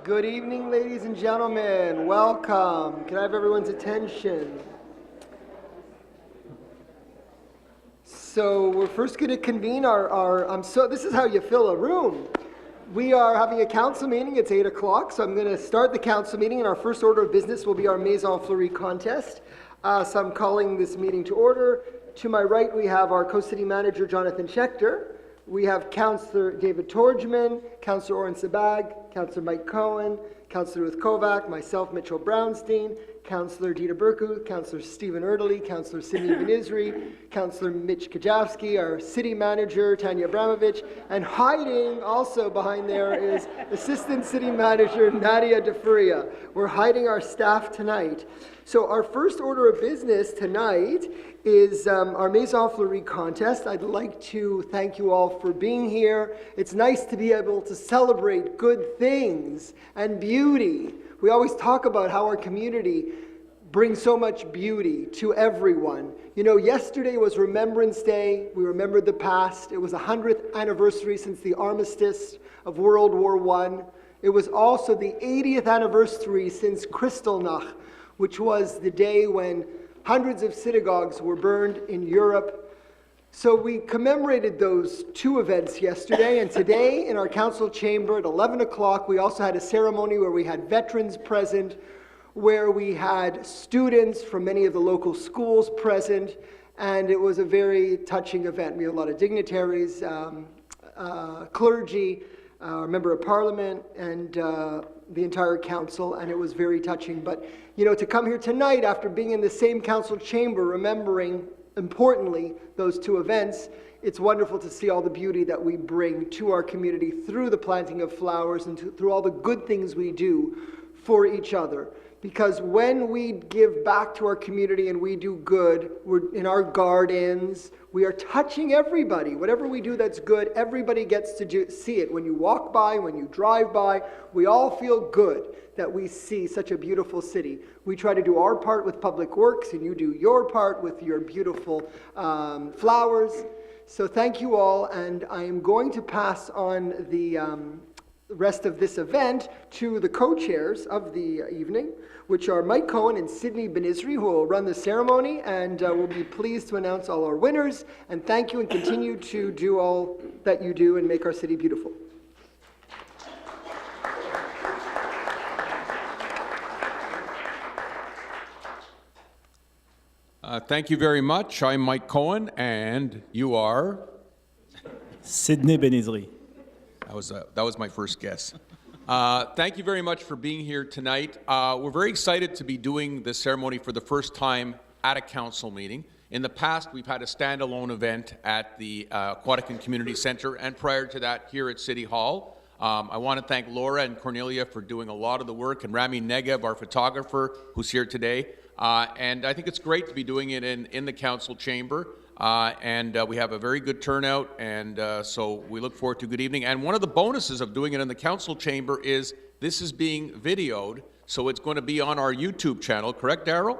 Good evening, ladies and gentlemen. Welcome. Can I have everyone's attention? So we're first going to convene this is how you fill a room. We are having a council meeting. It's 8 o'clock, so I'm going to start the council meeting, and our first order of business will be our Maison Fleurie contest. So I'm calling this meeting to order. To my right, we have our co-city manager, Jonathan Schechter. We have Councillor David Torgman, Councillor Oren Sabag, Councillor Mike Cohen, Councillor Ruth Kovac, myself, Mitchell Brownstein, Councillor Dita Burku, Councillor Stephen Erdely, Councillor Sidney Benizri, Councillor Mitch Kajavsky, our city manager, Tanya Abramovich, and hiding also behind there is Assistant City Manager Nadia DeFuria. We're hiding our staff tonight. So our first order of business tonight is our Maison Fleurie contest. I'd like to thank you all for being here. It's nice to be able to celebrate good things and beauty. We always talk about how our community brings so much beauty to everyone. You know, yesterday was Remembrance Day. We remembered the past. It was the 100th anniversary since the armistice of World War I. It was also the 80th anniversary since Kristallnacht, which was the day when hundreds of synagogues were burned in Europe. So we commemorated those two events yesterday, and today in our council chamber at 11 o'clock, we also had a ceremony where we had veterans present, where we had students from many of the local schools present, and it was a very touching event. We had a lot of dignitaries, clergy, a member of parliament, and the entire council, and it was very touching. But, you know, to come here tonight after being in the same council chamber, remembering, importantly, those two events, it's wonderful to see all the beauty that we bring to our community through the planting of flowers and through all the good things we do for each other. Because when we give back to our community and we do good, we're in our gardens, we are touching everybody. Whatever we do that's good, everybody gets to see it. When you walk by, when you drive by, we all feel good that we see such a beautiful city. We try to do our part with public works, and you do your part with your beautiful flowers. So thank you all, and I am going to pass on the rest of this event to the co-chairs of the evening, which are Mike Cohen and Sidney Benizri, who will run the ceremony, and we'll be pleased to announce all our winners. And thank you, and continue to do all that you do and make our city beautiful. Thank you very much. I'm Mike Cohen, and you are? Sidney Benizri. That was my first guess. Thank you very much for being here tonight. We're very excited to be doing this ceremony for the first time at a council meeting. In the past, we've had a standalone event at the Aquatican Community Center, and prior to that, here at City Hall. I want to thank Laura and Cornelia for doing a lot of the work, and Rami Negev, our photographer, who's here today. And I think it's great to be doing it in the council chamber. And we have a very good turnout, and so we look forward to a good evening. And one of the bonuses of doing it in the council chamber is this is being videoed, so it's going to be on our YouTube channel, correct, Daryl?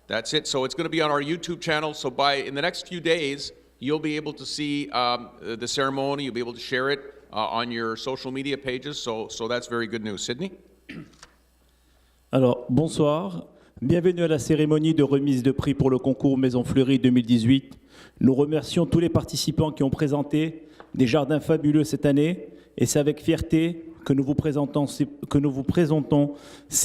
That's it. So it's going to be on our YouTube channel, so in the next few days, you'll be able to see the ceremony, you'll be able to share it on your social media pages, so that's very good news. Sydney? Alors, bonsoir. Bienvenue à la cérémonie de remise de prix pour le concours Maison Fleurie 2018. Nous remercions tous les participants qui ont présenté des jardins fabuleux cette année, et c'est avec fierté que nous vous présentons ces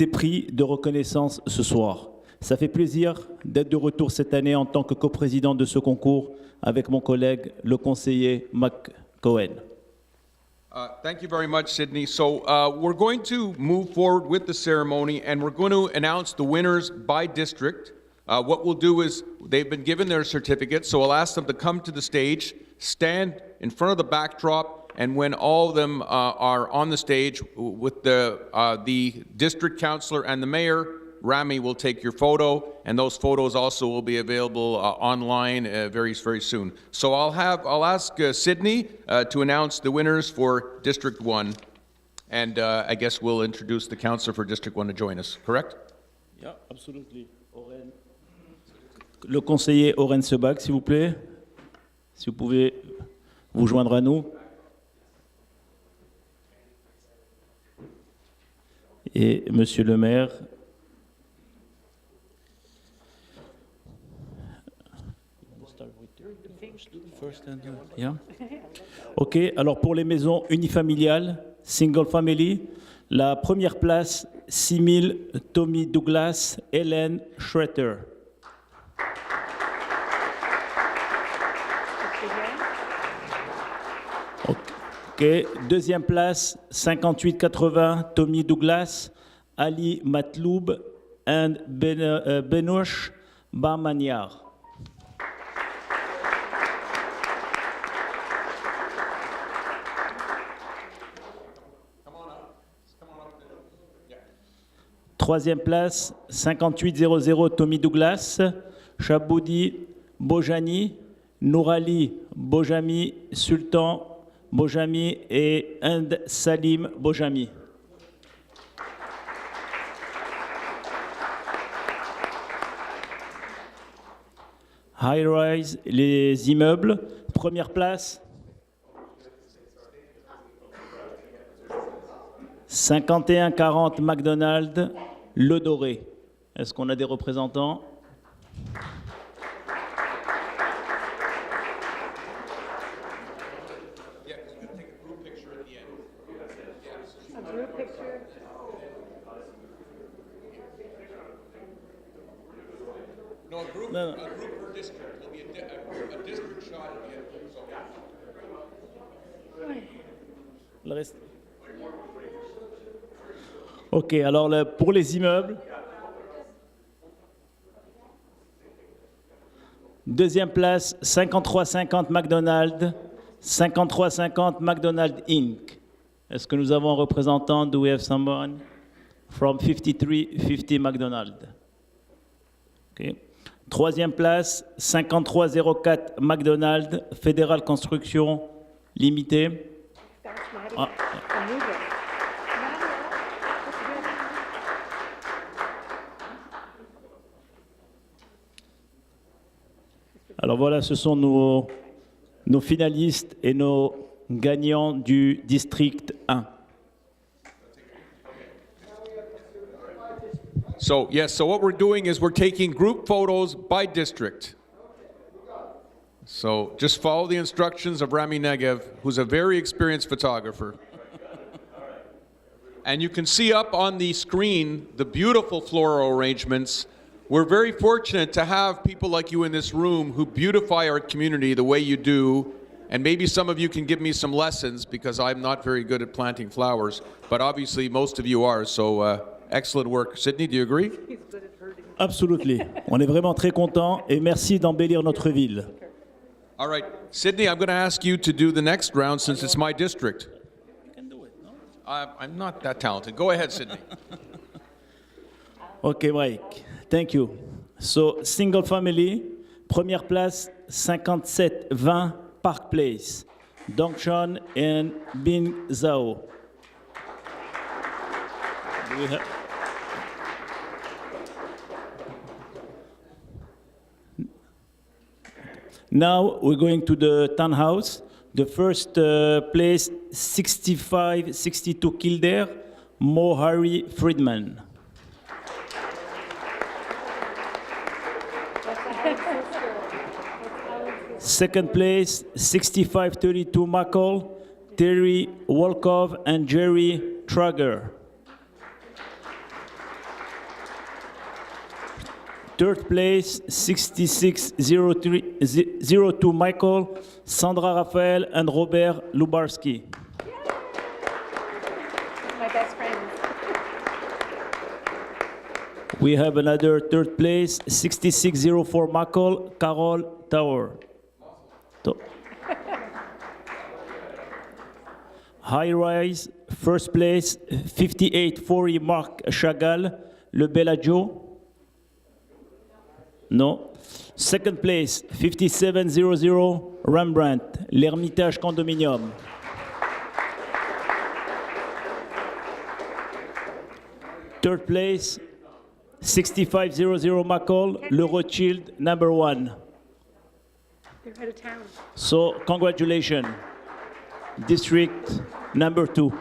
prix de reconnaissance ce soir. Ça fait plaisir d'être de retour cette année en tant que coprésident de ce concours avec mon collègue, le conseiller Mac Cohen. Thank you very much, Sydney. So we're going to move forward with the ceremony, and we're going to announce the winners by district. What we'll do is they've been given their certificates, so I'll ask them to come to the stage, stand in front of the backdrop, and when all of them are on the stage with the district councillor and the mayor, Rami will take your photo, and those photos also will be available online very, very soon. So I'll ask Sydney to announce the winners for District 1, and I guess we'll introduce the councillor for District 1 to join us, correct? Yeah, absolutely. Le conseiller Oren Sebag, s'il vous plaît, si vous pouvez vous joindre à nous. Et Monsieur le maire. Yeah. OK, alors pour les maisons unifamiliales, single family, la première place, 6000, Tommy Douglas, Hélène Schroeter. OK, deuxième place, 5880, Tommy Douglas, Ali Matloub and Benouche Bamaniar. Troisième place, 5800, Tommy Douglas, Chaboudi Bojani, Nourali Bojami, Sultan Bojami et Ind Salim Bojami. High Rise, les immeubles. Première place, 5140 McDonald's, Le Doré. Est-ce qu'on a des représentants? No, a group per district. There'll be a district shot at the end. Le reste. OK, alors pour les immeubles. Deuxième place, 5350 McDonald's, 5350 McDonald's Inc. Est-ce que nous avons un représentant? Do we have someone from 5350 McDonald's? OK. Troisième place, 5304 McDonald's, Fédéral Construction Limitée. Ah. Alors voilà, ce sont nos finalistes et nos gagnants du district 1. So, yes, so what we're doing is we're taking group photos by district. So just follow the instructions of Rami Negev, who's a very experienced photographer. And you can see up on the screen the beautiful floral arrangements. We're very fortunate to have people like you in this room who beautify our community the way you do. And maybe some of you can give me some lessons because I'm not very good at planting flowers, but obviously most of you are, so excellent work. Sydney, do you agree? Absolutely. On est vraiment très contents et merci d'embellir notre ville. All right. Sydney, I'm going to ask you to do the next round since it's my district. You can do it, no? I'm not that talented. Go ahead, Sydney. OK, Mike. Thank you. So, single family, première place, 5720 Park Place, Dongchon and Bin Zhao. Now we're going to the townhouse. The first place, 6562 Kildare, Mohari Friedman. Second place, 6532 Mackle, Terry Wolkov and Jerry Trager. Third place, 6602 Michael, Sandra Raphael and Robert Lubarski. My best friends. We have another third place, 6604 Michael, Carol Tower. High rise, first place, 5840 Marc Chagall, Le Bellagio. No. Second place, 5700 Rembrandt, l'Hermitage Condominium. Third place, 6500 McCall, Le Rothschild, number 1. They're out of town. So, congratulations. District number 2.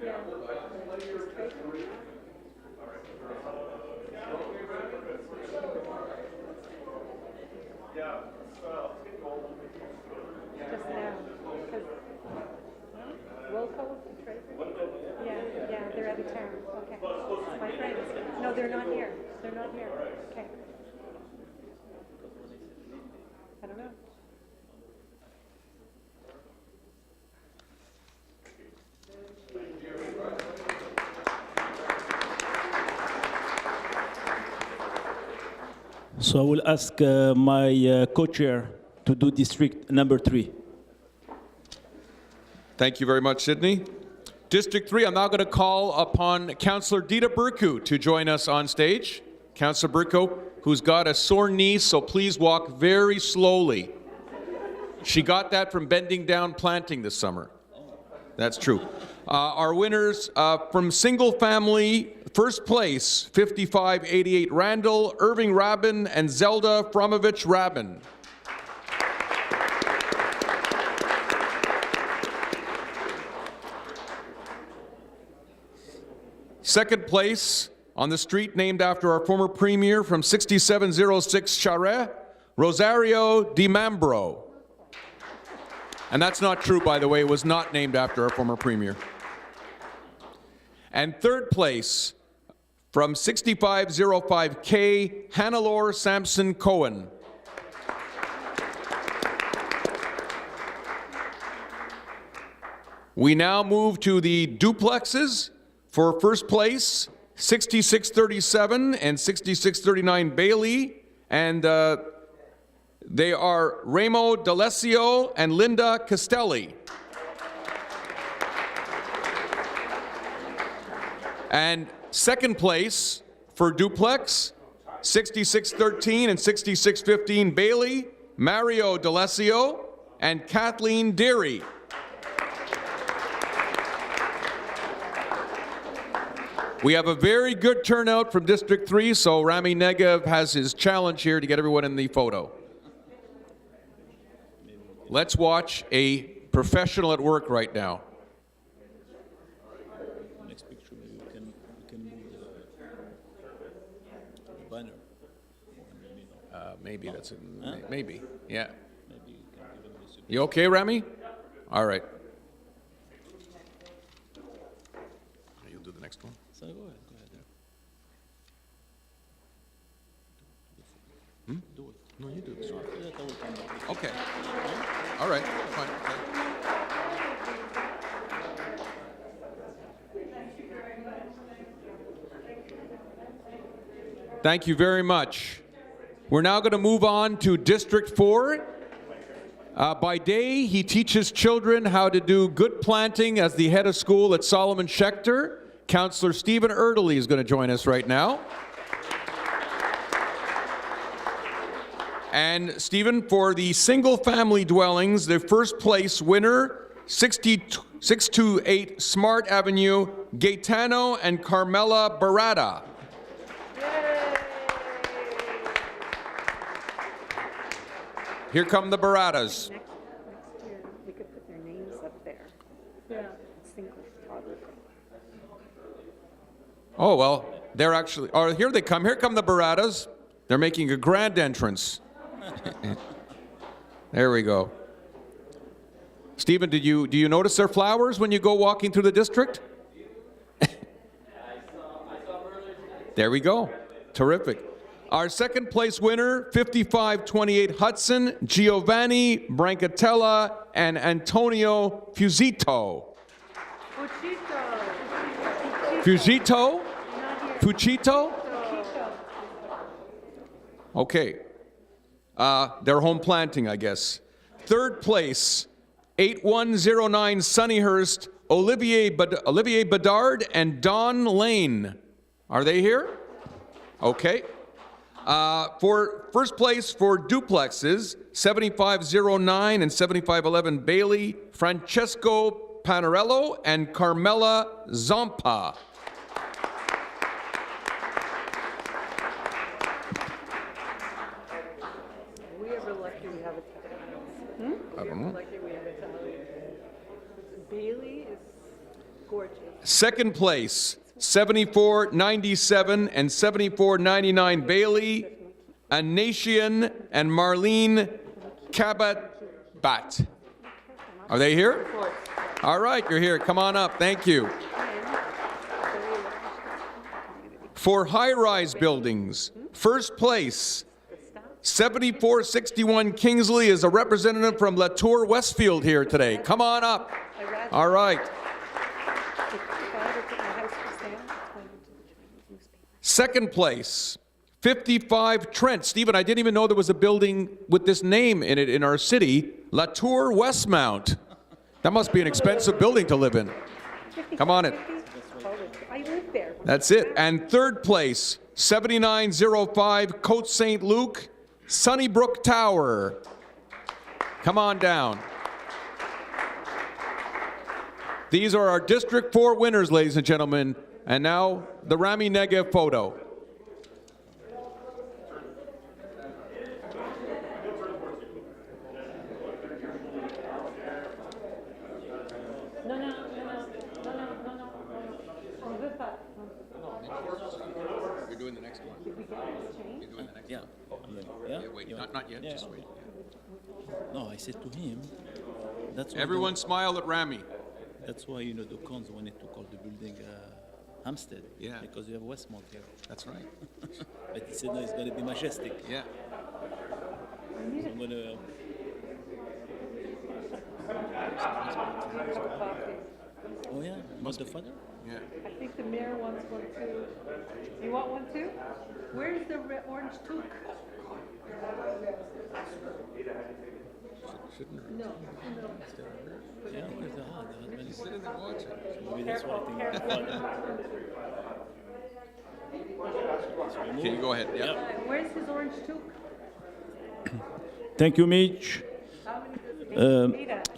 Yeah. Just now, because Wilco and Tracy? Yeah, they're out of town. Okay. My friends. No, they're not here. They're not here. Okay. I don't know. So I will ask my co-chair to do district number 3. Thank you very much, Sydney. District 3, I'm now going to call upon Councillor Dita Burku to join us on stage. Councillor Burku, who's got a sore knee, so please walk very slowly. She got that from bending down planting this summer. That's true. Our winners from single family, first place, 5588 Randall, Irving Rabin, and Zelda Fromovich Rabin. Second place, on the street named after our former premier from 6706 Charest, Rosario Di Mambro. And that's not true, by the way. It was not named after our former premier. And third place, from 6505K, Hannelore Sampson Cohen. We now move to the duplexes. For first place, 6637 and 6639 Bailey, and they are Remo D'Alessio and Linda Castelli. And second place for duplex, 6613 and 6615 Bailey, Mario D'Alessio and Kathleen Deary. We have a very good turnout from District 3, so Rami Negev has his challenge here to get everyone in the photo. Let's watch a professional at work right now. Next picture, maybe we can move the banner. Maybe that's it. Maybe, yeah. You okay, Rami? All right. You'll do the next one. So go ahead there. Do it. No, you do this one. Yeah, that will come back. Okay. All right. Fine. Okay. Thank you very much. We're now going to move on to District 4. By day, he teaches children how to do good planting as the head of school at Solomon Schechter. Councillor Stephen Erdely is going to join us right now. And Stephen, for the single-family dwellings, the first place winner, 628 Smart Avenue, Gaetano and Carmela Barata. Here come the Baratas. Next year, we could put their names up there. Yeah. Single photography. Oh, well, they're actually, oh, here they come. Here come the Baratas. They're making a grand entrance. There we go. Stephen, do you notice their flowers when you go walking through the district? There we go. Terrific. Our second place winner, 5528 Hudson, Giovanni Brancatella and Antonio Fusito. Fusito? Fucito? Okay. They're home planting, I guess. Third place, 8109 Sunnyhurst, Olivier Bedard and Don Lane. Are they here? Okay. For first place for duplexes, 7509 and 7511 Bailey, Francesco Panarello and Carmela Zampa. We ever lucky we have Italians? I don't know. Lucky we have Italians. Bailey is gorgeous. Second place, 7497 and 7499 Bailey, Anatian and Marlene Kabat. Are they here? All right, you're here. Come on up. Thank you. For high-rise buildings, first place, 7461 Kingsley is a representative from Latour Westfield here today. Come on up. All right. Second place, 55 Trent. Stephen, I didn't even know there was a building with this name in it in our city, Latour Westmount. That must be an expensive building to live in. Come on in. I live there. That's it. And third place, 7905 Côte Saint-Luc, Sunnybrook Tower. Come on down. These are our District 4 winners, ladies and gentlemen. And now, the Rami Negev photo. You're doing the next one. You're doing the next Yeah. one. Yeah? Wait, not yet, just wait. No, I said to him, that's why Everyone smile at Rami. that's why, you know, the cons wanted to call the building Hampstead. Yeah. Because you have Westmont here. That's right. But he said, no, it's going to be majestic. Yeah. So I'm going to... Oh, yeah? Must the father? Yeah. I think the mayor wants one too. You want one too? Where's the orange toque? Shouldn't hurt. No, no. Yeah, where's the heart? The husband is... Sit in and watch it. Maybe that's why I think the father. Okay, you go ahead. Yeah. Where's his orange toque? Thank you, Mitch.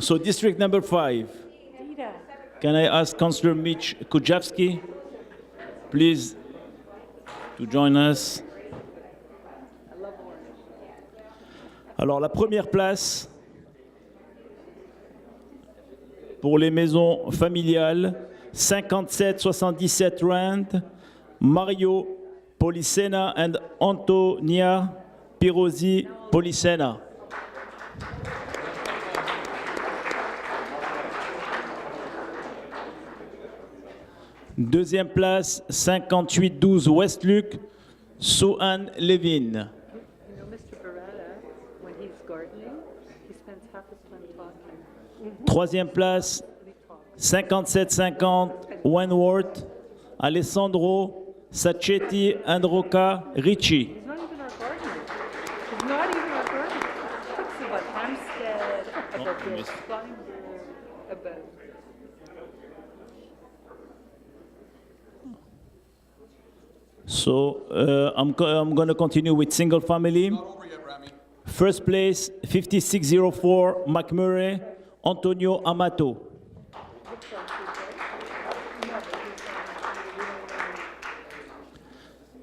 So district number 5. Dita. Can I ask Councillor Mitch Kujawski, please, to join us? Alors, la première place pour les maisons familiales, 5777 Rand, Mario Policena and Antonia Pirozzi Policena. Deuxième place, 5812 West-Luc, Sue-Anne Levin. You know, Mr. Beretta, when he's gardening, he spends half his time talking. Troisième place, 5750 Wentworth, Alessandro Sacchetti and Roca Ricci. He's not even our gardener. He's not even our gardener. He talks about Hampstead, about the yes. Steinberg, about... So I'm going to continue with single family. Not over yet, Rami. First place, 5604 McMurray, Antonio Amato.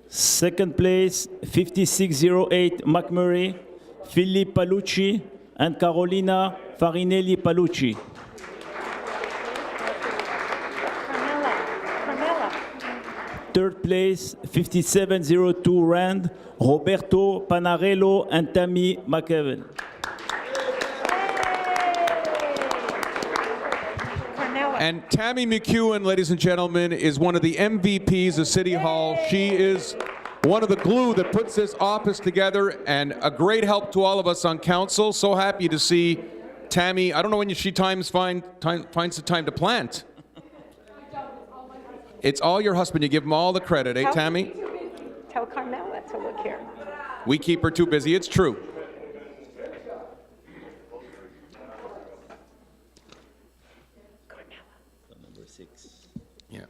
Second place, 5608 McMurray, Philippe Palucci and Carolina Farinelli Palucci. Carmela. Third place, 5702 Rand, Roberto Panarello and Tammy McEwen. Carmela. And Tammy McEwen, ladies and gentlemen, is one of the MVPs of City Hall. She is one of the glue that puts this office together and a great help to all of us on council. So happy to see Tammy. I don't know when she finds the time to plant. It's all your husband. You give him all the credit, eh, Tammy? Tell Carmela to look here. We keep her too busy. It's true. Number 6. Yeah.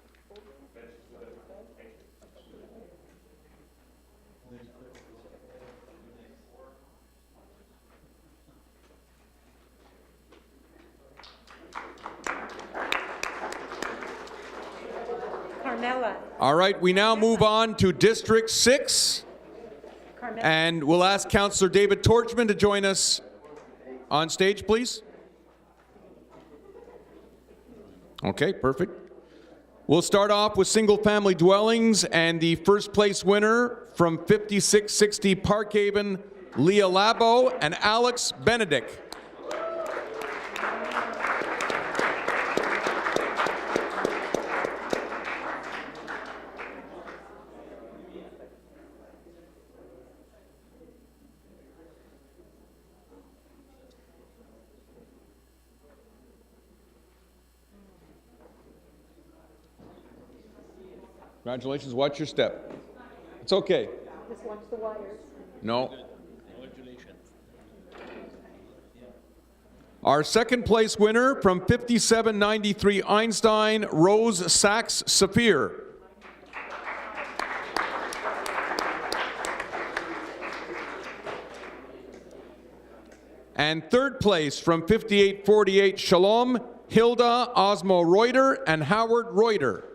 Carmela. All right, we now move on to District 6, Carmela. and we'll ask Councillor David Torchman to join us on stage, please. Okay, perfect. We'll start off with single-family dwellings, and the first place winner from 5660 Parkhaven, Leah Labo and Alex Benedict. Congratulations, watch your step. It's okay. Just watch the wires. No. Our second place winner from 5793 Einstein, Rose Sachs Saphir. And third place from 5848 Shalom, Hilda Osmo Reuter and Howard Reuter.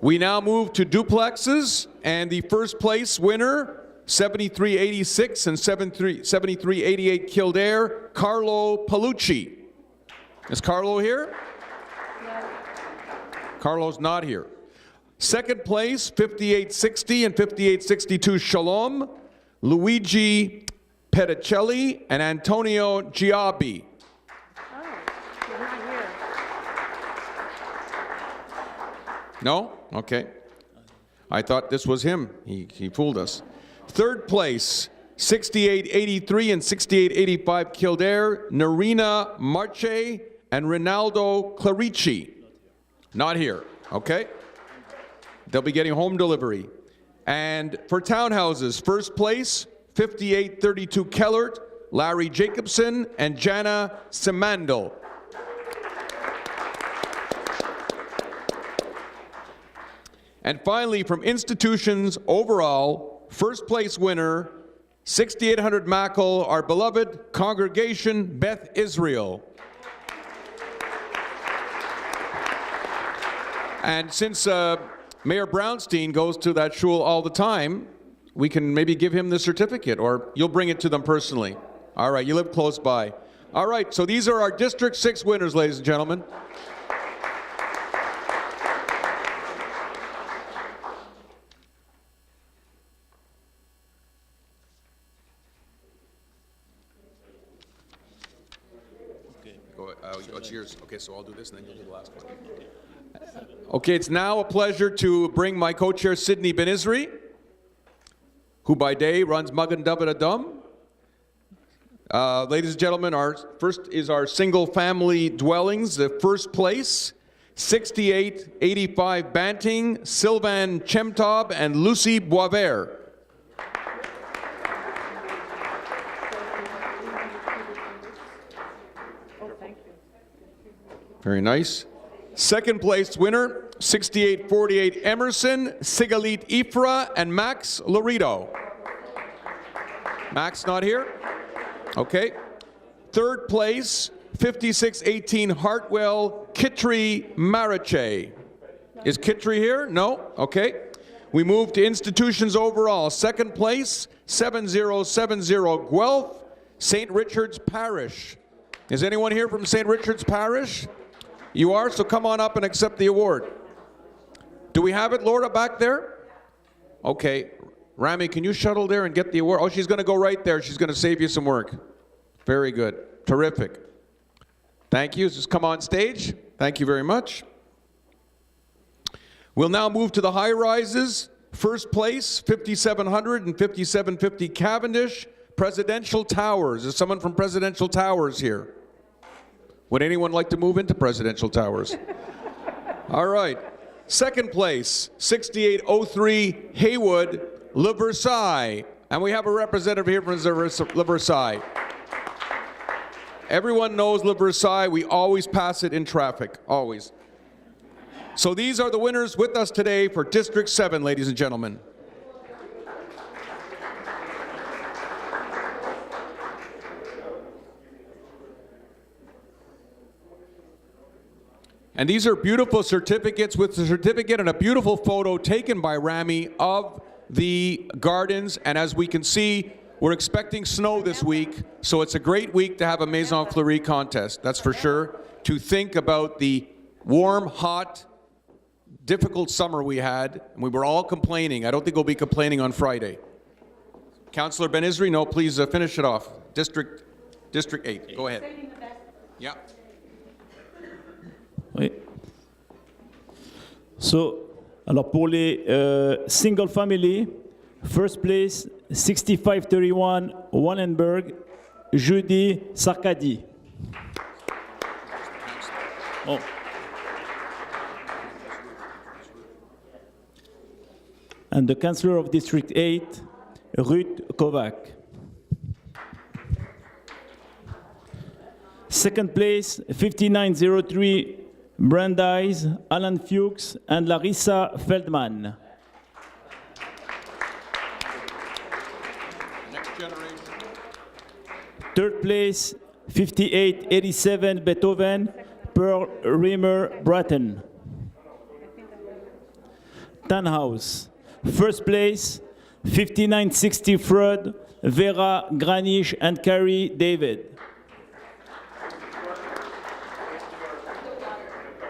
We now move to duplexes, and the first place winner, 7386 and 7388 Kildare, Carlo Palucci. Is Carlo here? No. Carlo's not here. Second place, 5860 and 5862 Shalom, Luigi Petticelli and Antonio Giabbi. Oh, he's not here. No? Okay. I thought this was him. He fooled us. Third place, 6883 and 6885 Kildare, Narina Marche and Rinaldo Clarici. Not here. Okay. They'll be getting home delivery. And for townhouses, first place, 5832 Kellert, Larry Jacobson and Jana Simandl. And finally, from institutions overall, first place winner, 6800 Mackle, our beloved congregation, Beth Israel. And since Mayor Brownstein goes to that shul all the time, we can maybe give him the certificate, or you'll bring it to them personally. All right, you live close by. All right, so these are our District 6 winners, ladies and gentlemen. It's yours. Okay, so I'll do this and then you'll do the last one. Okay, it's now a pleasure to bring my co-chair, Sidney Ben-Isri, who by day runs Muggan David Adum. Ladies and gentlemen, our first is our single-family dwellings. The first place, 6885 Banting, Sylvan Chemtob, and Lucy Boisvert. Very nice. Second place winner, 6848 Emerson, Sigalit Ifra, and Max Lorito. Max not here? Okay. Third place, 5618 Hartwell, Kitri Mariche. Is Kitri here? No? Okay. We move to institutions overall. Second place, 7070 Guelph, St. Richard's Parish. Is anyone here from St. Richard's Parish? You are, so come on up and accept the award. Do we have it, Laura, back there? Okay. Rami, can you shuttle there and get the award? Oh, she's going to go right there. She's going to save you some work. Very good. Terrific. Thank you. Just come on stage. Thank you very much. We'll now move to the high rises. First place, 5700 and 5750 Cavendish, Presidential Towers. Is someone from Presidential Towers here? Would anyone like to move into Presidential Towers? All right. Second place, 6803 Haywood, Le Versailles. And we have a representative here from Le Versailles. Everyone knows Le Versailles. We always pass it in traffic, always. So these are the winners with us today for District 7, ladies and gentlemen. And these are beautiful certificates with the certificate and a beautiful photo taken by Rami of the gardens. And as we can see, We're expecting snow this week, so it's a great week to have a Maison Fleurie contest, that's for sure, to think about the warm, hot, difficult summer we had, and we were all complaining. I don't think we'll be complaining on Friday. Councillor Ben-Isri, no, please finish it off. District 8, go ahead. Yeah. Oui. So, alors pour les single family, first place 6531 Wallenberg, Judy Sarkady. Oh. And the Councillor of District 8, Ruth Kovac. Second place, 5903 Brandeis, Alan Fuchs, and Larissa Feldman. Next generation. Third place, 5887 Beethoven, Pearl Rimmer Bratton. Tannhaus. First place, 5960 Freud, Vera Granish, and Carrie David.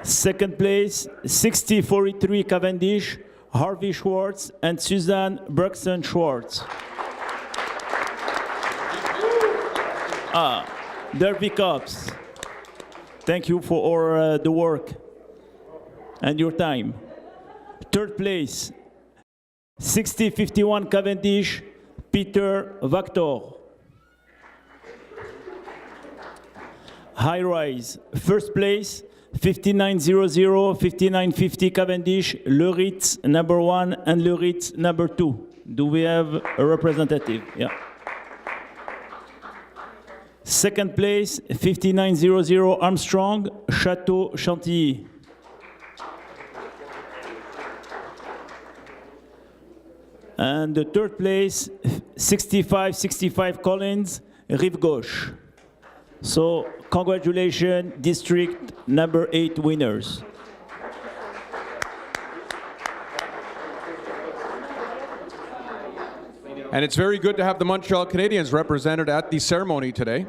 Second place, 6043 Cavendish, Harvey Schwartz, and Suzanne Bruxton Schwartz. Derby Cops. Thank you for the work and your time. Third place, 6051 Cavendish, Peter Vactor. High Rise. First place, 5900, 5950 Cavendish, Le Ritz number 1 and Le Ritz number 2. Do we have a representative? Yeah. Second place, 5900 Armstrong, Chateau Chantilly. And the third place, 6565 Collins, Rive Gauche. So, congratulations, district number 8 winners. And it's very good to have the Montreal Canadiens represented at the ceremony today.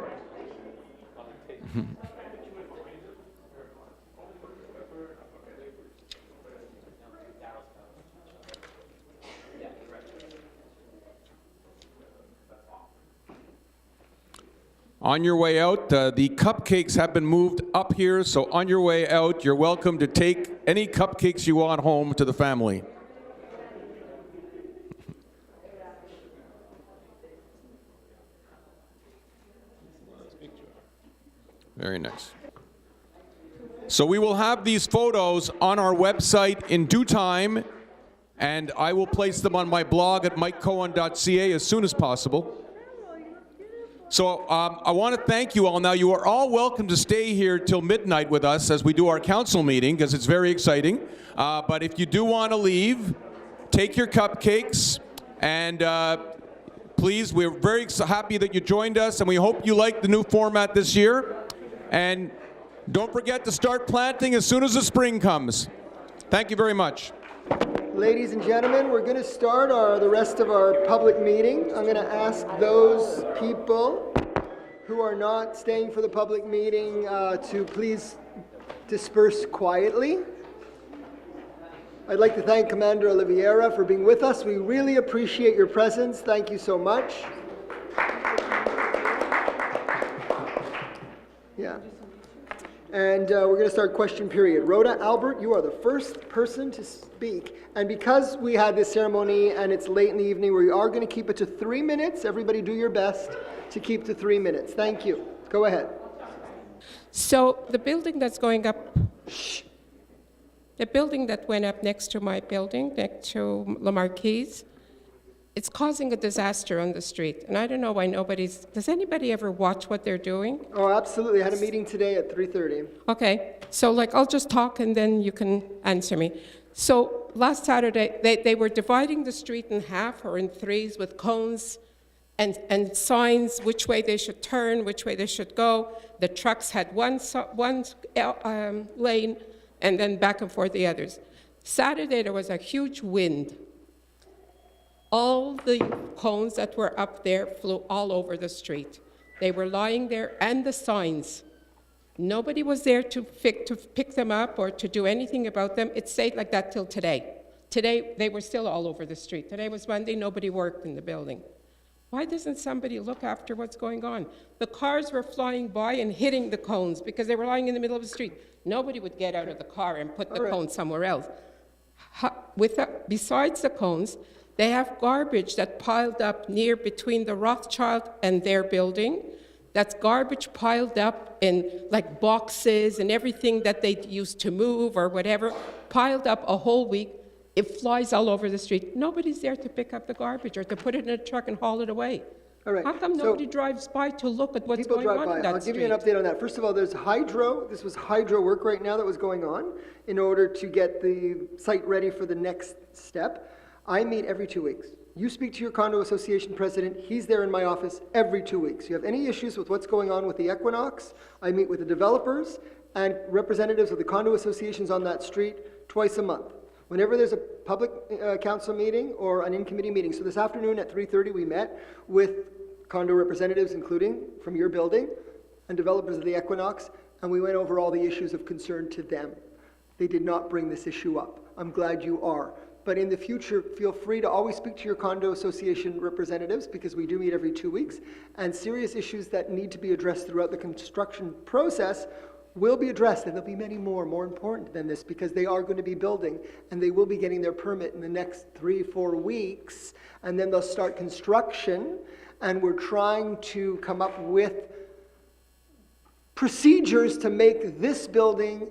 On your way out, the cupcakes have been moved up here, so on your way out, you're welcome to take any cupcakes you want home to the family. Very nice. So we will have these photos on our website in due time, and I will place them on my blog at mikecohen.ca as soon as possible. So I want to thank you all. Now, you are all welcome to stay here till midnight with us as we do our council meeting, because it's very exciting. But if you do want to leave, take your cupcakes, and please, we're very happy that you joined us, and we hope you like the new format this year. And don't forget to start planting as soon as the spring comes. Thank you very much. Ladies and gentlemen, we're going to start the rest of our public meeting. I'm going to ask those people who are not staying for the public meeting to please disperse quietly. I'd like to thank Commander Oliveira for being with us. We really appreciate your presence. Thank you so much. Yeah. And we're going to start question period. Rhoda, Albert, you are the first person to speak. And because we had this ceremony and it's late in the evening, we are going to keep it to 3 minutes. Everybody do your best to keep to 3 minutes. Thank you. Go ahead. So the building that's going up, the building that went up next to my building, next to La Marquise, it's causing a disaster on the street. And I don't know why does anybody ever watch what they're doing? Oh, absolutely. I had a meeting today at 3:30. Okay, so I'll just talk and then you can answer me. So last Saturday, they were dividing the street in half or in threes with cones and signs which way they should turn, which way they should go. The trucks had one lane and then back and forth the others. Saturday, there was a huge wind. All the cones that were up there flew all over the street. They were lying there, and the signs. Nobody was there to pick them up or to do anything about them. It stayed like that till today. Today, they were still all over the street. Today was Monday, nobody worked in the building. Why doesn't somebody look after what's going on? The cars were flying by and hitting the cones because they were lying in the middle of the street. Nobody would get out of the car and put the cone somewhere else. Besides the cones, they have garbage that piled up near between the Rothschild and their building. That's garbage piled up in like boxes and everything that they used to move or whatever, piled up a whole week. It flies all over the street. Nobody's there to pick up the garbage or to put it in a truck and haul it away. All right. How come So nobody drives by to look at what's people going drive on by. in that I'll street? give you an update on that. First of all, there's hydro. This was hydro work right now that was going on in order to get the site ready for the next step. I meet every 2 weeks. You speak to your condo association president. He's there in my office every 2 weeks. You have any issues with what's going on with the Equinox? I meet with the developers and representatives of the condo associations on that street twice a month. Whenever there's a public council meeting or an in-committee meeting. So this afternoon at 3:30 we met with condo representatives, including from your building, and developers of the Equinox, and we went over all the issues of concern to them. They did not bring this issue up. I'm glad you are. But in the future, feel free to always speak to your condo association representatives, because we do meet every 2 weeks, and serious issues that need to be addressed throughout the construction process will be addressed, and there'll be many more important than this, because they are going to be building, and they will be getting their permit in the next 3-4 weeks, and then they'll start construction, and we're trying to come up with procedures to make this building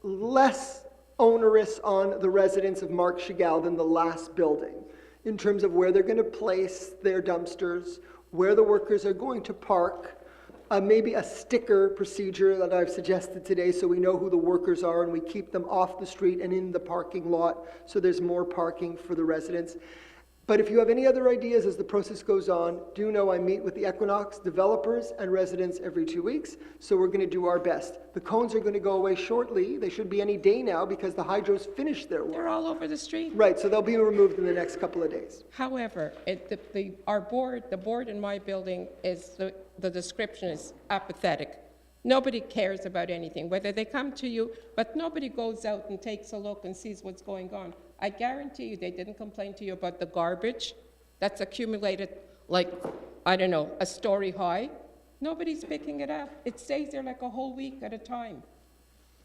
less onerous on the residents of Marc Chagall than the last building, in terms of where they're going to place their dumpsters, where the workers are going to park, maybe a sticker procedure that I've suggested today so we know who the workers are and we keep them off the street and in the parking lot so there's more parking for the residents. But if you have any other ideas as the process goes on, do know I meet with the Equinox developers and residents every 2 weeks, so we're going to do our best. The cones are going to go away shortly. They should be any day now because the hydros finished their work. They're all over the street. Right, so they'll be removed in the next couple of days. However, the board in my building is, the description is apathetic. Nobody cares about anything, whether they come to you, but nobody goes out and takes a look and sees what's going on. I guarantee you they didn't complain to you about the garbage that's accumulated like, I don't know, a story high. Nobody's picking it up. It stays there like a whole week at a time.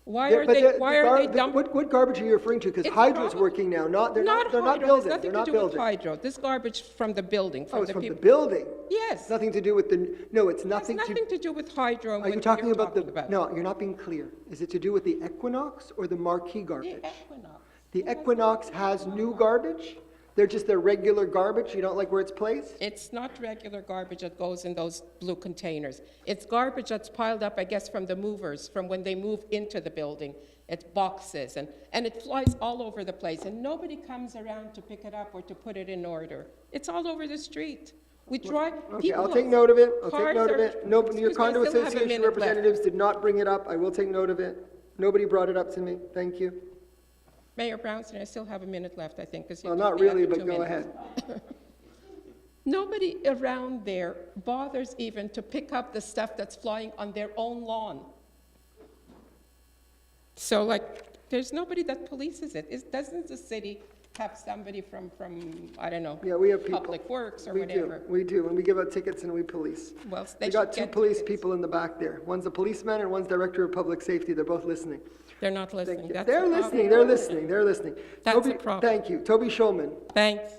Why are they dumping? What garbage are you referring to? Because It's Hydro's wrong. working now. They're not hydro. building. It's They're nothing not to do with building. hydro. This garbage from the building, Oh, from it's the from the people. building. Yes. Nothing to do with the. No, it's It has nothing nothing to do with hydro. and Are you what talking you're about the? talking No, you're not being clear. Is it to do with the Equinox or the Marquee garbage? The Equinox. The Equinox has new garbage. They're just their regular garbage. You don't like where it's placed? It's not regular garbage that goes in those blue containers. It's garbage that's piled up, I guess, from the movers, from when they move into the building. It's boxes, and it flies all over the place, and nobody comes around to pick it up or to put it in order. It's all over the street. We drive. Okay, I'll take note of it. I'll take cars note of are- it. No, Excuse your me, I condo still have a association minute left. representatives did not bring it up. I will take note of it. Nobody brought it up to me. Thank you. Mayor Brownson, I still have a minute left, I think, because you Well, took not the really, other but 2 go minutes. ahead. Nobody around there bothers even to pick up the stuff that's flying on their own lawn. So, like, there's nobody that polices it. Doesn't the city have somebody from I don't know, Yeah, we have people. Public Works or We whatever? do, and we give out tickets and we police. Well, they We got should two get police tickets. people in the back there. One's a policeman and one's director of public safety. They're both listening. They're not Thank listening. you. That's They're the listening, problem. they're listening, they're listening. That's Toby- the problem. Thank you. Toby Schulman. Thanks.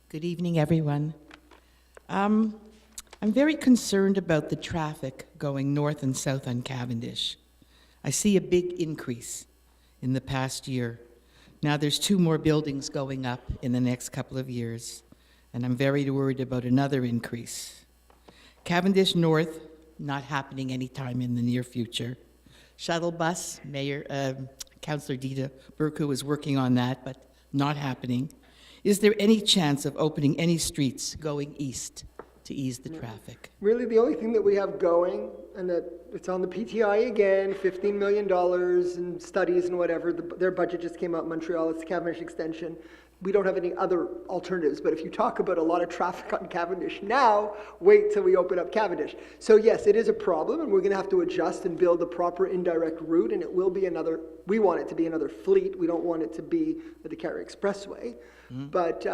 Good evening, everyone. I'm very concerned about the traffic going north and south on Cavendish. I see a big increase in the past year. Now there's 2 more buildings going up in the next couple of years, and I'm very worried about another increase. Cavendish North, not happening anytime in the near future. Shuttle bus, Councillor Dita Burku is working on that, but not happening. Is there any chance of opening any streets going east to ease the traffic? Really, the only thing that we have going, and that it's on the PTI again, $15 million in studies and whatever, their budget just came out in Montreal, it's the Cavendish extension. We don't have any other alternatives, but if you talk about a lot of traffic on Cavendish now, wait till we open up Cavendish. So yes, it is a problem, and we're gonna have to adjust and build the proper indirect route, and it will be another, we want it to be another fleet, we don't want it to be the DeCarry Expressway. But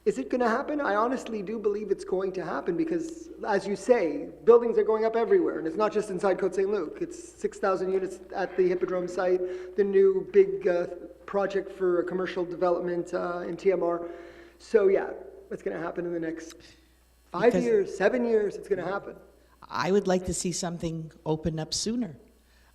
is it gonna happen? I honestly do believe it's going to happen because, as you say, buildings are going up everywhere, and it's not just inside Côte Saint-Luc. It's 6,000 units at the Hippodrome site, the new big project for commercial development in TMR. So yeah, it's gonna happen in the next 5 Because- years, 7 years, it's gonna happen. I would like to see something open up sooner.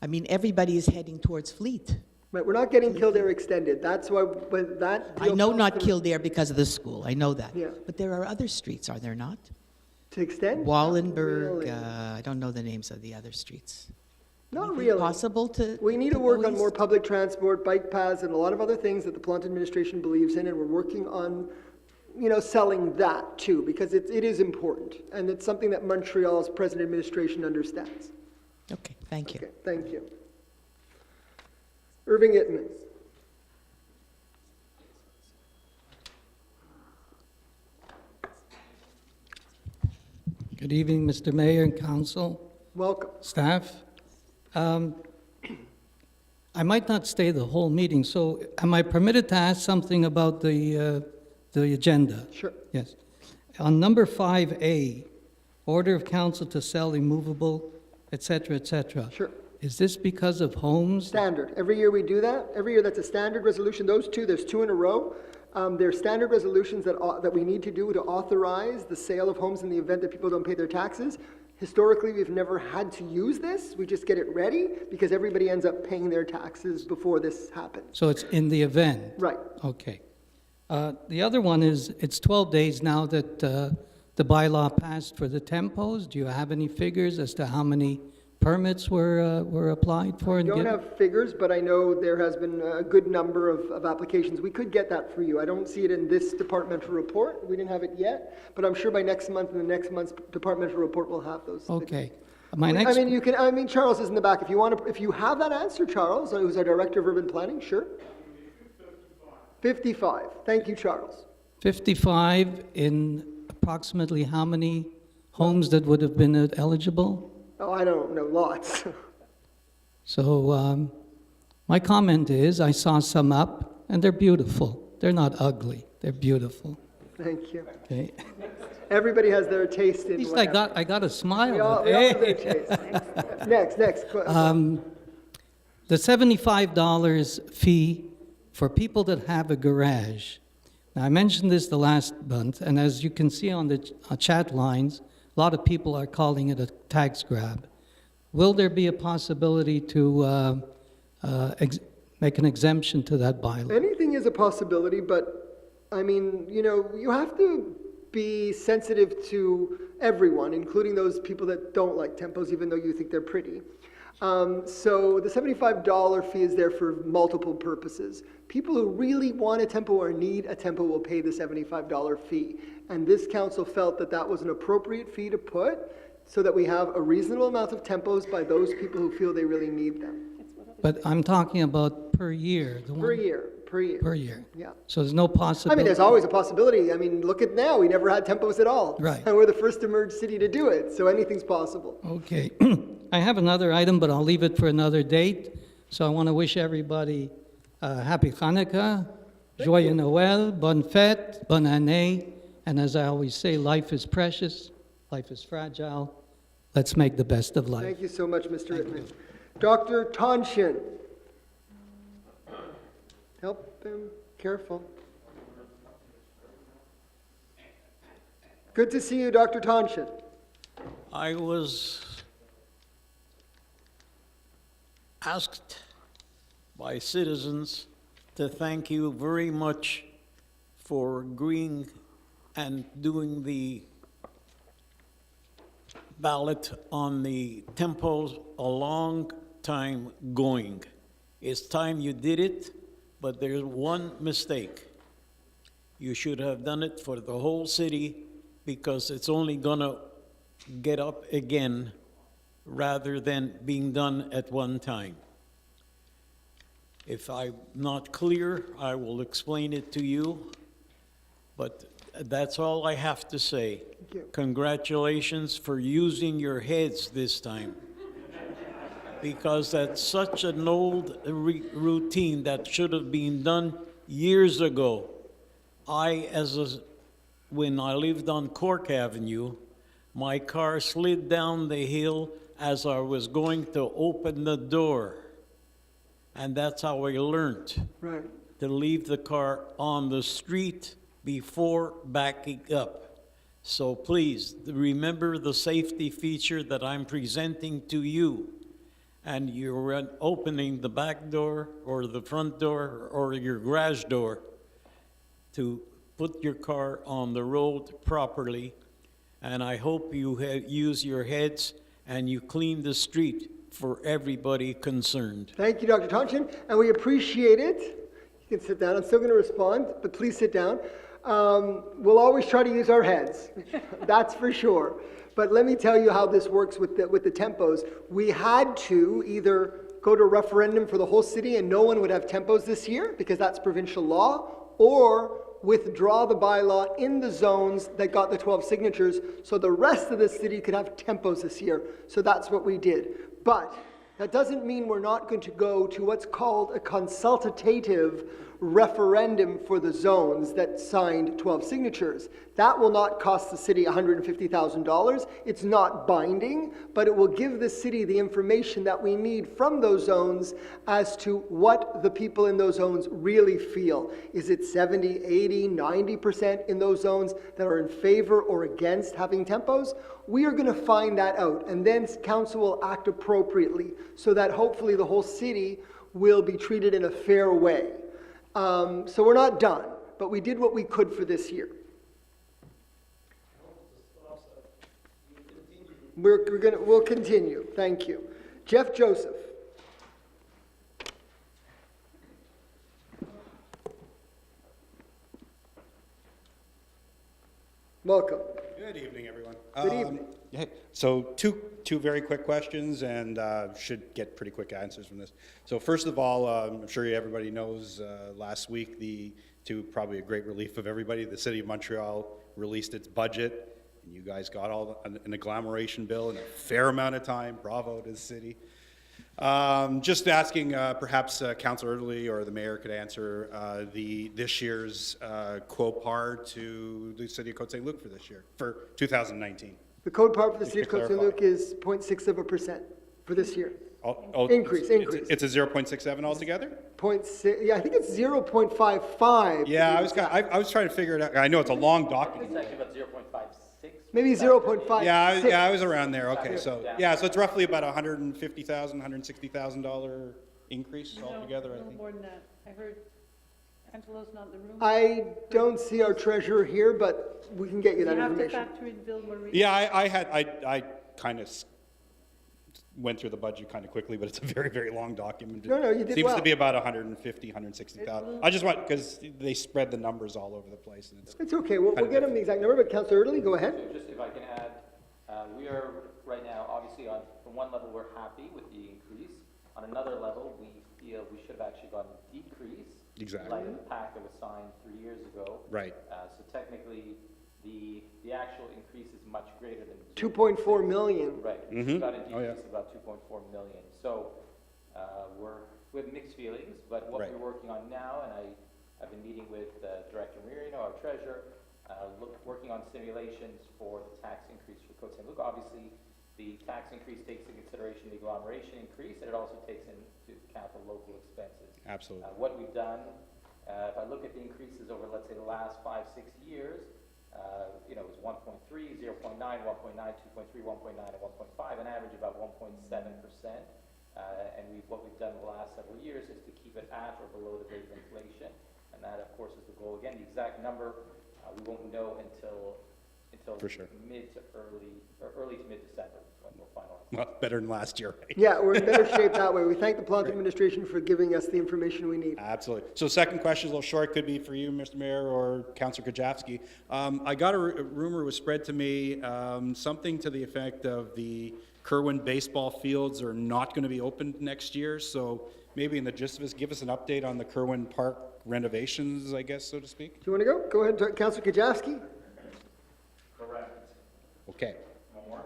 I mean, everybody is heading towards Fleet. Right, we're not getting Kildare extended. That's why when that I deal know comes not to- Kildare because of the school, I know that. Yeah. But there are other streets, are there not? To extend? Wallenberg, Really. I don't know the names of the other streets. Not Anything really. Possible to? We need to go work on more east? public transport, bike paths, and a lot of other things that the Plant administration believes in, and we're working on, selling that too, because it is important, and it's something that Montreal's present administration understands. Okay, thank you. Okay, thank you. Irving Ittman. Good evening, Mr. Mayor and Council, Welcome. staff. I might not stay the whole meeting, so am I permitted to ask something about the agenda? Sure. Yes. On number 5A, order of council to sell immovable, et cetera, et cetera. Sure. Is this because of homes? Standard. Every year we do that. Every year that's a standard resolution. Those two, there's two in a row. They're standard resolutions that we need to do to authorize the sale of homes in the event that people don't pay their taxes. Historically, we've never had to use this. We just get it ready because everybody ends up paying their taxes before this happens. So it's in the event? Right. Okay. The other one is, it's 12 days now that the bylaw passed for the tempos. Do you have any figures as to how many permits were applied for? I and don't given? have figures, but I know there has been a good number of applications. We could get that for you. I don't see it in this departmental report. We didn't have it yet, but I'm sure by next month, in the next month's departmental report, we'll have those. Okay. My next, Charles is in the back. If you have that answer, Charles, who's our Director of Urban Planning, sure. 55. Thank you, Charles. 55 in approximately how many homes that would have been eligible? Oh, I don't know, lots. So my comment is, I saw some up, and they're beautiful. They're not ugly. They're beautiful. Thank you. Okay. Everybody has their taste in At least whatever. I got a We smile. all Hey. have their taste. Next. The $75 fee for people that have a garage. Now, I mentioned this the last month, and as you can see on the chat lines, a lot of people are calling it a tax grab. Will there be a possibility to make an exemption to that bylaw? Anything is a possibility, but I mean, you have to be sensitive to everyone, including those people that don't like tempos, even though you think they're pretty. So the $75 fee is there for multiple purposes. People who really want a tempo or need a tempo will pay the $75 fee. And this council felt that that was an appropriate fee to put so that we have a reasonable amount of tempos by those people who feel they really need them. But I'm talking about per year. The Per one- year. Per year. Yeah. So there's no I possibility. mean, there's always a possibility. I mean, look at now. We never had tempos at all. Right. And we're the first emerged city to do it. So anything's possible. Okay. I have another item, but I'll leave it for another date. So I want to wish everybody happy Hanukkah, joyeux Noël, bonne fête, bonne année. And as I always say, life is precious, life is fragile. Let's make the best of life. Thank you so much, Mr. Ittman. Dr. Tonshin. Help him. Careful. Good to see you, Dr. Tonshin. I was asked by citizens to thank you very much for agreeing and doing the ballot on the tempos a long time going. It's time you did it, but there's one mistake. You should have done it for the whole city because it's only gonna get up again rather than being done at one time. If I'm not clear, I will explain it to you, but that's all I have to say. you. Congratulations for using your heads this time. Because that's such an old routine that should have been done years ago. When I lived on Cork Avenue, my car slid down the hill as I was going to open the door. And that's how I learned Right. to leave the car on the street before backing up. So please, remember the safety feature that I'm presenting to you. And you're opening the back door or the front door or your garage door to put your car on the road properly. And I hope you use your heads and you clean the street for everybody concerned. Thank you, Dr. Tonchin, and we appreciate it. You can sit down. I'm still going to respond, but please sit down. We'll always try to use our heads. That's for sure. But let me tell you how this works with the tempos. We had to either go to referendum for the whole city and no one would have tempos this year because that's provincial law, or withdraw the bylaw in the zones that got the 12 signatures so the rest of the city could have tempos this year. So that's what we did. But that doesn't mean we're not going to go to what's called a consultative referendum for the zones that signed 12 signatures. That will not cost the city $150,000. It's not binding, but it will give the city the information that we need from those zones as to what the people in those zones really feel. Is it 70, 80, 90% in those zones that are in favor or against having tempos? We are going to find that out, and then council will act appropriately so that hopefully the whole city will be treated in a fair way. So we're not done, but we did what we could for this year. We'll continue. Thank you. Jeff Joseph. Welcome. Good evening, everyone. Good evening. Hey, so two very quick questions, and should get pretty quick answers from this. So first of all, I'm sure everybody knows last week, to probably a great relief of everybody, the City of Montreal released its budget, and you guys got all an agglomeration bill in a fair amount of time. Bravo to the city. Just asking, perhaps Councillor Erdely or the mayor could answer this year's quote par to the City of Côte Saint-Luc for this year, for 2019. The code part for the city of to Côte Saint-Luc is 0.6% for this year. Increase. It's a 0.67 altogether? 0.6, yeah, I think it's 0.55. Yeah, I was trying to figure it out. I know it's a long document. It's actually about 0.56. Maybe 0.56. Yeah, I was around there. Okay, so it's roughly about $150,000, $160,000 increase altogether, I No think. more than that. I heard Angelo's not in the room. I don't see our treasurer here, but we can get you that You have to information. factor in Bill Marie. Yeah, I kind of went through the budget kind of quickly, but it's a very, very long document. No, you did Seems well. to be about 150, 160,000. I just want, because they spread the numbers all over the place. And It's okay, we'll get him the exact number, but Councillor Erdely, go ahead. So just if I can add, we are right now, obviously, on one level, we're happy with the increase. On another level, we feel we should have actually gotten a decrease. Exactly. Like the pact that was signed 3 years ago. Right. So technically, the actual increase is much greater than 2.4 million. Right. Mhm. We got a Oh, yeah. decrease of about 2.4 million. So we have mixed feelings, but what Right. we're working on now, and I've been meeting with Director Marino, our treasurer, working on simulations for the tax increase for Côte Saint-Luc. Obviously, the tax increase takes into consideration the agglomeration increase, and it also takes into account the local expenses. Absolutely. What we've done, if I look at the increases over, let's say, the last 5-6 years, it was 1.3, 0.9, 1.9, 2.3, 1.9, and 1.5, an average of about 1.7%. And what we've done in the last several years is to keep it at or below the rate of inflation. And that, of course, is the goal. Again, the exact number, we won't know until For sure. mid to early, or early to mid-December when we'll finalize. well, better than last year, right? Yeah, we're in better shape that way. We thank the Planning Administration for giving us the information we need. Absolutely. So second question is a little short, could be for you, Mr. Mayor, or Councillor Kajavsky. I got a rumor was spread to me, something to the effect of the Kerwin baseball fields are not going to be opened next year. So maybe in the gist of this, give us an update on the Kerwin Park renovations, I guess, so to speak. Do you want to go? Go ahead, Councillor Kajavsky. Correct. Okay. One more?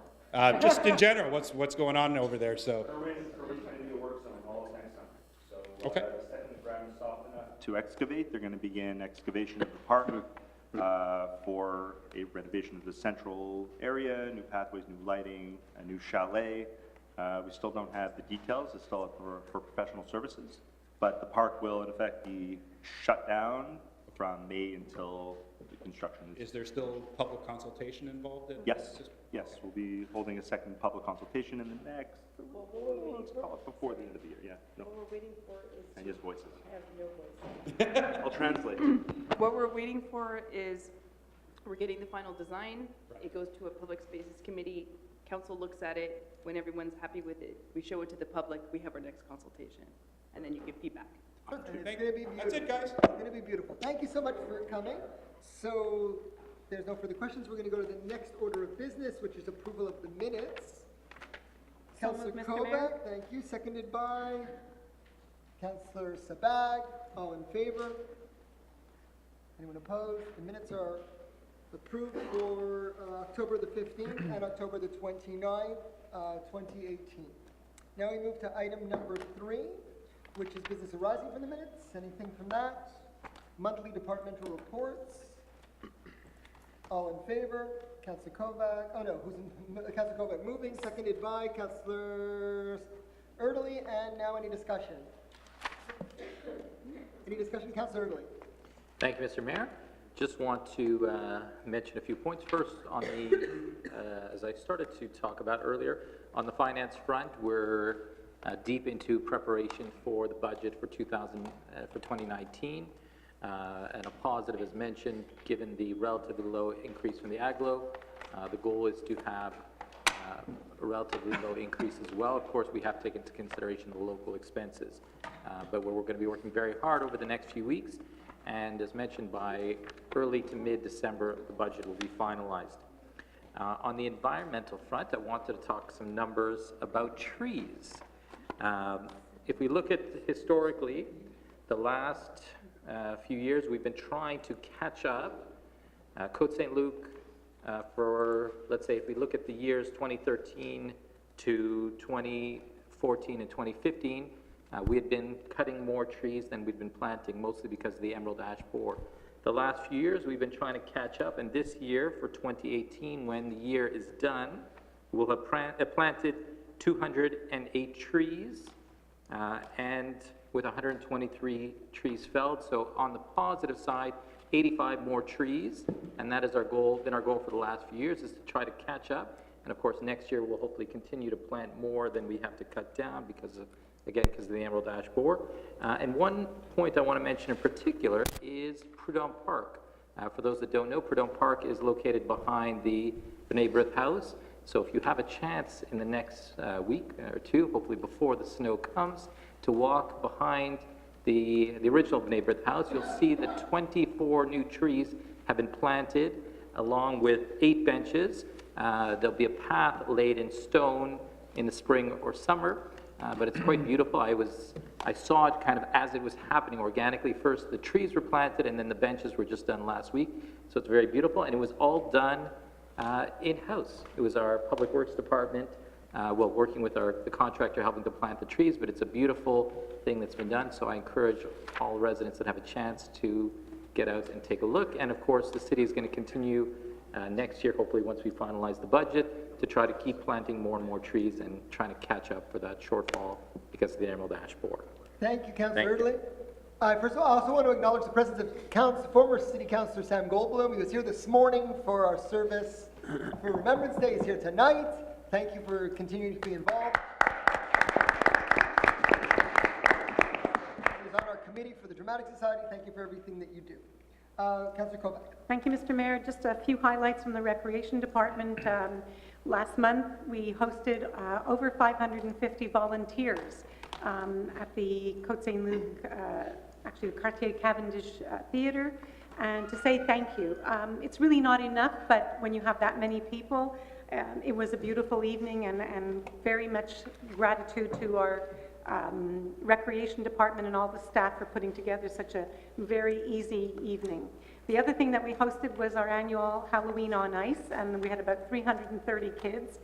Just in general, what's going on over there? So. Kerwin's trying to do a work zone all next summer. So Okay. setting the ground soft enough to excavate. They're going to begin excavation of the park for a renovation of the central area, new pathways, new lighting, a new chalet. We still don't have the details. It's still up for professional services. But the park will, in effect, be shut down from May until the construction Is there still public consultation involved in Yes, this? yes, we'll be holding a second public consultation in the next, let's call it before the end of the year, yeah. No. What we're waiting for is And just voices. to have no voice. I'll translate. What we're waiting for is, we're getting the final design, it goes to a public spaces committee, council looks at it, when everyone's happy with it, we show it to the public, we have our next consultation, and then you give feedback. It's going to be beautiful. That's it, guys. It's going to be beautiful. Thank you so much for coming. So there's no further questions. We're going to go to the next order of business, which is approval of the minutes. So Councillor moved, Mr. Mayor. Kovac, thank you. Seconded by Councillor Sabag. All in favor? Anyone opposed? The minutes are approved for October the 15th and October the 29th, 2018. Now we move to item number 3, which is business arising from the minutes. Anything from that? Monthly departmental reports. All in favor? Councillor Kovac, oh no, Councillor Kovac moving, seconded by Councillor Erdely, and now any discussion? Any discussion, Councillor Erdely? Thank you, Mr. Mayor. Just want to mention a few points. First, on the, as I started to talk about earlier, on the finance front, we're deep into preparation for the budget for 2019. And a positive, as mentioned, given the relatively low increase from the AGLO, the goal is to have a relatively low increase as well. Of course, we have to take into consideration the local expenses, but we're going to be working very hard over the next few weeks. And as mentioned, by early to mid-December, the budget will be finalized. On the environmental front, I wanted to talk some numbers about trees. If we look at historically, the last few years, we've been trying to catch up. Côte Saint-Luc, for, let's say, if we look at the years 2013 to 2014 and 2015, we had been cutting more trees than we'd been planting, mostly because of the emerald ash borer. The last few years, we've been trying to catch up, and this year, for 2018, when the year is done, we'll have planted 208 trees, and with 123 trees felled. So on the positive side, 85 more trees, and that is our goal, been our goal for the last few years, is to try to catch up. And of course, next year we'll hopefully continue to plant more than we have to cut down because of, again, because of the emerald ash borer. And one point I want to mention in particular is Prudhomme Park. For those that don't know, Prudhomme Park is located behind the B'nai B'rith House. So if you have a chance in the next week or two, hopefully before the snow comes, to walk behind the original B'nai B'rith House, you'll see that 24 new trees have been planted along with 8 benches. There'll be a path laid in stone in the spring or summer, but it's quite beautiful. I saw it kind of as it was happening organically. First, the trees were planted, and then the benches were just done last week. So it's very beautiful, and it was all done in-house. It was our Public Works Department, working with the contractor helping to plant the trees, but it's a beautiful thing that's been done. So I encourage all residents that have a chance to get out and take a look. And of course, the city is going to continue next year, hopefully once we finalize the budget, to try to keep planting more and more trees and trying to catch up for that shortfall because of the emerald ash borer. Thank you, Councillor Thank you. Erdely. First of all, I also want to acknowledge the presence of former City Councillor Sam Goldblum. He was here this morning for our service for Remembrance Day. He's here tonight. Thank you for continuing to be involved. He's on our committee for the Dramatic Society. Thank you for everything that you do. Councillor Kovac. Thank you, Mr. Mayor. Just a few highlights from the Recreation Department. Last month, we hosted over 550 volunteers at the Côte Saint-Luc, actually the Quartier Cavendish Theatre, and to say thank you. It's really not enough, but when you have that many people, it was a beautiful evening, and very much gratitude to our recreation department and all the staff for putting together such a very easy evening. The other thing that we hosted was our annual Halloween on Ice, and we had about 330 kids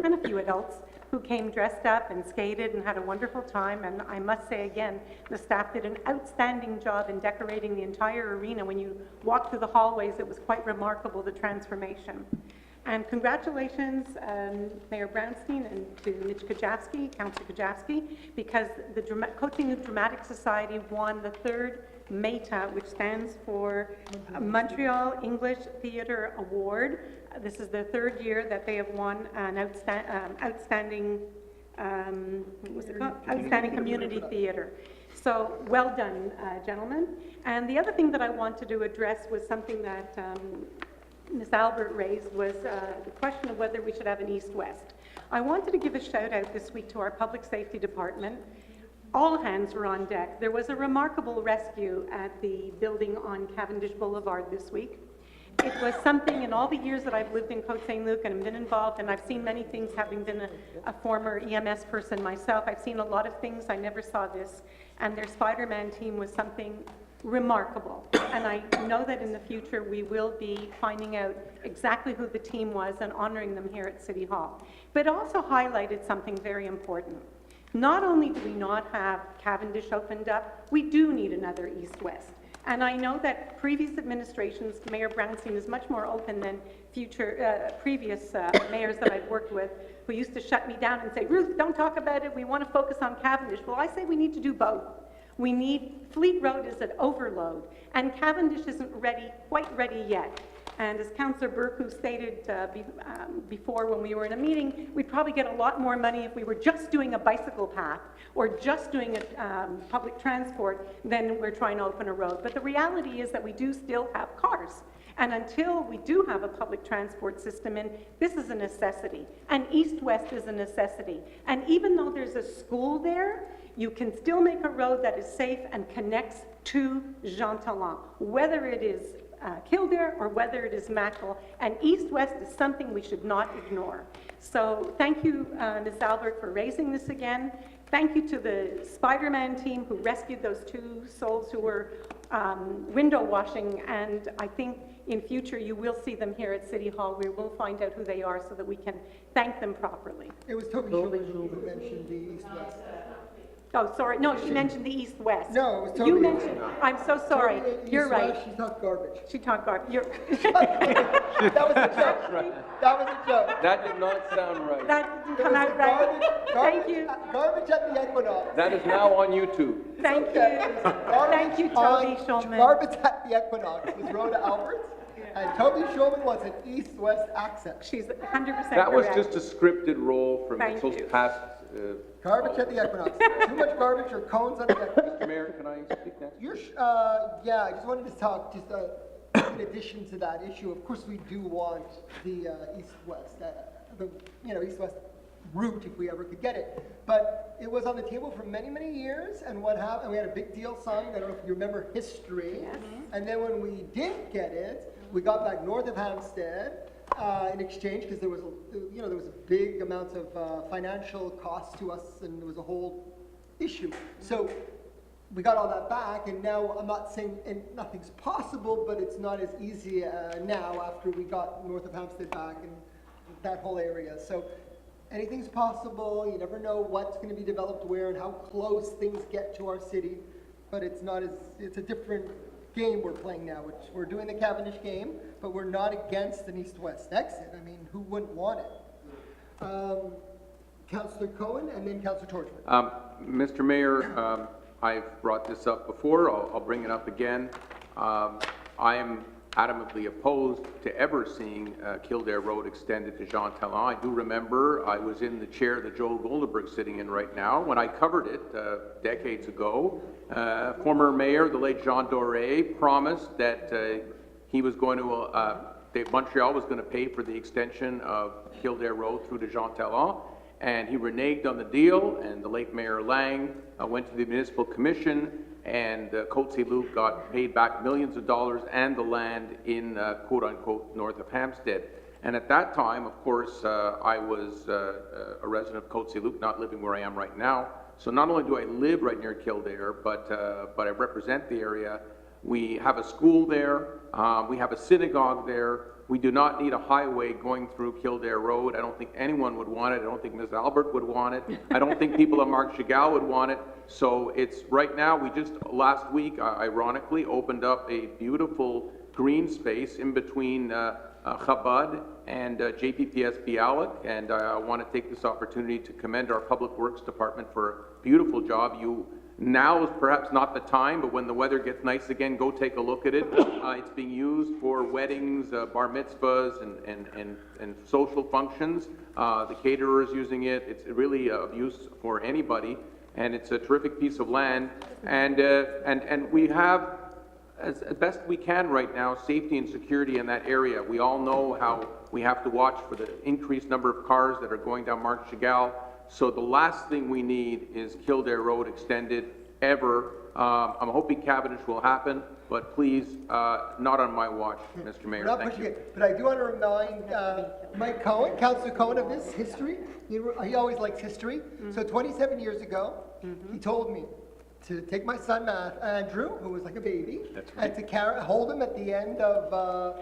and a few adults who came dressed up and skated and had a wonderful time. And I must say again, the staff did an outstanding job in decorating the entire arena. When you walk through the hallways, it was quite remarkable, the transformation. And congratulations, Mayor Brownstein, and to Mitch Kajavsky, Councillor Kajavsky, because the Côte Saint-Luc Dramatic Society won the third META, which stands for Montreal English Theatre Award. This is the third year that they have won an outstanding, what was it called? Outstanding community theatre. So well done, gentlemen. And the other thing that I wanted to address was something that Ms. Albert raised, was the question of whether we should have an east-west. I wanted to give a shout out this week to our public safety department. All hands were on deck. There was a remarkable rescue at the building on Cavendish Boulevard this week. It was something, in all the years that I've lived in Côte Saint-Luc and have been involved, and I've seen many things, having been a former EMS person myself, I've seen a lot of things. I never saw this. And their Spider-Man team was something remarkable. And I know that in the future we will be finding out exactly who the team was and honoring them here at City Hall. But it also highlighted something very important. Not only do we not have Cavendish opened up, we do need another east-west. And I know that previous administrations, Mayor Brownstein is much more open than previous mayors that I've worked with, who used to shut me down and say, Ruth, don't talk about it, we want to focus on Cavendish. Well, I say we need to do both. We need, Fleet Road is at overload, and Cavendish isn't quite ready yet. And as Councillor Burku stated before when we were in a meeting, we'd probably get a lot more money if we were just doing a bicycle path or just doing a public transport than we're trying to open a road. But the reality is that we do still have cars. And until we do have a public transport system in, this is a necessity. And east-west is a necessity. And even though there's a school there, you can still make a road that is safe and connects to Jean Talon, whether it is Kildare or whether it is Mackle, and east-west is something we should not ignore. So thank you, Ms. Albert, for raising this again. Thank you to the Spider-Man team who rescued those two souls who were window washing, and I think in future you will see them here at City Hall. We will find out who they are so that we can thank them properly. It was Toby Shulman who mentioned the east-west. Oh, sorry. No, she mentioned the east-west. No, it was Toby. You mentioned, I'm so sorry. Toby, You're right. She talked garbage. She talked garbage. That was a joke. That was a joke. That did not sound right. That didn't come out right. Thank you. Garbage at the Equinox. That is now on YouTube. Thank you. Thank you, Toby Shulman. Garbage at the Equinox was Rhoda Alberts, and Toby Shulman was an east-west accent. She's 100% That was correct. just a scripted role from Thank Mitchell's you. past. Garbage at the Equinox. Too much garbage or cones on the Equinox. Mr. Mayor, can I speak next? Yeah, I just wanted to talk, in addition to that issue, of course we do want the east-west, east-west route if we ever could get it. But it was on the table for many, many years, and what happened, we had a big deal signed, I don't know if you remember history, Yes. and then when we didn't get it, we got back north of Hampstead, in exchange, because there was a big amount of financial cost to us, and there was a whole issue. So we got all that back, and now I'm not saying nothing's possible, but it's not as easy now after we got north of Hampstead back and that whole area. So anything's possible. You never know what's going to be developed where and how close things get to our city, but it's a different game we're playing now, which we're doing the Cavendish game, but we're not against an east-west exit. I mean, who wouldn't want it? Councillor Cohen and then Councillor Torchman. Mr. Mayor, I've brought this up before. I'll bring it up again. I am adamantly opposed to ever seeing Kildare Road extended to Jean Talon. I do remember I was in the chair that Joel Goldenberg's sitting in right now when I covered it decades ago. Former mayor, the late Jean Doré, promised that he was going to Montreal was going to pay for the extension of Kildare Road through to Jean Talon, and he reneged on the deal, and the late Mayor Lang went to the Municipal Commission, and Côte Saint-Luc got paid back millions of dollars and the land in quote-unquote north of Hampstead. And at that time, of course, I was a resident of Côte Saint-Luc, not living where I am right now. So not only do I live right near Kildare, but I represent the area. We have a school there. We have a synagogue there. We do not need a highway going through Kildare Road. I don't think anyone would want it. I don't think Ms. Albert would want it. I don't think people at Marc Chagall would want it. So it's right now, we just last week, ironically, opened up a beautiful green space in between Chabad and JPPS Bialik, and I want to take this opportunity to commend our Public Works Department for a beautiful job. Now is perhaps not the time, but when the weather gets nice again, go take a look at it. It's being used for weddings, bar mitzvahs, and social functions. The caterer is using it. It's really of use for anybody, and it's a terrific piece of land. And we have, as best we can right now, safety and security in that area. We all know how we have to watch for the increased number of cars that are going down Marc Chagall. So the last thing we need is Kildare Road extended ever. I'm hoping Cavendish will happen, but please, not on my watch, Mr. Mayor. Thank you. But I do want to remind Mike Cohen, Councillor Cohen, of this history. He always likes history. So 27 years ago, he told me to take my son Andrew, who was like a baby, and to hold him at the end of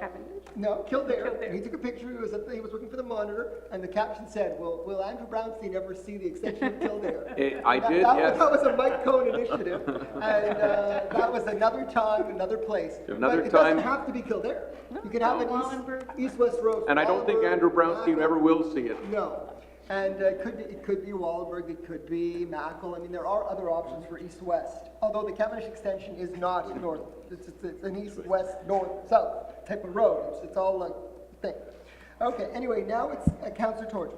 Kildare. And he took a picture. He was looking for the monitor, and the caption said, "Will Andrew Brownstein ever see the extension of Kildare?" Yes. That was a Mike Cohen initiative, and that was another time, another place. But it doesn't have to be Kildare. You can have an east-west road. And I don't think Andrew Brownstein ever will see it. No. And it could be Wahlberg, it could be Mackle. I mean, there are other options for east-west, although the Cavendish extension is not north. It's an east-west, north-south type of road. It's all a thing. Okay, anyway, now it's Councillor Torch.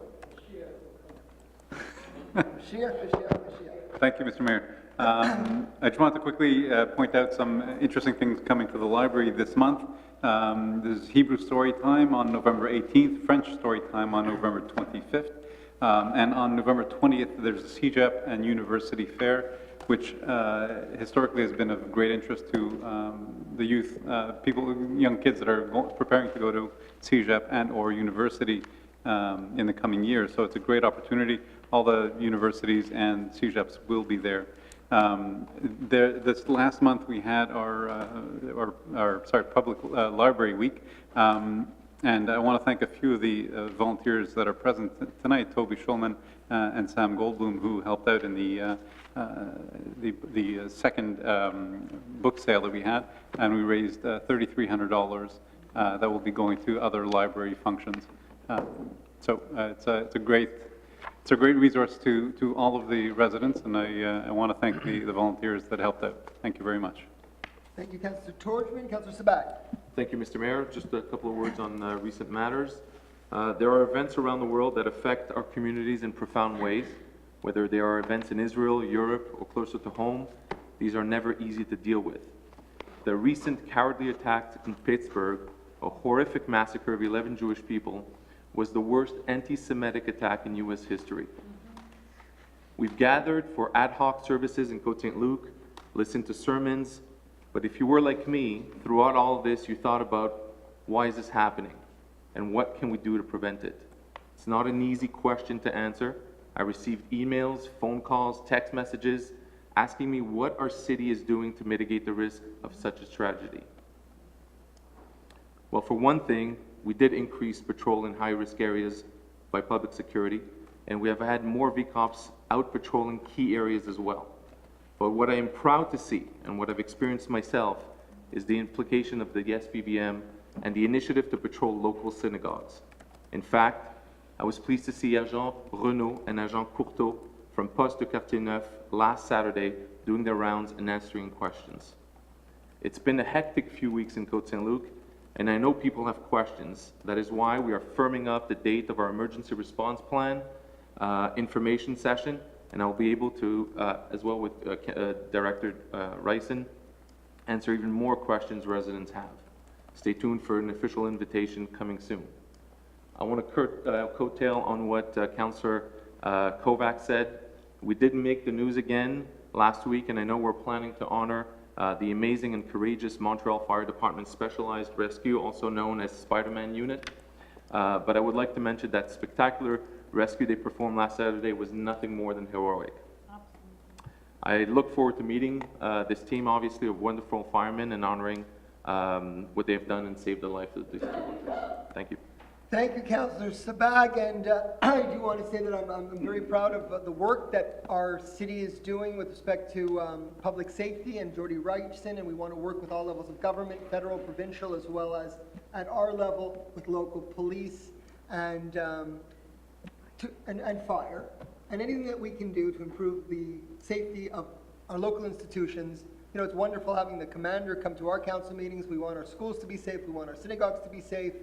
Thank you, Mr. Mayor. I just want to quickly point out some interesting things coming to the library this month. There's Hebrew Story Time on November 18th, French Story Time on November 25th. And on November 20th, there's the CEGEP and University Fair, which historically has been of great interest to the youth, young kids that are preparing to go to CEGEP and or university in the coming years. So it's a great opportunity. All the universities and CEGEPs will be there. This last month we had our Public Library Week. And I want to thank a few of the volunteers that are present tonight, Toby Schulman and Sam Goldblum, who helped out in the second book sale that we had, and we raised $3,300 that will be going to other library functions. So it's a great resource to all of the residents, and I want to thank the volunteers that helped out. Thank you very much. Thank you, Councillor Torchman. Councillor Sabat. Thank you, Mr. Mayor. Just a couple of words on recent matters. There are events around the world that affect our communities in profound ways, whether they are events in Israel, Europe, or closer to home. These are never easy to deal with. The recent cowardly attack in Pittsburgh, a horrific massacre of 11 Jewish people, was the worst anti-Semitic attack in U.S. history. We've gathered for ad hoc services in Côte Saint-Luc, listened to sermons, but if you were like me, throughout all of this, you thought about, why is this happening? And what can we do to prevent it? It's not an easy question to answer. I received emails, phone calls, text messages, asking me what our city is doing to mitigate the risk of such a tragedy. Well, for one thing, we did increase patrol in high-risk areas by public security, and we have had more VCOPs out patrolling key areas as well. But what I am proud to see, and what I've experienced myself, is the implication of the SPVM and the initiative to patrol local synagogues. In fact, I was pleased to see Agent Renaud and Agent Courteau from Poste de Quartier Neuf last Saturday doing their rounds and answering questions. It's been a hectic few weeks in Côte Saint-Luc, and I know people have questions. That is why we are firming up the date of our emergency response plan information session, and I'll be able to, as well with Director Ryson, answer even more questions residents have. Stay tuned for an official invitation coming soon. I want to coattail on what Councillor Kovac said. We didn't make the news again last week, and I know we're planning to honor the amazing and courageous Montreal Fire Department Specialized Rescue, also known as Spider-Man Unit. But I would like to mention that spectacular rescue they performed last Saturday was nothing more than heroic. I look forward to meeting this team, obviously, of wonderful firemen, and honoring what they've done and saved the life of these people. Thank you. Thank you, Councillor Sabag, and I do want to say that I'm very proud of the work that our city is doing with respect to public safety and Jordy Wrightson, and we want to work with all levels of government, federal, provincial, as well as at our level with local police and fire, and anything that we can do to improve the safety of our local institutions. You know, it's wonderful having the commander come to our council meetings. We want our schools to be safe. We want our synagogues to be safe.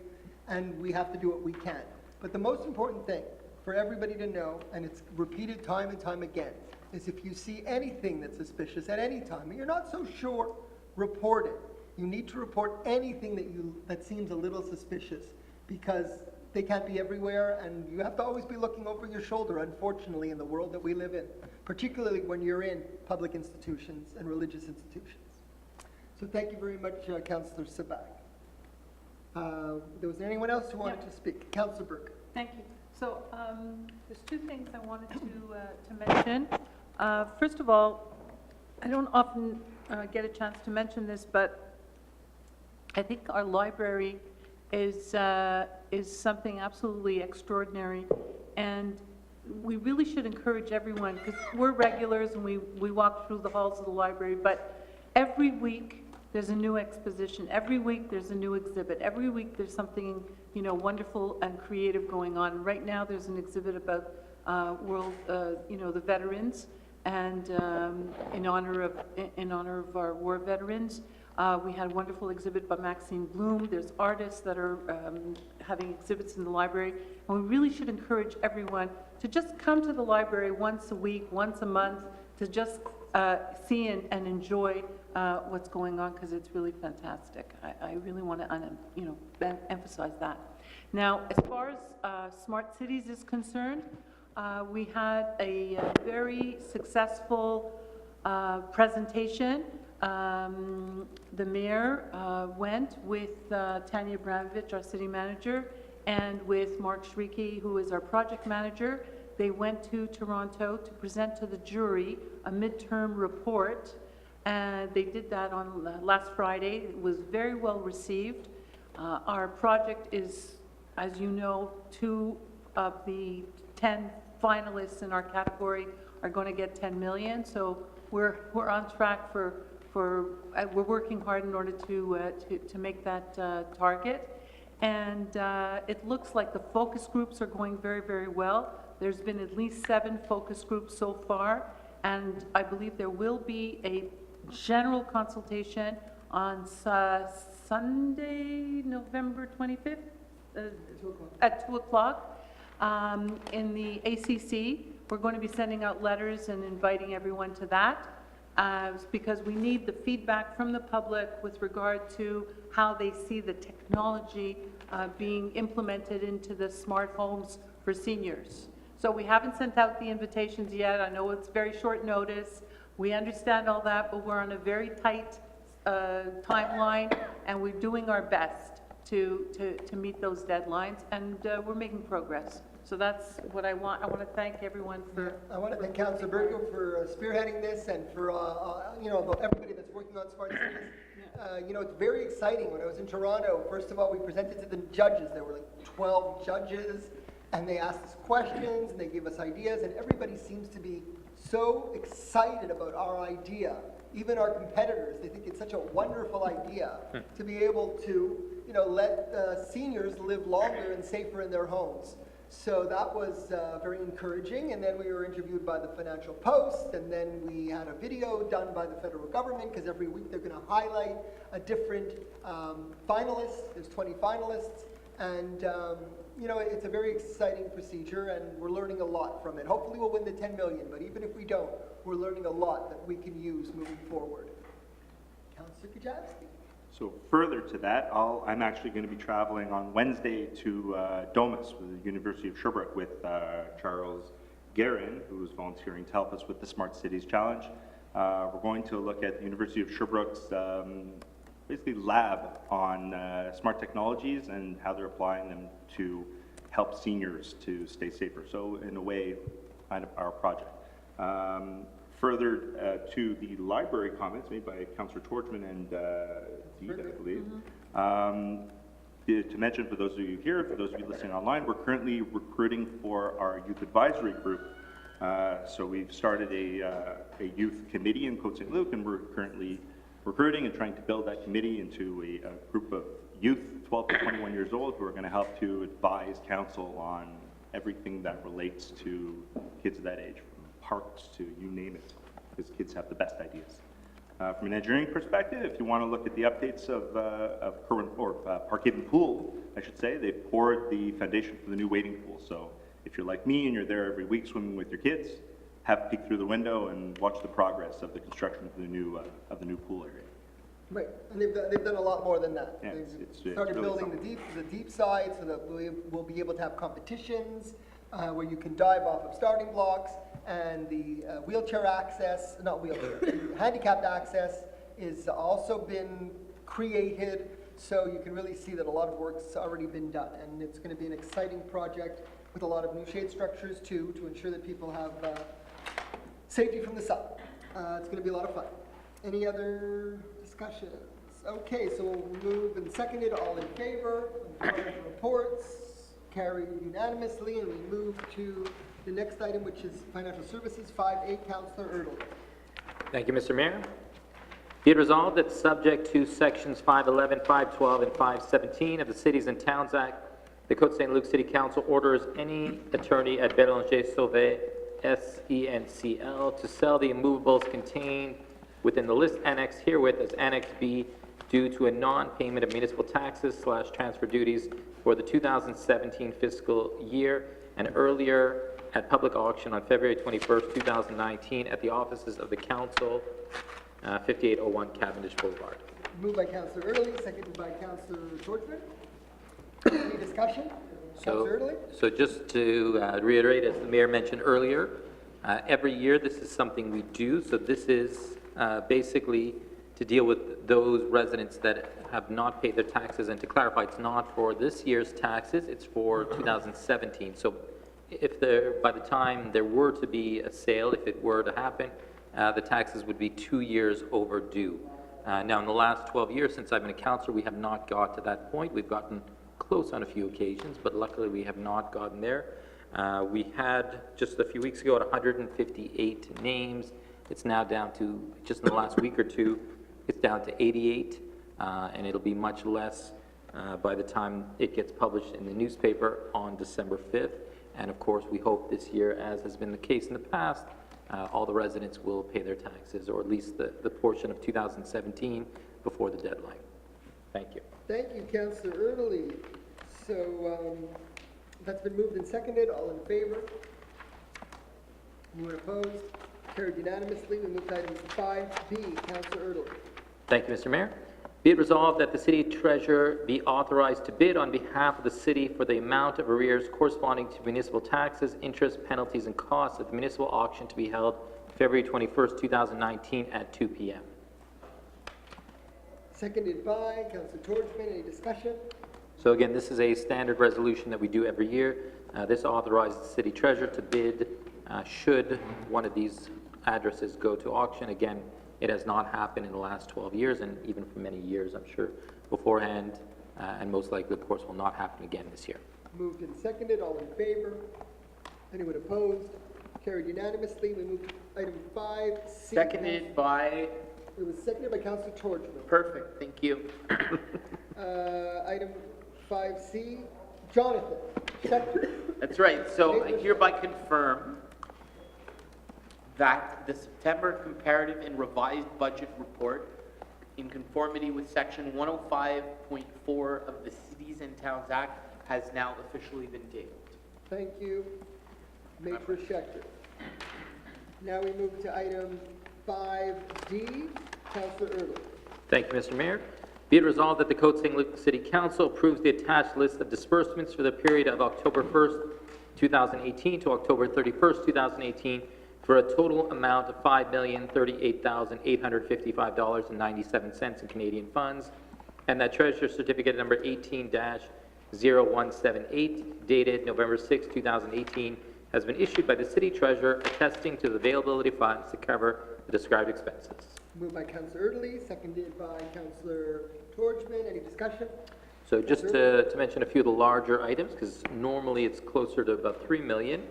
And we have to do what we can. But the most important thing for everybody to know, and it's repeated time and time again, is if you see anything that's suspicious at any time, and you're not so sure, report it. You need to report anything that seems a little suspicious, because they can't be everywhere, and you have to always be looking over your shoulder, unfortunately, in the world that we live in, particularly when you're in public institutions and religious institutions. So thank you very much, Councillor Sabak. Was there anyone else who wanted to speak? Councillor Burke. Thank you. So there's two things I wanted to mention. First of all, I don't often get a chance to mention this, but I think our library is something absolutely extraordinary, and we really should encourage everyone, because we're regulars and we walk through the halls of the library, but every week there's a new exposition. Every week there's a new exhibit. Every week there's something, you know, wonderful and creative going on. Right now there's an exhibit about the veterans, and in honor of our war veterans. We had a wonderful exhibit by Maxine Bloom. There's artists that are having exhibits in the library, and we really should encourage everyone to just come to the library once a week, once a month, to just see and enjoy what's going on, because it's really fantastic. I really want to emphasize that. Now, as far as Smart Cities is concerned, we had a very successful presentation. The mayor went with Tanya Abramovich, our city manager, and with Mark Shrieky, who is our project manager. They went to Toronto to present to the jury a midterm report, and they did that on last Friday. It was very well received. Our project is, as you know, 2 of the 10 finalists in our category are going to get 10 million. So we're on track for we're working hard in order to make that target. And it looks like the focus groups are going very, very well. There's been at least 7 focus groups so far, and I believe there will be a general consultation on Sunday, November 25th, at 2 o'clock in the ACC. We're going to be sending out letters and inviting everyone to that, because we need the feedback from the public with regard to how they see the technology being implemented into the smart homes for seniors. So we haven't sent out the invitations yet. I know it's very short notice. We understand all that, but we're on a very tight timeline, and we're doing our best to meet those deadlines, and we're making progress. So that's what I want. I want to thank everyone for... I want to thank Councillor Burgo for spearheading this, and for everybody that's working on Smart Cities. It's very exciting. When I was in Toronto, first of all, we presented to the judges. There were like 12 judges, and they asked us questions, and they gave us ideas, and everybody seems to be so excited about our idea. Even our competitors, they think it's such a wonderful idea to be able to, let seniors live longer and safer in their homes. So that was very encouraging. And then we were interviewed by the Financial Post, and then we had a video done by the federal government, because every week they're going to highlight a different finalist. There's 20 finalists, and it's a very exciting procedure, and we're learning a lot from it. Hopefully we'll win the 10 million, but even if we don't, we're learning a lot that we can use moving forward. Councillor Kajavsky. So further to that, I'm actually going to be traveling on Wednesday to Domus with the University of Sherbrooke with Charles Guerin, who is volunteering to help us with the Smart Cities Challenge. We're going to look at the University of Sherbrooke's basically lab on smart technologies and how they're applying them to help seniors to stay safer. So in a way, kind of our project. Further to the library comments made by Councillor Torchman and Deed, I believe. To mention for those of you here, for those of you listening online, we're currently recruiting for our youth advisory group. So we've started a youth committee in Côte Saint-Luc, and we're currently recruiting and trying to build that committee into a group of youth 12 to 21 years old who are going to help to advise council on everything that relates to kids of that age, from parks to you name it, because kids have the best ideas. From an engineering perspective, if you want to look at the updates of Parkhaven Pool, I should say, they've poured the foundation for the new wading pool. So if you're like me and you're there every week swimming with your kids, have a peek through the window and watch the progress of the construction of the new pool area. Right, and they've done a lot more than that. Yeah, They've started really building the deep side so that we'll be able to have competitions where you can dive off of starting blocks, and the wheelchair access, not wheelchair, handicapped access is also been created, so you can really see that a lot of work's already been done, and it's going to be an exciting project with a lot of new shade structures too, to ensure that people have safety from the sun. It's going to be a lot of fun. Any other discussions? Okay, so we'll move and second it. All in favor? Reports carried unanimously, and we move to the next item, which is financial services. 5A, Councillor Erdl. Thank you, Mr. Mayor. Be it resolved that subject to sections 511, 512, and 517 of the Cities and Towns Act, the Côte Saint-Luc City Council orders any attorney at Bélanger Sauvé SENCL to sell the immovables contained within the list annexed herewith as Annex B due to a non-payment of municipal taxes / transfer duties for the 2017 fiscal year and earlier at public auction on February 21st, 2019 at the offices of the Council, 5801 Cavendish Boulevard. Moved by Councillor Erdl, seconded by Councillor Torchman. Any discussion? Councillor Erdl? So just to reiterate, as the Mayor mentioned earlier, every year this is something we do. So this is basically to deal with those residents that have not paid their taxes. And to clarify, it's not for this year's taxes, it's for 2017. So if by the time there were to be a sale, if it were to happen, the taxes would be 2 years overdue. Now, in the last 12 years since I've been a councillor, we have not got to that point. We've gotten close on a few occasions, but luckily we have not gotten there. We had, just a few weeks ago, 158 names. It's now down to, just in the last week or two, it's down to 88, and it'll be much less by the time it gets published in the newspaper on December 5th. And of course, we hope this year, as has been the case in the past, all the residents will pay their taxes, or at least the portion of 2017 before the deadline. Thank you. Thank you, Councillor Erdl. So that's been moved and seconded. All in favor? Anyone opposed? Carried unanimously. We move to item 5B. Councillor Erdl. Thank you, Mr. Mayor. Be it resolved that the city treasurer be authorized to bid on behalf of the city for the amount of arrears corresponding to municipal taxes, interest, penalties, and costs at the municipal auction to be held February 21st, 2019 at 2 p.m. Seconded by Councillor Torchman. Any discussion? So again, this is a standard resolution that we do every year. This authorizes the city treasurer to bid should one of these addresses go to auction. Again, it has not happened in the last 12 years, and even for many years, I'm sure, beforehand, and most likely, of course, will not happen again this year. Moved and seconded. All in favor? Anyone opposed? Carried unanimously. We move to item 5C. Seconded by... It was seconded by Councillor Torchman. Perfect, thank you. Item 5C, Jonathan Schechter. That's right. So I hereby confirm that the September comparative and revised budget report, in conformity with section 105.4 of the Cities and Towns Act, has now officially been tabled. Thank you, Maitre Schechter. Now we move to item 5D, Councillor Erdl. Thank you, Mr. Mayor. Be it resolved that the Côte Saint-Luc City Council approves the attached list of disbursements for the period of October 1st, 2018 to October 31st, 2018, for a total amount of $5,038,855.97 in Canadian funds, and that Treasurer Certificate number 18-0178, dated November 6, 2018, has been issued by the City Treasurer attesting to the availability of funds to cover the described expenses. Moved by Councillor Erdely, seconded by Councillor Torchman. Any discussion? So just to mention a few of the larger items, because normally it's closer to about $3 million.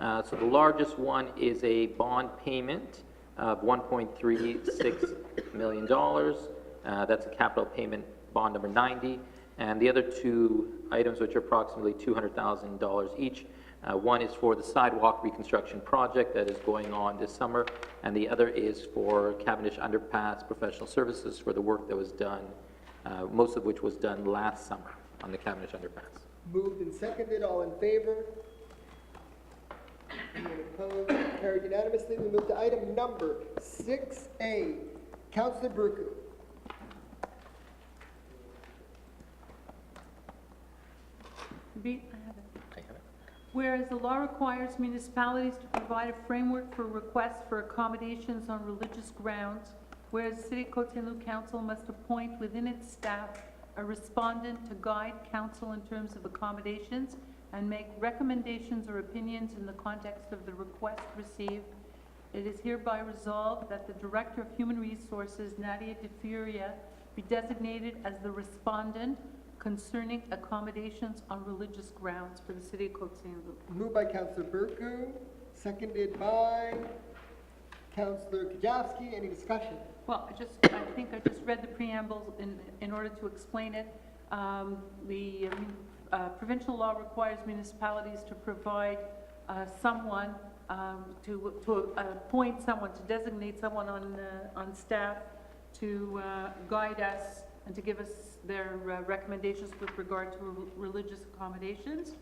So the largest one is a bond payment of $1.36 million. That's a capital payment bond number 90. And the other two items, which are approximately $200,000 each, one is for the sidewalk reconstruction project that is going on this summer, and the other is for Cavendish Underpass professional services for the work that was done, most of which was done last summer on the Cavendish Underpass. Moved and seconded. All in favor? Anyone opposed? Carried unanimously. We move to item number 6A. Councillor Burku. Whereas the law requires municipalities to provide a framework for requests for accommodations on religious grounds, whereas the City of Côte Saint-Luc Council must appoint within its staff a respondent to guide council in terms of accommodations and make recommendations or opinions in the context of the request received, it is hereby resolved that the Director of Human Resources, Nadia De Furia, be designated as the respondent concerning accommodations on religious grounds for the City of Côte Saint-Luc. Moved by Councillor Burku, seconded by Councillor Kajowski. Any discussion? Well, I think I just read the preamble in order to explain it. Provincial law requires municipalities to provide someone, to appoint someone, to designate someone on staff to guide us and to give us their recommendations with regard to religious accommodations.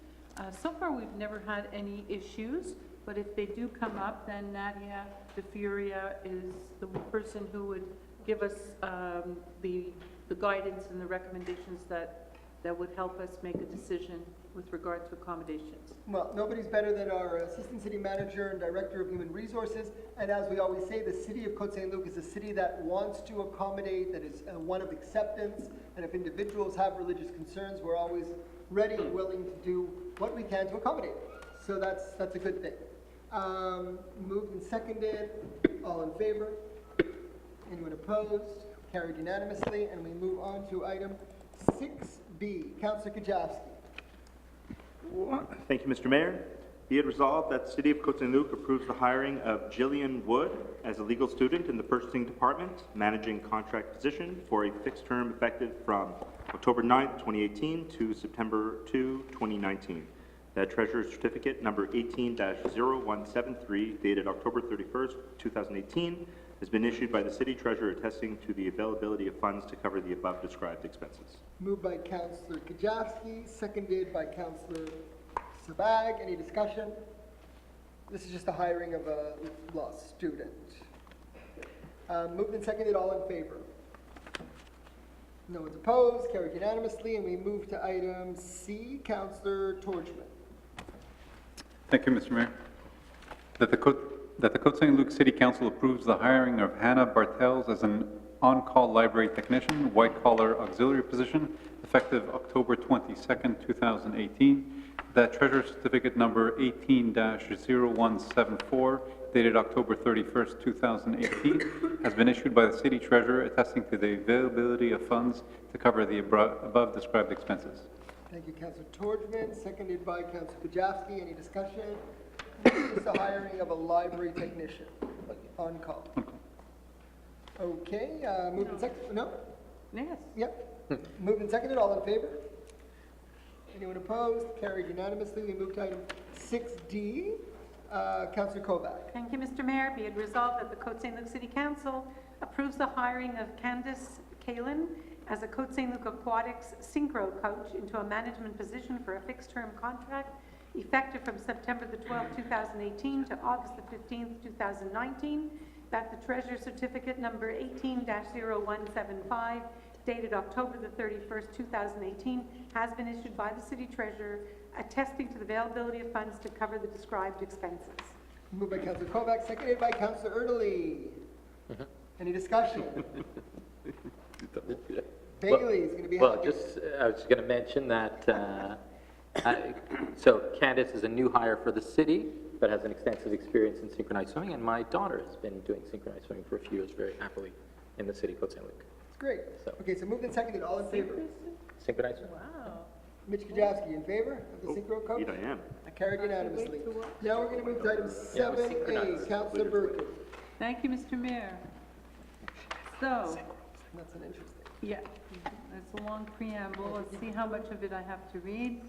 So far, we've never had any issues, but if they do come up, then Nadia De Furia is the person who would give us the guidance and the recommendations that would help us make a decision with regard to accommodations. Well, nobody's better than our Assistant City Manager and Director of Human Resources. And as we always say, the City of Côte Saint-Luc is a city that wants to accommodate, that is one of acceptance. And if individuals have religious concerns, we're always ready and willing to do what we can to accommodate. So that's a good thing. Moved and seconded. All in favor? Anyone opposed? Carried unanimously. And we move on to item 6B. Councillor Kajowski. Thank you, Mr. Mayor. Be it resolved that the City of Côte Saint-Luc approves the hiring of Jillian Wood as a legal student in the Purchasing Department, managing contract position for a fixed term effective from October 9th, 2018 to September 2, 2019. That Treasurer's Certificate number 18-0173, dated October 31st, 2018, has been issued by the City Treasurer attesting to the availability of funds to cover the above described expenses. Moved by Councillor Kajowski, seconded by Councillor Sabag. Any discussion? This is just the hiring of a law student. Moved and seconded, all in favor? No one's opposed, carried unanimously, and we move to item C. Councillor Torchman. Thank you, Mr. Mayor. That the Côte Saint-Luc City Council approves the hiring of Hannah Bartels as an on-call library technician, white-collar auxiliary position, effective October 22nd, 2018. That Treasurer Certificate number 18-0174, dated October 31st, 2018, has been issued by the City Treasurer attesting to the availability of funds to cover the above described expenses. Thank you, Councillor Torchman, seconded by Councillor Kajowski. Any discussion? This is the hiring of a library technician on call. Okay, moved and seconded. No? Yes. Yep. Moved and seconded. All in favor? Anyone opposed? Carried unanimously. We move to item 6D. Councillor Kovac. Thank you, Mr. Mayor. Be it resolved that the Côte Saint-Luc City Council approves the hiring of Candice Kalin as a Côte Saint-Luc Aquatics synchro coach into a management position for a fixed-term contract effective from September the 12th, 2018 to August the 15th, 2019, that the Treasurer's Certificate number 18-0175, dated October the 31st, 2018, has been issued by the City Treasurer attesting to the availability of funds to cover the described expenses. Moved by Councillor Kovac, seconded by Councillor Erdely. Any discussion? Bailey is going to be Well, happy. I was going to mention that, so Candace is a new hire for the city, but has an extensive experience in synchronized swimming, and my daughter has been doing synchronized swimming for a few years very happily in the city of Côte Saint-Luc. It's great. Okay, so moved and seconded, all in favor? Synchronized swimming? Wow. Mitch Kajowski, in favor of the synchro coach? Indeed I am. Carried unanimously. Now we're going to move to item 7A, Councillor Burke. Thank you, Mr. Mayor. So, That's an interesting. yeah, that's a long preamble. Let's see how much of it I have to read.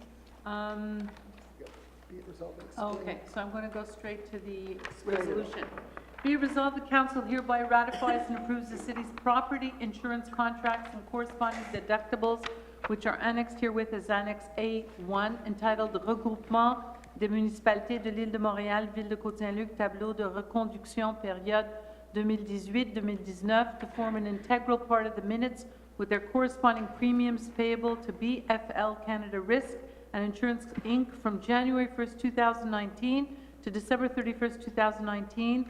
Be it resolved and explained. Okay, so I'm going to go straight to the resolution. Be it resolved, the council hereby ratifies and approves the city's property insurance contracts and corresponding deductibles, which are annexed herewith as Annex A1, entitled Regroupement des municipalités de l'île de Montréal, Ville de Côte Saint-Luc, tableau de reconduction période 2018-2019, to form an integral part of the minutes with their corresponding premiums payable to BFL Canada Risk and Insurance Inc. from January 1st, 2019 to December 31st, 2019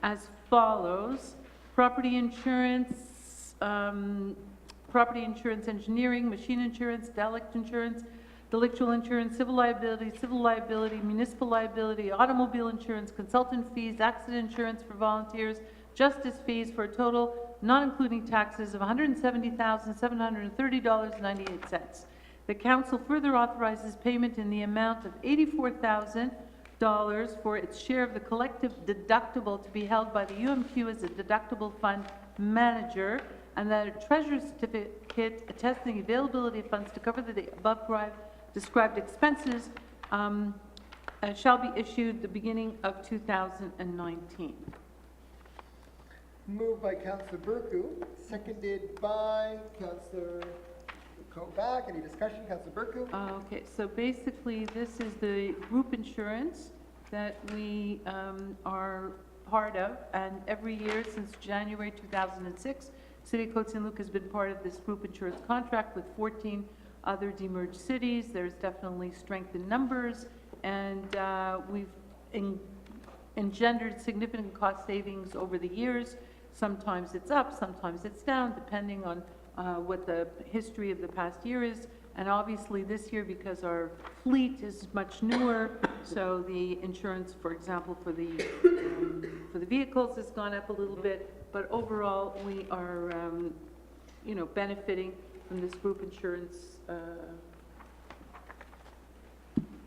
as follows. Property insurance, engineering, machine insurance, delictual insurance, civil liability, municipal liability, automobile insurance, consultant fees, accident insurance for volunteers, justice fees for a total, not including taxes, of $170,730.98. The council further authorizes payment in the amount of $84,000 for its share of the collective deductible to be held by the UMQ as a deductible fund manager, and that a treasurer's certificate attesting the availability of funds to cover the above described expenses shall be issued the beginning of 2019. Moved by Councillor Burku, seconded by Councillor Kovac. Any discussion, Councillor Burku? Okay, so basically, this is the group insurance that we are part of, and every year since January 2006, City of Côte Saint-Luc has been part of this group insurance contract with 14 other demerged cities. There's definitely strength in numbers, and we've engendered significant cost savings over the years. Sometimes it's up, sometimes it's down, depending on what the history of the past year is. And obviously this year, because our fleet is much newer, so the insurance, for example, for the vehicles has gone up a little bit. But overall, we are, benefiting from this group insurance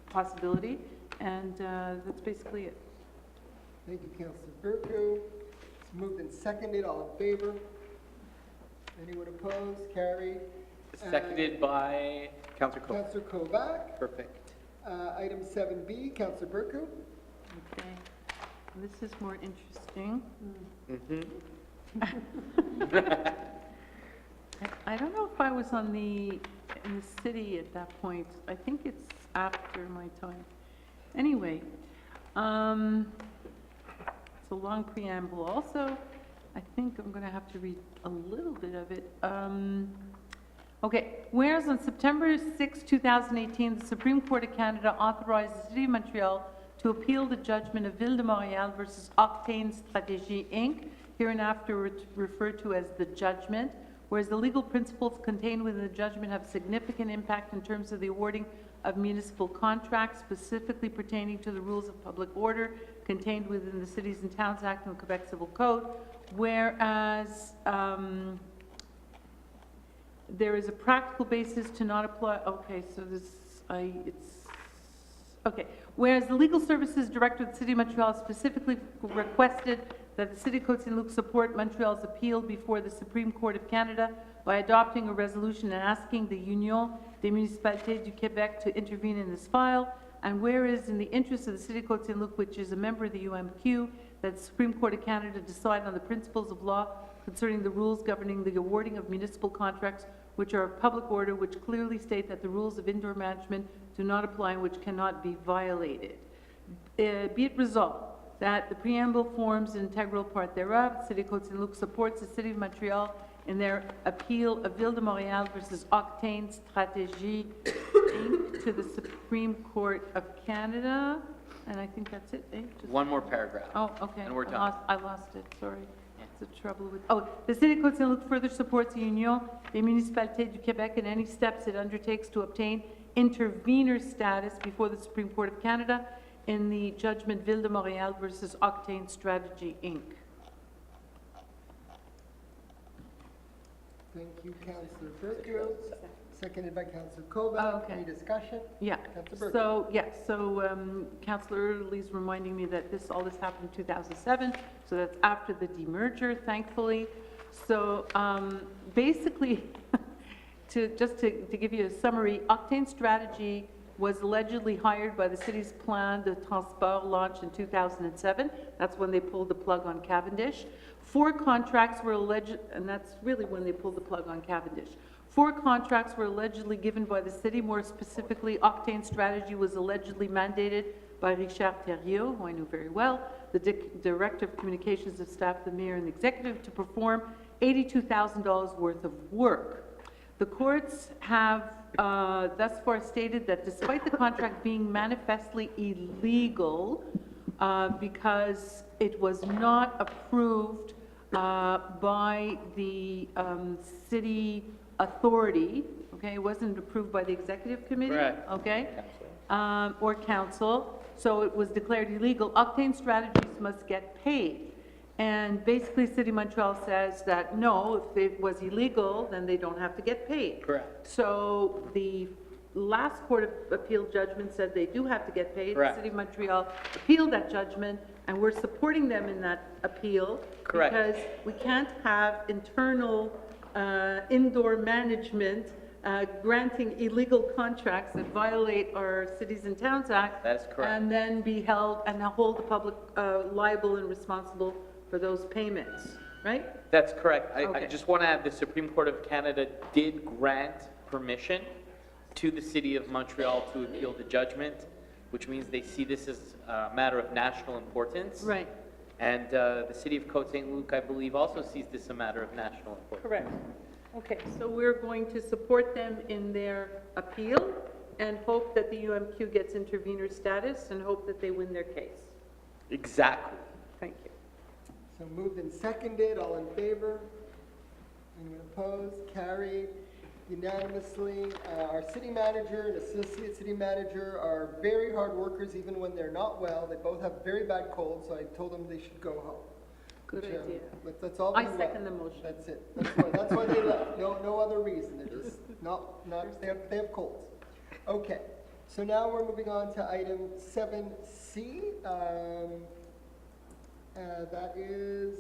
possibility, and that's basically it. Thank you, Councillor Burku. It's moved and seconded. All in favor? Anyone opposed? Carried. Seconded by Councillor Kovac. Councillor Kovac. Perfect. Item 7B, Councillor Burku. Okay, this is more interesting. I don't know if I was in the city at that point. I think it's after my time. Anyway, it's a long preamble also. I think I'm going to have to read a little bit of it. Okay, whereas on September 6, 2018, the Supreme Court of Canada authorized the City of Montreal to appeal the judgment of Ville de Montréal versus Octane Stratégie Inc., hereinafter referred to as the judgment, whereas the legal principles contained within the judgment have significant impact in terms of the awarding of municipal contracts, specifically pertaining to the rules of public order contained within the Cities and Towns Act and Quebec Civil Code, whereas there is a practical basis to not apply, okay, so okay. Whereas the Legal Services Director of the City of Montreal specifically requested that the City of Côte Saint-Luc support Montreal's appeal before the Supreme Court of Canada by adopting a resolution and asking the Union des Municipalités du Québec to intervene in this file, and whereas in the interest of the City of Côte Saint-Luc, which is a member of the UMQ, that the Supreme Court of Canada decide on the principles of law concerning the rules governing the awarding of municipal contracts, which are of public order, which clearly state that the rules of indoor management do not apply and which cannot be violated. Be it resolved that the preamble forms an integral part thereof. The City of Côte Saint-Luc supports the City of Montreal in their appeal of Ville de Montréal versus Octane Stratégie Inc. to the Supreme Court of Canada. And I think that's it, eh? Just- One more paragraph. Oh, okay. And we're I done. lost it, sorry. It's the trouble with, the City of Côte Saint-Luc further supports the Union des Municipalités du Québec in any steps it undertakes to obtain intervenor status before the Supreme Court of Canada in the judgment Ville de Montréal versus Octane Strategy, Inc. Thank you, Councillor Berkfield. Seconded by Councillor Kovac. Oh, okay. Any discussion? Yeah, Councillor Berkfield. so, Councillor Early's reminding me that all this happened in 2007, so that's after the demerger, thankfully. So, basically, to give you a summary, Octane Strategy was allegedly hired by the city's plan de transport launched in 2007. That's when they pulled the plug on Cavendish. 4 contracts were alleged, and that's really when they pulled the plug on Cavendish. 4 contracts were allegedly given by the city. More specifically, Octane Strategy was allegedly mandated by Richard Thériault, who I knew very well, the Director of Communications of Staff, the Mayor, and the Executive, to perform $82,000 worth of work. The courts have thus far stated that despite the contract being manifestly illegal, because it was not approved by the city authority, okay, it wasn't approved by the executive committee, Correct. okay, or council, so it was declared illegal. Octane Strategies must get paid. And basically, City of Montreal says that no, if it was illegal, then they don't have to get paid. Correct. So the last Court of Appeal judgment said they do have to get paid. Correct. The City of Montreal appealed that judgment, and we're supporting them in that appeal. Correct. Because we can't have internal indoor management granting illegal contracts that violate our Cities and Towns Act. That is correct. And then be held and hold the public liable and responsible for those payments, right? That's correct. I Okay. just want to add, the Supreme Court of Canada did grant permission to the City of Montreal to appeal the judgment, which means they see this as a matter of national importance. Right, And the City of Côte Saint-Luc, I believe, also sees this a matter of national importance. correct. Okay, so we're going to support them in their appeal and hope that the UMQ gets intervenor status and hope that they win their case. Exactly. Thank you. So moved and seconded, all in favor? Anyone opposed? Carried unanimously. Our city manager and associate city manager are very hard workers even when they're not well. They both have very bad colds, so I told them they should go home. Good Which, idea. Let's all I be well. second the motion. That's it. That's why they left. No other reason. They're just they have colds. Okay. So now we're moving on to item 7C. That is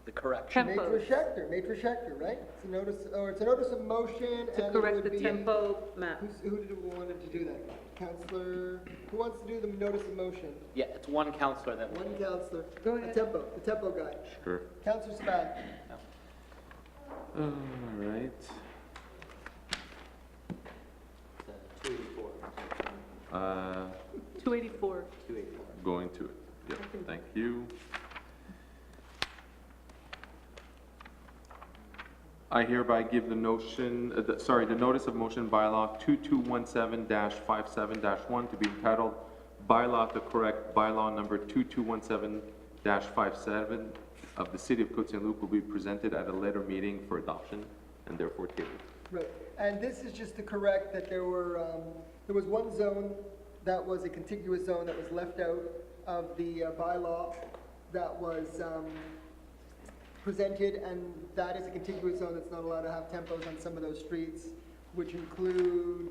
The correction. Tempos. Matrix Schechter, right? It's a notice of motion. To and correct it the would be- tempo map. Who wanted to do that? Councillor, who wants to do the notice of motion? Yeah, it's one counselor that will. One councillor. Go ahead. The tempo guy. Sure. Councillor Spad. All right. 284. 284. 284. Going to it. Yep, thank you. I hereby give the notion, the notice of motion bylaw 2217-57-1 to be entitled bylaw to correct bylaw number 2217-57 of the City of Côte Saint-Luc will be presented at a later meeting for adoption and therefore tabled. Right, and this is just to correct that there was one zone that was a contiguous zone that was left out of the bylaw that was presented, and that is a contiguous zone that's not allowed to have tempos on some of those streets, which include,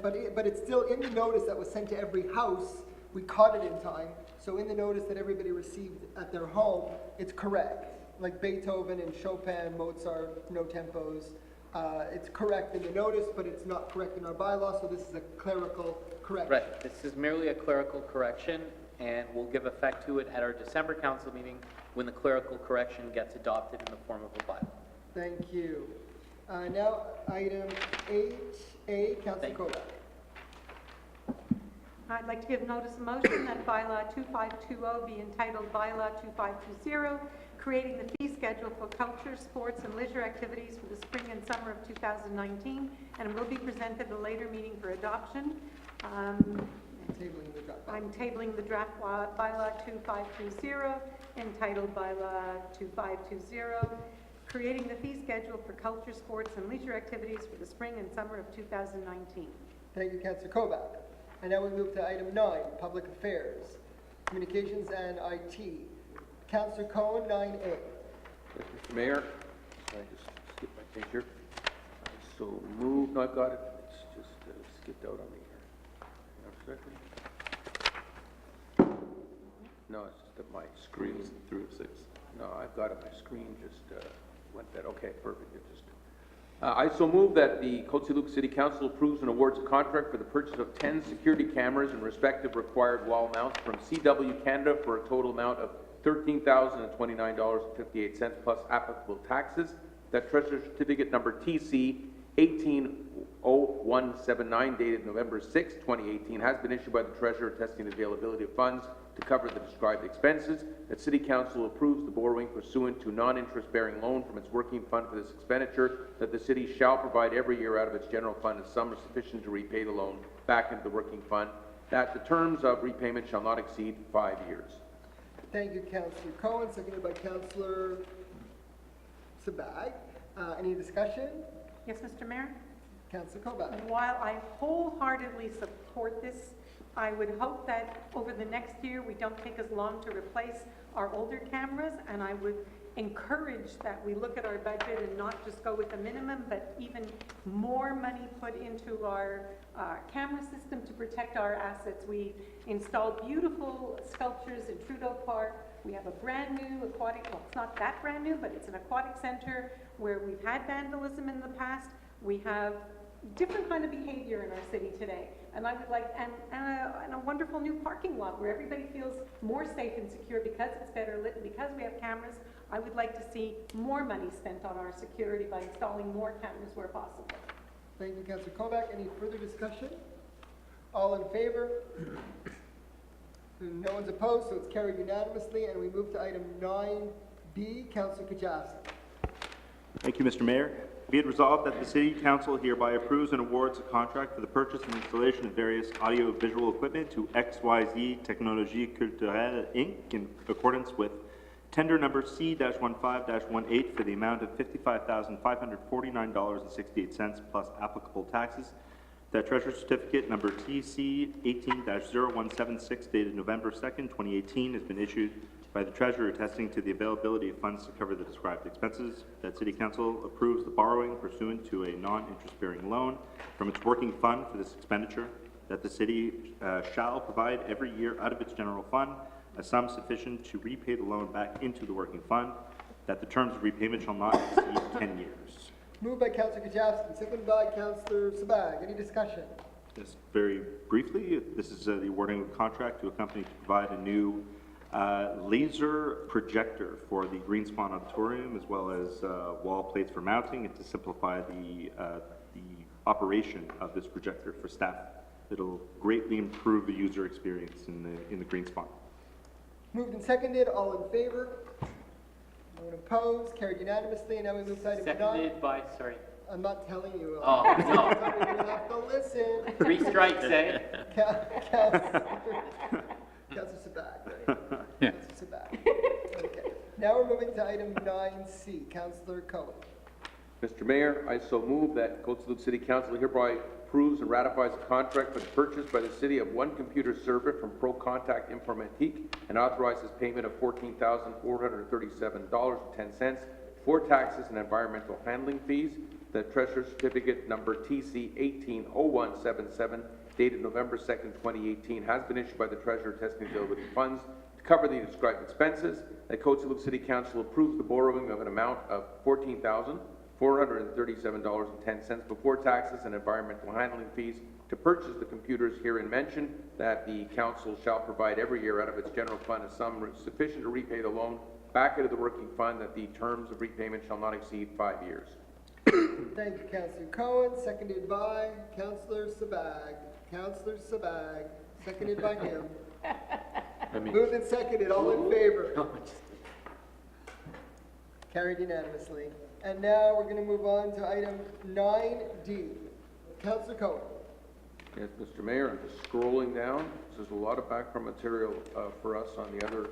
but it's still in the notice that was sent to every house. We caught it in time, so in the notice that everybody received at their home, it's correct. Like Beethoven and Chopin, Mozart, no tempos. It's correct in the notice, but it's not correct in our bylaw, so this is a clerical correction. Right, this is merely a clerical correction, and we'll give effect to it at our December council meeting when the clerical correction gets adopted in the form of a bylaw. Thank you. Now, item 8A, Councilor Kovac. I'd like to give notice of motion that bylaw 2520 be entitled bylaw 2520, creating the fee schedule for culture, sports, and leisure activities for the spring and summer of 2019, and will be presented at a later meeting for adoption. Tabling the draft. I'm tabling the draft bylaw 2530, entitled bylaw 2520, creating the fee schedule for culture, sports, and leisure activities for the spring and summer of 2019. Thank you, Councillor Kovac. And now we move to item 9, Public Affairs, Communications and IT. Councillor Cohen, 9A. Yes, Mr. Mayor, I just skip my thing here. So moved, no, I've got it. It's just skipped out on me here. Hang on a second. No, it's just that my screen. 3 of 6. No, I've got it. My screen just went dead. Okay, perfect. It just. I so move that the Côte Saint-Luc City Council approves and awards a contract for the purchase of 10 security cameras and respective required wall mounts from CW Canada for a total amount of $13,029.58 plus applicable taxes. That treasurer certificate number TC 180179 dated November 6, 2018 has been issued by the treasurer attesting the availability of funds to cover the described expenses. That City Council approves the borrowing pursuant to non-interest bearing loan from its working fund for this expenditure. That the city shall provide every year out of its general fund a sum sufficient to repay the loan back into the working fund. That the terms of repayment shall not exceed 5 years. Thank you, Councillor Cohen, seconded by Councillor Sabag. Any discussion? Yes, Mr. Mayor? Councillor Kovac. While I wholeheartedly support this, I would hope that over the next year, we don't take as long to replace our older cameras, and I would encourage that we look at our budget and not just go with the minimum, but even more money put into our camera system to protect our assets. We installed beautiful sculptures in Trudeau Park. We have a brand new aquatic, well, it's not that brand new, but it's an aquatic center where we've had vandalism in the past. We have different kind of behavior in our city today. And I would like, and a wonderful new parking lot where everybody feels more safe and secure because it's better lit and because we have cameras. I would like to see more money spent on our security by installing more cameras where possible. Thank you, Councillor Kovac. Any further discussion? All in favor? No one's opposed, so it's carried unanimously. And we move to item 9B, Councillor Kajowski. Thank you, Mr. Mayor. Be it resolved that the City Council hereby approves and awards a contract for the purchase and installation of various audio-visual equipment to XYZ Technologie Culturelle, Inc. in accordance with tender number C-15-18 for the amount of $55,549.68 plus applicable taxes. That treasurer certificate number TC 18-0176 dated November 2nd, 2018 has been issued by the treasurer attesting to the availability of funds to cover the described expenses. That City Council approves the borrowing pursuant to a non-interest bearing loan from its working fund for this expenditure. That the city shall provide every year out of its general fund a sum sufficient to repay the loan back into the working fund. That the terms of repayment shall not exceed 10 years. Moved by Councillor Kajowski, seconded by Councillor Sabag. Any discussion? Just very briefly, this is the awarding of a contract to a company to provide a new laser projector for the Green Swan Auditorium, as well as wall plates for mounting, and to simplify the operation of this projector for staff. It'll greatly improve the user experience in the Green Swan. Moved and seconded. All in favor? No one opposed. Carried unanimously. And now we move to item 9. Seconded by, sorry. I'm not telling you. Oh, no. You're going to have to listen. 3 strikes, eh? Councillor Sabag, right? Yeah. Councillor Sabag. Okay. Now we're moving to item 9C. Councillor Cohen. Mr. Mayor, I so move that Côte Saint-Luc City Council hereby approves and ratifies a contract for the purchase by the city of one computer server from Pro Contact Informatique and authorizes payment of $14,437.10 for taxes and environmental handling fees. The treasurer certificate number TC 180177 dated November 2nd, 2018 has been issued by the treasurer attesting the availability of funds to cover the described expenses. That Côte Saint-Luc City Council approves the borrowing of an amount of $14,437.10 before taxes and environmental handling fees to purchase the computers herein mentioned. That the council shall provide every year out of its general fund a sum sufficient to repay the loan back into the working fund. That the terms of repayment shall not exceed 5 years. Thank you, Councillor Cohen. Seconded by Councillor Sabag. Councillor Sabag. Seconded by him. Moved and seconded. All in favor? Carried unanimously. And now we're going to move on to item 9D. Councillor Cohen. Yes, Mr. Mayor, I'm just scrolling down. There's a lot of background material for us on the others.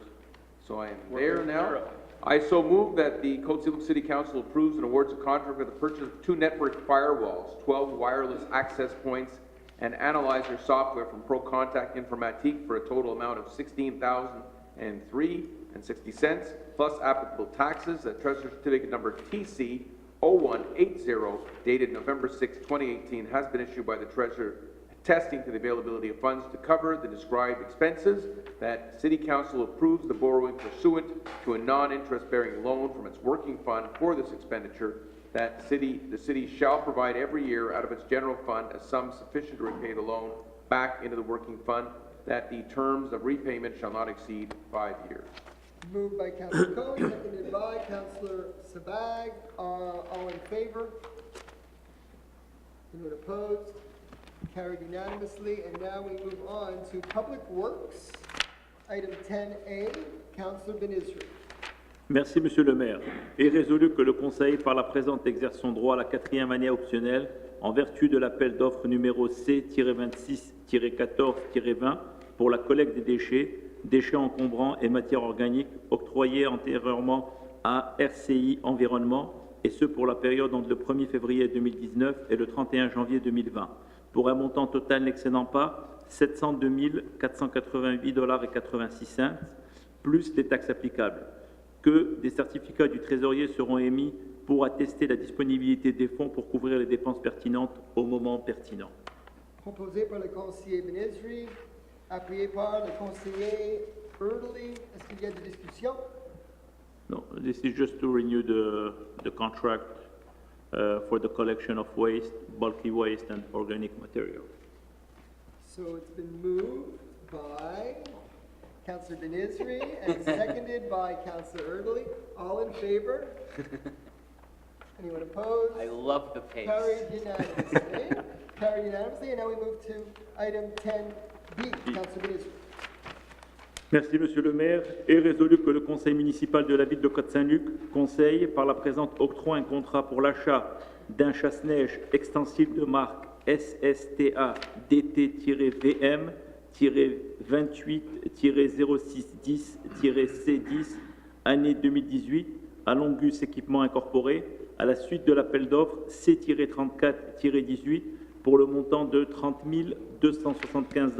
So I am there now. I so move that the Côte Saint-Luc City Council approves and awards a contract for the purchase of 2 network firewalls, 12 wireless access points, and analyzer software from Pro Contact Informatique for a total amount of $16,003.60 plus applicable taxes. That Treasurer Certificate number TC 0180 dated November 6, 2018 has been issued by the Treasurer, attesting to the availability of funds to cover the described expenses. That City Council approves the borrowing pursuant to a non-interest bearing loan from its working fund for this expenditure. That the city shall provide every year out of its general fund a sum sufficient to repay the loan back into the working fund. That the terms of repayment shall not exceed 5 years. Moved by Councillor Cohen, seconded by Councillor Sabag. All in favor? Anyone opposed? Carried unanimously. And now we move on to Public Works. Item 10A, Councillor Benizri. Merci, Monsieur le maire. Est résolu que le Conseil, par la présente, exerce son droit à la 4e année optionnelle en vertu de l'appel d'offres numéro C-26-14-20 pour la collecte des déchets encombrants et matières organiques octroyés antérieurement à RCI Environnement, et ce pour la période entre le 1er février 2019 et le 31 janvier 2020, pour un montant total n'excédant pas 702 488,86 $, plus les taxes applicables. Que des certificats du trésorier seront émis pour attester la disponibilité des fonds pour couvrir les dépenses pertinentes au moment pertinent. Proposé par le conseiller Benizri, appuyé par le conseiller Erdely. Est-ce qu'il y a des discussions? No, this is just to renew the contract for the collection of waste, bulky waste and organic material. So it's been moved by Councillor Benizri and seconded by Councillor Erdely. All in favor? Anyone opposed? I love the pace. Carried unanimously. Carried unanimously. And now we move to item 10B. Councillor Benizri. Merci, Monsieur le maire. Est résolu que le Conseil municipal de la ville de Côte Saint-Luc conseille, par la présente, octroie un contrat pour l'achat d'un chasse-neige extensible de marque SSTA DT-VM-28-0610-C10, année 2018, à Longus Équipement Incorporé, à la suite de l'appel d'offres C-34-18 pour le montant de $30 275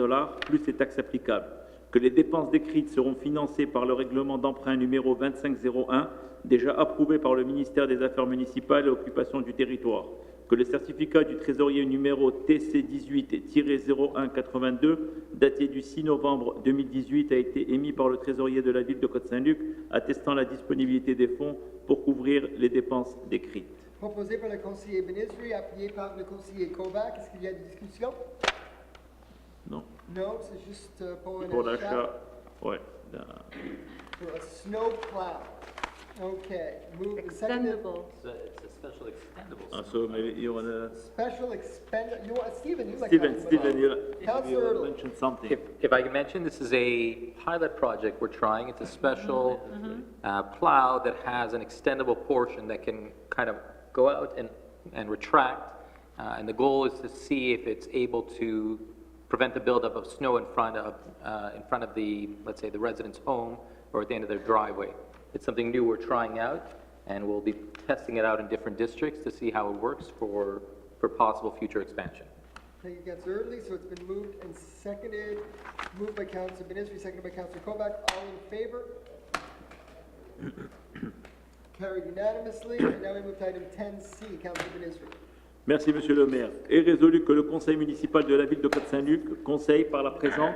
plus les taxes applicables. Que les dépenses décrites seront financées par le règlement d'emprunt numéro 2501, déjà approuvé par le ministère des Affaires municipales et occupation du territoire. Que le certificat du trésorier numéro TC18-0182, daté du 6 novembre 2018, a été émis par le trésorier de la ville de Côte Saint-Luc, attestant la disponibilité des fonds pour couvrir les dépenses décrites. Proposé par le conseiller Benizri, appuyé par le conseiller Kovac. Est-ce qu'il y a des discussions? Non. Non, c'est juste pour un Pour achat. l'achat, ouais. For a snow plow. Okay. Move seconded. It's a special extendable. So maybe you want to... Special expend. You want Stephen? You like Stephen, Councillor you Erdely. mentioned something. If I can mention, this is a pilot project we're trying. It's a special plow that has an extendable portion that can kind of go out and retract. And the goal is to see if it's able to prevent the buildup of snow in front of the, let's say, the resident's home or at the end of their driveway. It's something new we're trying out, and we'll be testing it out in different districts to see how it works for possible future expansion. Thank you, Councillor Erdely. So it's been moved and seconded. Moved by Councillor Benizri, seconded by Councillor Kovac. All in favor? Carried unanimously. And now we move to item 10C. Councillor Benizri. Merci, Monsieur le maire. Est résolu que le conseil municipal de la ville de Côte Saint-Luc conseille, par la présente,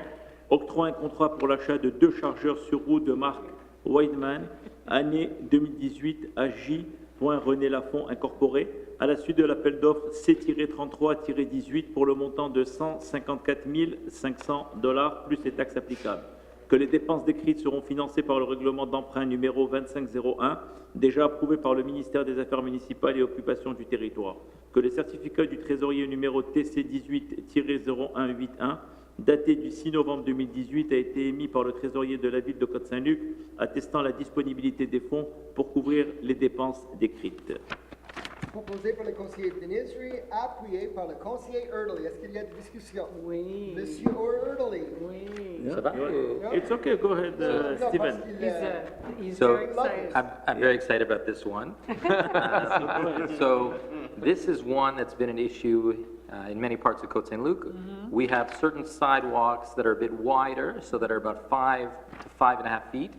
octroie un contrat pour l'achat de 2 chargeurs sur roue de marque Weidmann, année 2018, à J. René Lafont Incorporé, à la suite de l'appel d'offres C-33-18 pour le montant de $154 500 plus les taxes applicables. Que les dépenses décrites seront financées par le règlement d'emprunt numéro 2501, déjà approuvé par le ministère des Affaires municipales et occupation du territoire. Que le certificat du trésorier numéro TC18-0181, daté du 6 novembre 2018 a été émis par le trésorier de la ville de Côte Saint-Luc, attestant la disponibilité des fonds pour couvrir les dépenses décrites. Proposé par le conseiller Denizri, appuyé par le conseiller Erdely. Est-ce qu'il y a des discussions? Oui. Monsieur Erdely. Oui. Ça va? It's okay, go ahead, Stephen. He's So, very excited. I'm very excited about this one. So, this is one that's been an issue in many parts of Côte Saint-Luc. We have certain sidewalks that are a bit wider, so that are about 5 to 5.5 feet.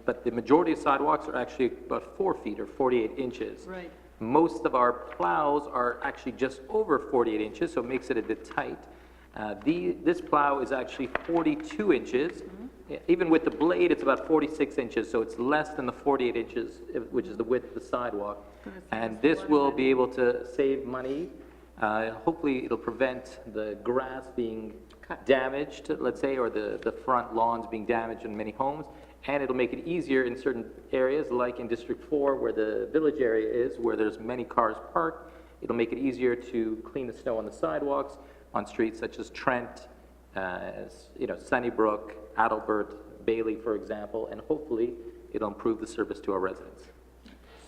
But the majority of sidewalks are actually about 4 feet or 48 inches. Right. Most of our plows are actually just over 48 inches, so it makes it a bit tight. This plow is actually 42 inches. Even with the blade, it's about 46 inches, so it's less than the 48 inches, which is the width of the sidewalk. And this will be able to save money. Hopefully, it'll prevent the grass being damaged, let's say, or the front lawns being damaged in many homes. And it'll make it easier in certain areas, like in District 4, where the village area is, where there's many cars parked. It'll make it easier to clean the snow on the sidewalks on streets such as Trent, Sunnybrook, Adelbert, Bailey, for example, and hopefully it'll improve the service to our residents.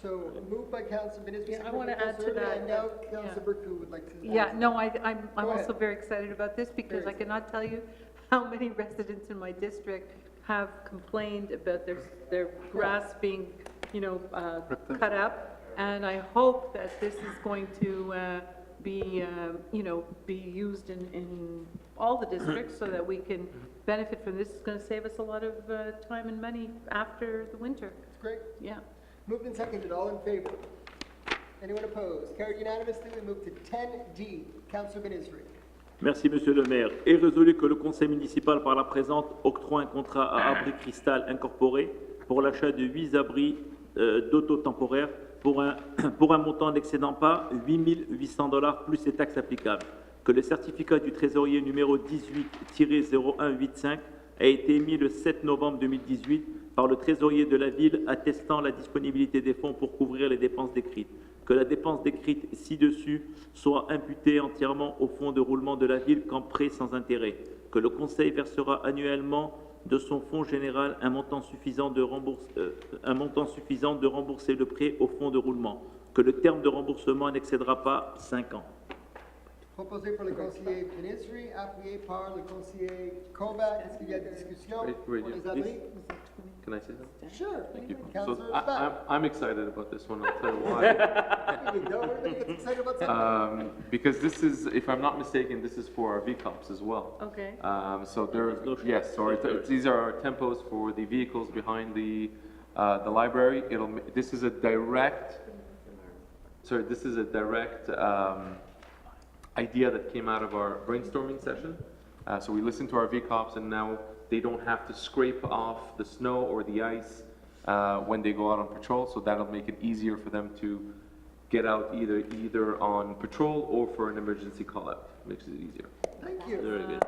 So moved by Councilor Denizri. Yeah, I want to add to that. And now Councilor Burku would like to. Yeah, no, I'm Go also ahead. very excited about this because I cannot tell you how many residents in my district have complained about their grass being, cut up. And I hope that this is going to be used in all the districts so that we can benefit from this. It's going to save us a lot of time and money after the winter. It's great. Yeah. Moved and seconded. All in favor? Anyone opposed? Carried unanimously. We move to 10D. Councilor Denizri. Merci, Monsieur le maire. Est résolu que le conseil municipal par la présente octroie un contrat à Abri Cristal Incorporé pour l'achat de 8 abris d'auto temporaires pour un montant n'excédant pas $8 plus les taxes applicables. Que le certificat du trésorier numéro 18-0185 a été émis le 7 novembre 2018 par le trésorier de la ville attestant la disponibilité des fonds pour couvrir les dépenses décrites. Que la dépense décrite ci-dessus soit imputée entièrement au fonds de roulement de la ville comme prêt sans intérêt. Que le conseil versera annuellement de son fonds général un montant suffisant de rembourser le prêt au fonds de roulement. Que le terme de remboursement n'excédera pas 5 ans. Proposé par le conseiller Denizri, appuyé par le conseiller Kovac. Est-ce qu'il y a des discussions pour les abris? Can I say that? Sure. Thank you. Councilor So I'm excited about this one. I'll tell you why. There you go. Everybody gets excited about something. Because this is, if I'm not mistaken, this is for our VCOPs as well. Okay. So yes, sorry, these are our tempos for the vehicles behind the library. This is a direct idea that came out of our brainstorming session. So we listened to our VCOPs, and now they don't have to scrape off the snow or the ice when they go out on patrol. So that'll make it easier for them to get out either on patrol or for an emergency call out. Makes it easier. Thank you. Very good.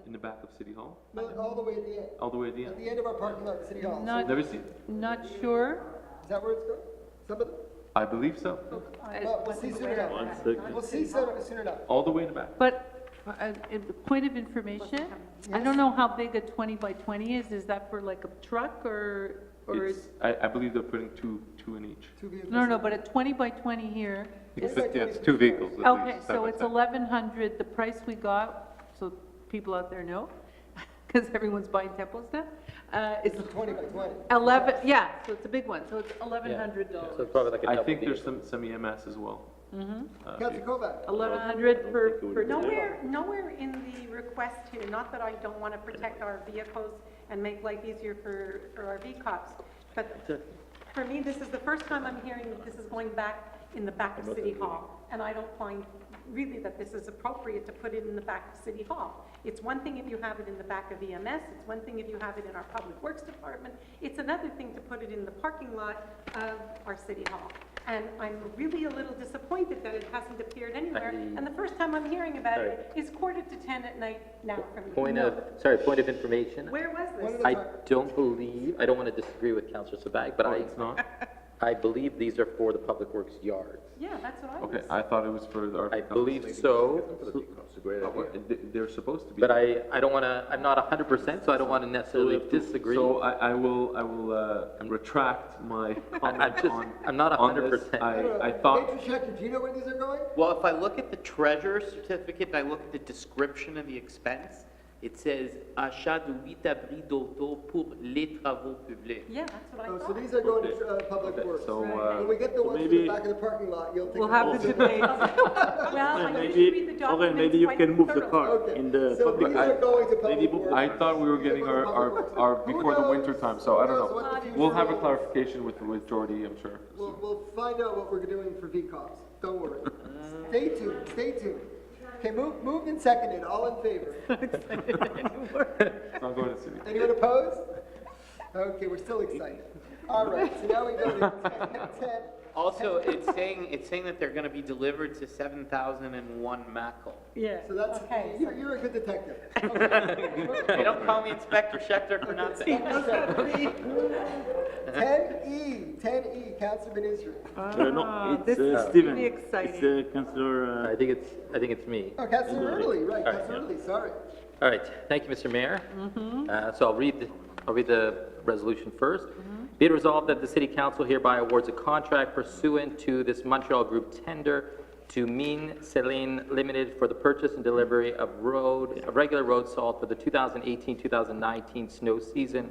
In the back of City Hall? No, all the way at the end. All the way at the end? At the end of our parking lot at City Hall. Never seen? Not sure. Is that where it's going? Some of them? I believe so. Well, we'll see soon enough. We'll see soon enough. All the way in the back. But point of information, I don't know how big a 20 by 20 is. Is that for like a truck or is? I believe they're putting two in each. No, but a 20 by 20 here. It's 2 vehicles. at Okay, least, so side by it's side. 1,100, the price we got, so people out there know, because everyone's buying tempos now. It's 20 by 20. 11, yeah, so it's a big one, so it's $1,100. So it's probably like a I double think deal. there's some EMS as well. Councilor Kovac. 1,100 per Nowhere in the request here, not that I don't want to protect our vehicles and make life easier for our VCOPs, but for me, this is the first time I'm hearing that this is going back in the back of City Hall, and I don't find really that this is appropriate to put it in the back of City Hall. It's one thing if you have it in the back of EMS, it's one thing if you have it in our Public Works Department, it's another thing to put it in the parking lot of our City Hall. And I'm really a little disappointed that it hasn't appeared anywhere, and the first time I'm hearing about it is 9:45 at night now from you. Point of information. Where was this? I don't want to disagree with Councillor Sabag, but It's not? I believe these are for the Public Works yards. Yeah, that's what I was. Okay, I thought it was for our. I believe so, They're supposed to be. but I don't want to, I'm not 100%, so I don't want to necessarily disagree. So I will retract my comment I'm not on this. 100%. I thought, Major Schechter, do you know where these are going? Well, if I look at the treasurer's certificate and I look at the description of the expense, it says achat de 8 abris d'auto pour les travaux publics. Yeah, that's what I Oh, thought. so these are going to Public Works. so, When we get the ones in maybe- the back of the parking lot, you'll take We'll a have whole the set. debate. Well, I usually read the documents quite thoroughly. Okay. in the So public- these are going to maybe Public Works. I thought we were getting our before the winter time, so I don't Who knows what the know. future We'll have a holds. clarification with Jordy, I'm sure. We'll find out what we're doing for VCOPs. Don't worry. Stay tuned, stay tuned. Okay, moved and seconded, all in favor. So I'm going to city. Anyone opposed? Okay, we're still excited. All right, so now we go to 10. Also, it's saying that they're gonna be delivered to 7001 Mackle. Yeah. So that's, Okay, you're a good detective. They don't call me Inspector Schechter for nothing. 10E, Councilor Ben Israel. no, it's this is Stephen. really exciting. It's Councillor. I think it's me. Oh, Councilor Early, right, All right, Councilor Early, sorry. All right, thank you, Mr. Mayor. So I'll read the resolution first. Be it resolved that the City Council hereby awards a contract pursuant to this Montreal Group tender to Mine Céline Limited for the purchase and delivery of regular road salt for the 2018-2019 snow season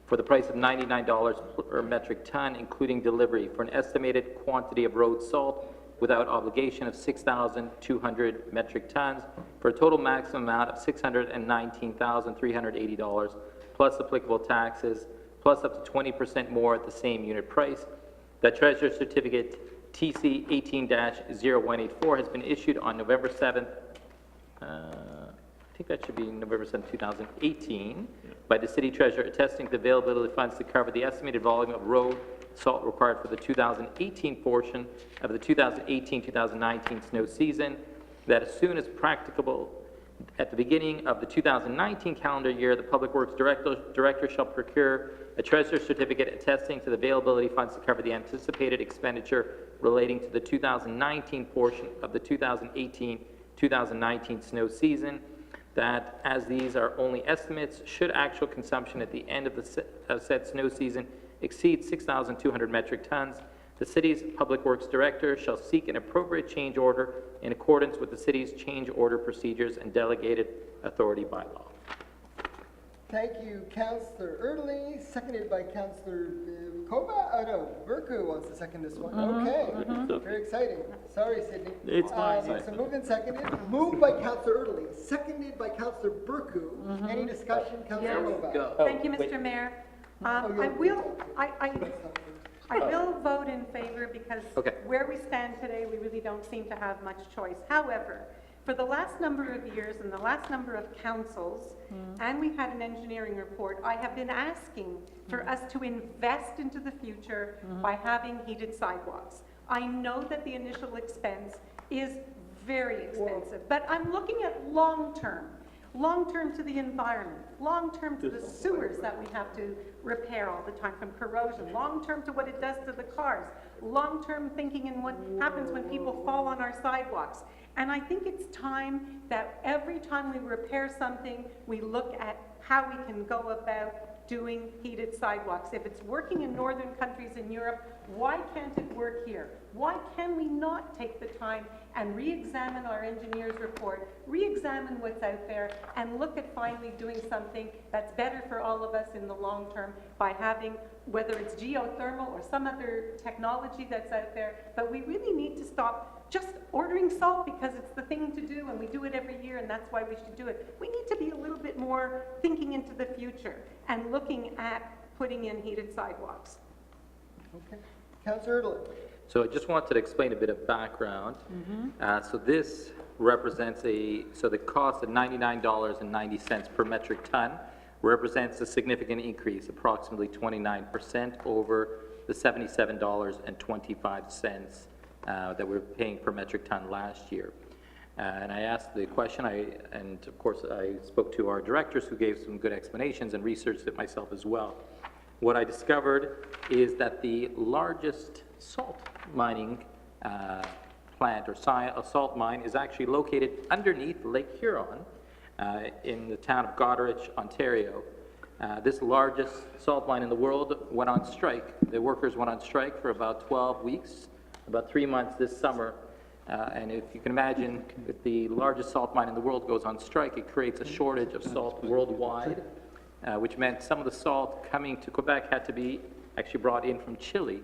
for the price of $99 per metric ton, including delivery, for an estimated quantity of road salt without obligation of 6,200 metric tons, for a total maximum amount of $619,380, plus applicable taxes, plus up to 20% more at the same unit price. The Treasurer's Certificate TC 18-0184 has been issued on November 7th, I think that should be November 7th, 2018, by the City Treasurer, attesting to the availability of funds to cover the estimated volume of road salt required for the 2018 portion of the 2018-2019 snow season, that as soon as practicable at the beginning of the 2019 calendar year, the Public Works Director shall procure a Treasurer's Certificate attesting to the availability of funds to cover the anticipated expenditure relating to the 2019 portion of the 2018-2019 snow season, that as these are only estimates, should actual consumption at the end of the said snow season exceed 6,200 metric tons, the city's Public Works Director shall seek an appropriate change order in accordance with the city's change order procedures and delegated authority by law. Thank you, Councillor Early, seconded by Councillor Burku wants to second this one. Okay, very exciting. Sorry, Sydney. It's fine. So moved and seconded, moved by Councillor Early, seconded by Councillor Burku. Any discussion, Councillor Nova? Thank you, Mr. Mayor. I will vote in favor because where we stand today, we really don't seem to have much choice. However, for the last number of years and the last number of councils, and we had an engineering report, I have been asking for us to invest into the future by having heated sidewalks. I know that the initial expense is very expensive, but I'm looking at long-term to the environment, long-term to the sewers that we have to repair all the time from corrosion, long-term to what it does to the cars, long-term thinking in what happens when people fall on our sidewalks. And I think it's time that every time we repair something, we look at how we can go about doing heated sidewalks. If it's working in northern countries in Europe, why can't it work here? Why can we not take the time and re-examine our engineer's report, re-examine what's out there, and look at finally doing something that's better for all of us in the long term by having, whether it's geothermal or some other technology that's out there, but we really need to stop just ordering salt because it's the thing to do and we do it every year and that's why we should do it. We need to be a little bit more thinking into the future and looking at putting in heated sidewalks. Okay. Councillor Early. So I just wanted to explain a bit of background. So this represents the cost of $99.90 per metric ton represents a significant increase, approximately 29% over the $77.25 that we were paying per metric ton last year. And I asked the question, and of course I spoke to our directors who gave some good explanations and researched it myself as well. what I discovered is that the largest salt mining plant or salt mine is actually located underneath Lake Huron in the town of Goderich, Ontario. This largest salt mine in the world went on strike. The workers went on strike for about 12 weeks, about 3 months this summer. And if you can imagine, if the largest salt mine in the world goes on strike, it creates a shortage of salt worldwide, which meant some of the salt coming to Quebec had to be actually brought in from Chile,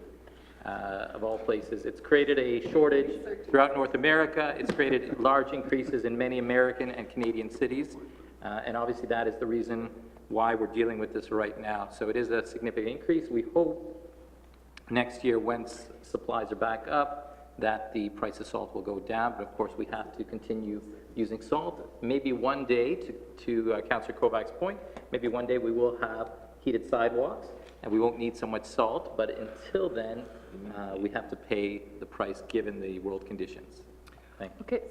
of all places. It's created a shortage throughout North America. It's created large increases in many American and Canadian cities. And obviously that is the reason why we're dealing with this right now. So it is a significant increase. We hope next year, once supplies are back up, that the price of salt will go down, but of course we have to continue using salt. Maybe one day, to Councillor Kovac's point, maybe one day we will have heated sidewalks and we won't need so much salt, but until then, we have to pay the price given the world conditions. Thank you. Okay.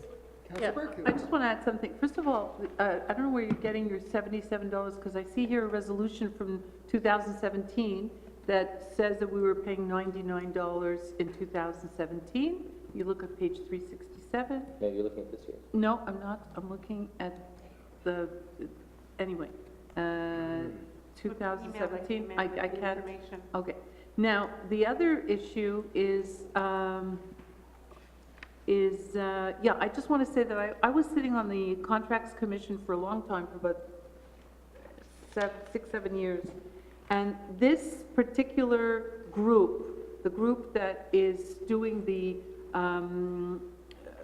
Yeah, I just want to add something. First of all, I don't know where you're getting your $77, because I see here a resolution from 2017 that says that we were paying $99 in 2017. You look at page 367. No, you're looking at this year. No, I'm not. I'm looking at the, anyway, 2017. I can't. Okay. Now, the other issue is, yeah, I just want to say that I was sitting on the Contracts Commission for a long time, for about 6-7 years. And this particular group, the group that is doing the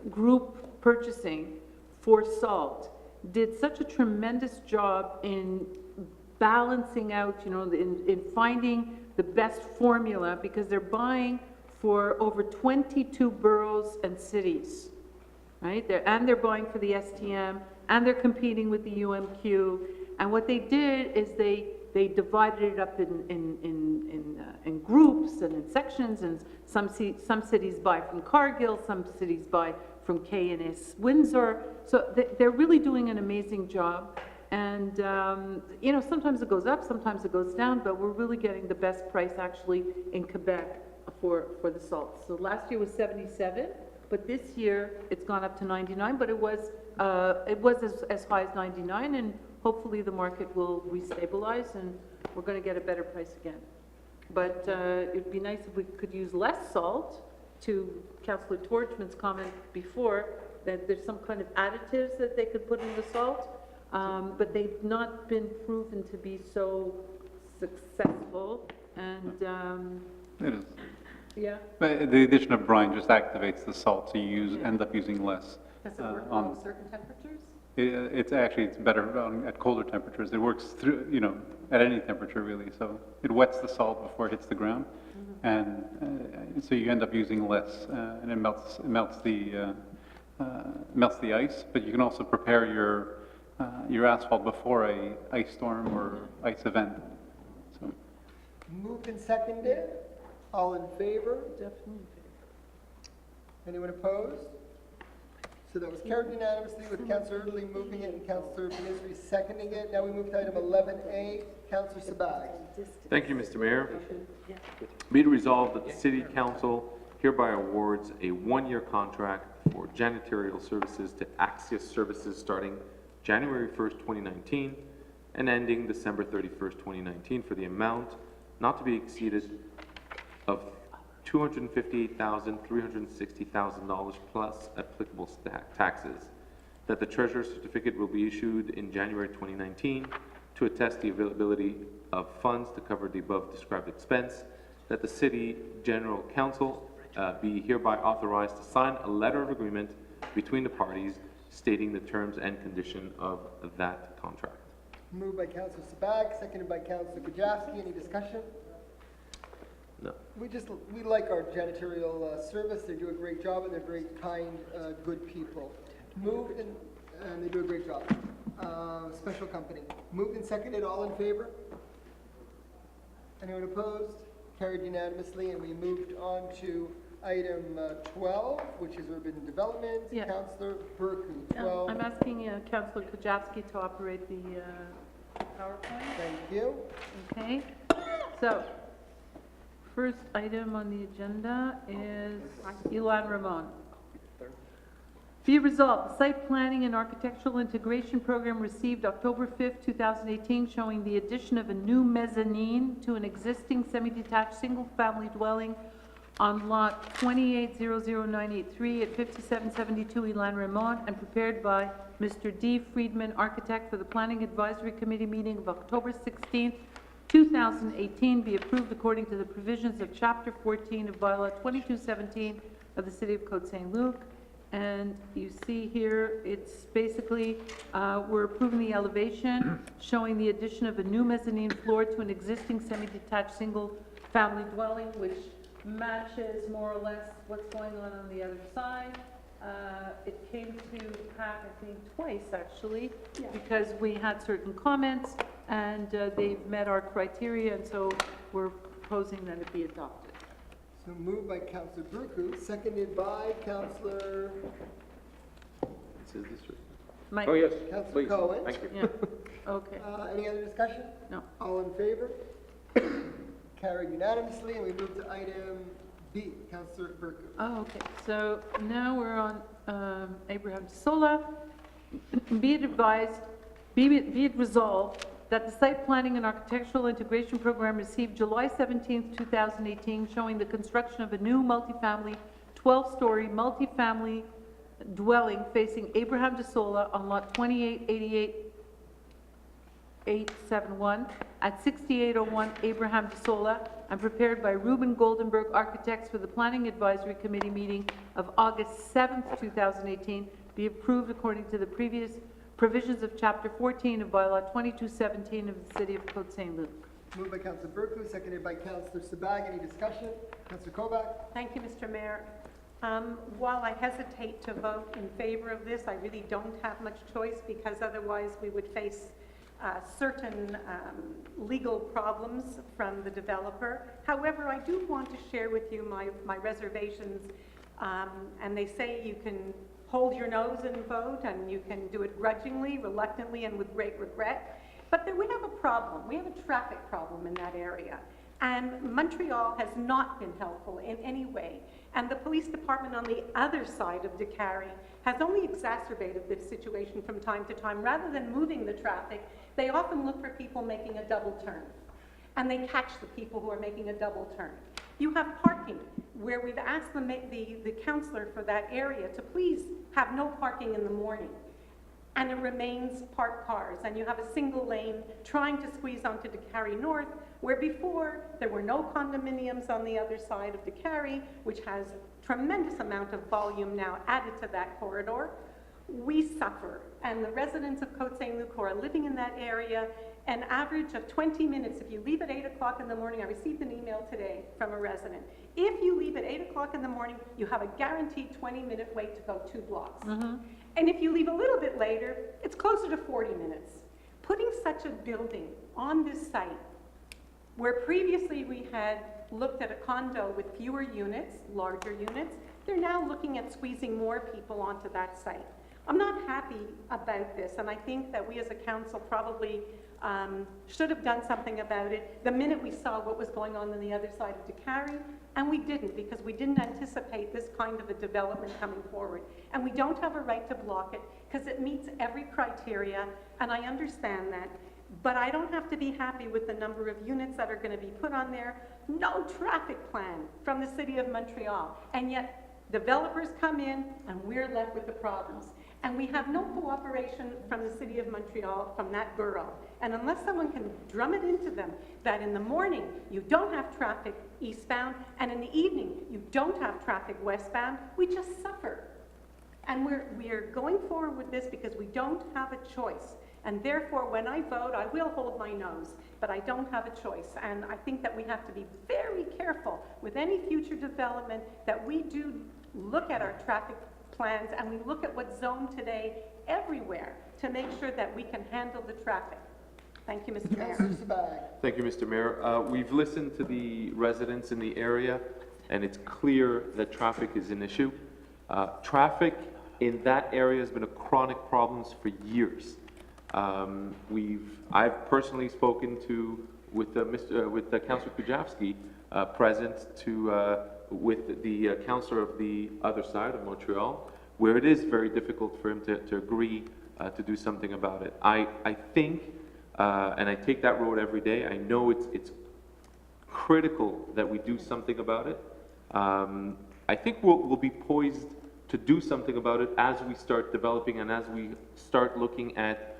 group purchasing for salt, did such a tremendous job in balancing out, you know, in finding the best formula, because they're buying for over 22 boroughs and cities, right? They're buying for the STM, and they're competing with the UMQ. And what they did is they divided it up in groups and in sections, and some cities buy from Cargill, some cities buy from K&S Windsor. So they're really doing an amazing job. And, you know, sometimes it goes up, sometimes it goes down, but we're really getting the best price actually in Quebec for the salt. So last year was 77, but this year it's gone up to 99, but it was as high as 99, and hopefully the market will restabilize and we're going to get a better price again. But it'd be nice if we could use less salt, to Councillor Torchman's comment before, that there's some kind of additives that they could put in the salt, but they've not been proven to be so successful. And it is. Yeah. But the addition of brine just activates the salt, so you end up using less. Does it work on certain temperatures? It's better at colder temperatures. It works through, you know, at any temperature really. So it wets the salt before it hits the ground, and so you end up using less, and it melts the ice. But you can also prepare your asphalt before a ice storm or ice event. So. Moved and seconded. All in favor? Definitely in favor. Anyone opposed? So that was carried unanimously with Councillor Erdely moving it and Councillor Benizri seconding it. Now we move to item 11A. Councillor Sabag. Thank you, Mr. Mayor. Be it resolved that the City Council hereby awards a one-year contract for janitorial services to Axios Services starting January 1st, 2019 and ending December 31st, 2019 for the amount not to be exceeded of $258,360,000 plus applicable taxes, that the Treasurer's certificate will be issued in January 2019 to attest the availability of funds to cover the above described expense, that the City General Council be hereby authorized to sign a letter of agreement between the parties stating the terms and condition of that contract. Moved by Councillor Sabag, seconded by Councillor Kujawski. Any discussion? No. We like our janitorial service. They do a great job, and they're very kind, good people. Moved and they do a great job. Special company. Moved and seconded. All in favor? Anyone opposed? Carried unanimously, and we moved on to item 12, which is urban development. Yeah. Councillor Burku, 12. I'm asking Councillor Kujawski to operate the PowerPoint. Thank you. Okay. So, first item on the agenda is Ilan Ramon. Be it resolved, the Site Planning and Architectural Integration Program received October 5th, 2018, showing the addition of a new mezzanine to an existing semi-detached single-family dwelling on lot 2800983 at 5772 Ilan Ramon, and prepared by Mr. D. Friedman, architect, for the Planning Advisory Committee meeting of October 16th, 2018, be approved according to the provisions of Chapter 14 of Bylaw 2217 of the City of Côte Saint-Luc. And you see here, it's basically, we're approving the elevation, showing the addition of a new mezzanine floor to an existing semi-detached single-family dwelling, which matches more or less what's going on the other side. It came to Pat, I think, twice, actually, because we had certain comments, and they've met our criteria, and so we're proposing that it be adopted. So moved by Councillor Burku, seconded by Councillor Mike. Oh, yes, Councillor please. Cohen. Thank you. Yeah, okay. Any other discussion? No. All in favor? Carried unanimously, and we move to item B. Councillor Burku. Oh, okay. So now we're on Abraham Sola. Be it advised, be it resolved that the Site Planning and Architectural Integration Program received July 17th, 2018, showing the construction of a new multifamily, 12-story multifamily dwelling facing Abraham de Sola on lot 2888871 at 6801 Abraham de Sola, and prepared by Ruben Goldenberg Architects for the Planning Advisory Committee meeting of August 7th, 2018, be approved according to the previous provisions of Chapter 14 of Bylaw 2217 of the City of Côte Saint-Luc. Moved by Councillor Burku, seconded by Councillor Sabag. Any discussion? Councillor Kovac. Thank you, Mr. Mayor. While I hesitate to vote in favor of this, I really don't have much choice, because otherwise we would face certain legal problems from the developer. However, I do want to share with you my reservations, and they say you can hold your nose and vote, and you can do it grudgingly, reluctantly, and with great regret. But we have a problem. We have a traffic problem in that area. And Montreal has not been helpful in any way. And the police department on the other side of Décarie has only exacerbated this situation from time to time. Rather than moving the traffic, they often look for people making a double turn. And they catch the people who are making a double turn. You have parking, where we've asked the councillor for that area to please have no parking in the morning. And it remains parked cars, and you have a single lane trying to squeeze onto Décarie North, where before there were no condominiums on the other side of Décarie, which has tremendous amount of volume now added to that corridor. We suffer, and the residents of Côte Saint-Luc who are living in that area, an average of 20 minutes. If you leave at 8 o'clock in the morning, I received an email today from a resident. If you leave at 8 o'clock in the morning, you have a guaranteed 20-minute wait to go 2 blocks. And if you leave a little bit later, it's closer to 40 minutes. Putting such a building on this site, where previously we had looked at a condo with fewer units, larger units, they're now looking at squeezing more people onto that site. I'm not happy about this, and I think that we as a council probably should have done something about it the minute we saw what was going on the other side of Décarie, and we didn't, because we didn't anticipate this kind of a development coming forward. And we don't have a right to block it, because it meets every criteria, and I understand that. But I don't have to be happy with the number of units that are going to be put on there. No traffic plan from the City of Montreal, and yet developers come in and we're left with the problems. And we have no cooperation from the City of Montreal, from that borough. And unless someone can drum it into them that in the morning you don't have traffic eastbound, and in the evening you don't have traffic westbound, we just suffer. And we are going forward with this because we don't have a choice. And therefore, when I vote, I will hold my nose, but I don't have a choice. And I think that we have to be very careful with any future development, that we do look at our traffic plans and we look at what's zoned today everywhere to make sure that we can handle the traffic. Thank you, Mr. Mayor. Thank you, Mr. Mayor. We've listened to the residents in the area, and it's clear that traffic is an issue. Traffic in that area has been a chronic problem for years. I've personally spoken to with Councillor Kujawski present with the councillor of the other side of Montreal, where it is very difficult for him to agree to do something about it. I think, and I take that road every day, I know it's critical that we do something about it. I think we'll be poised to do something about it as we start developing and as we start looking at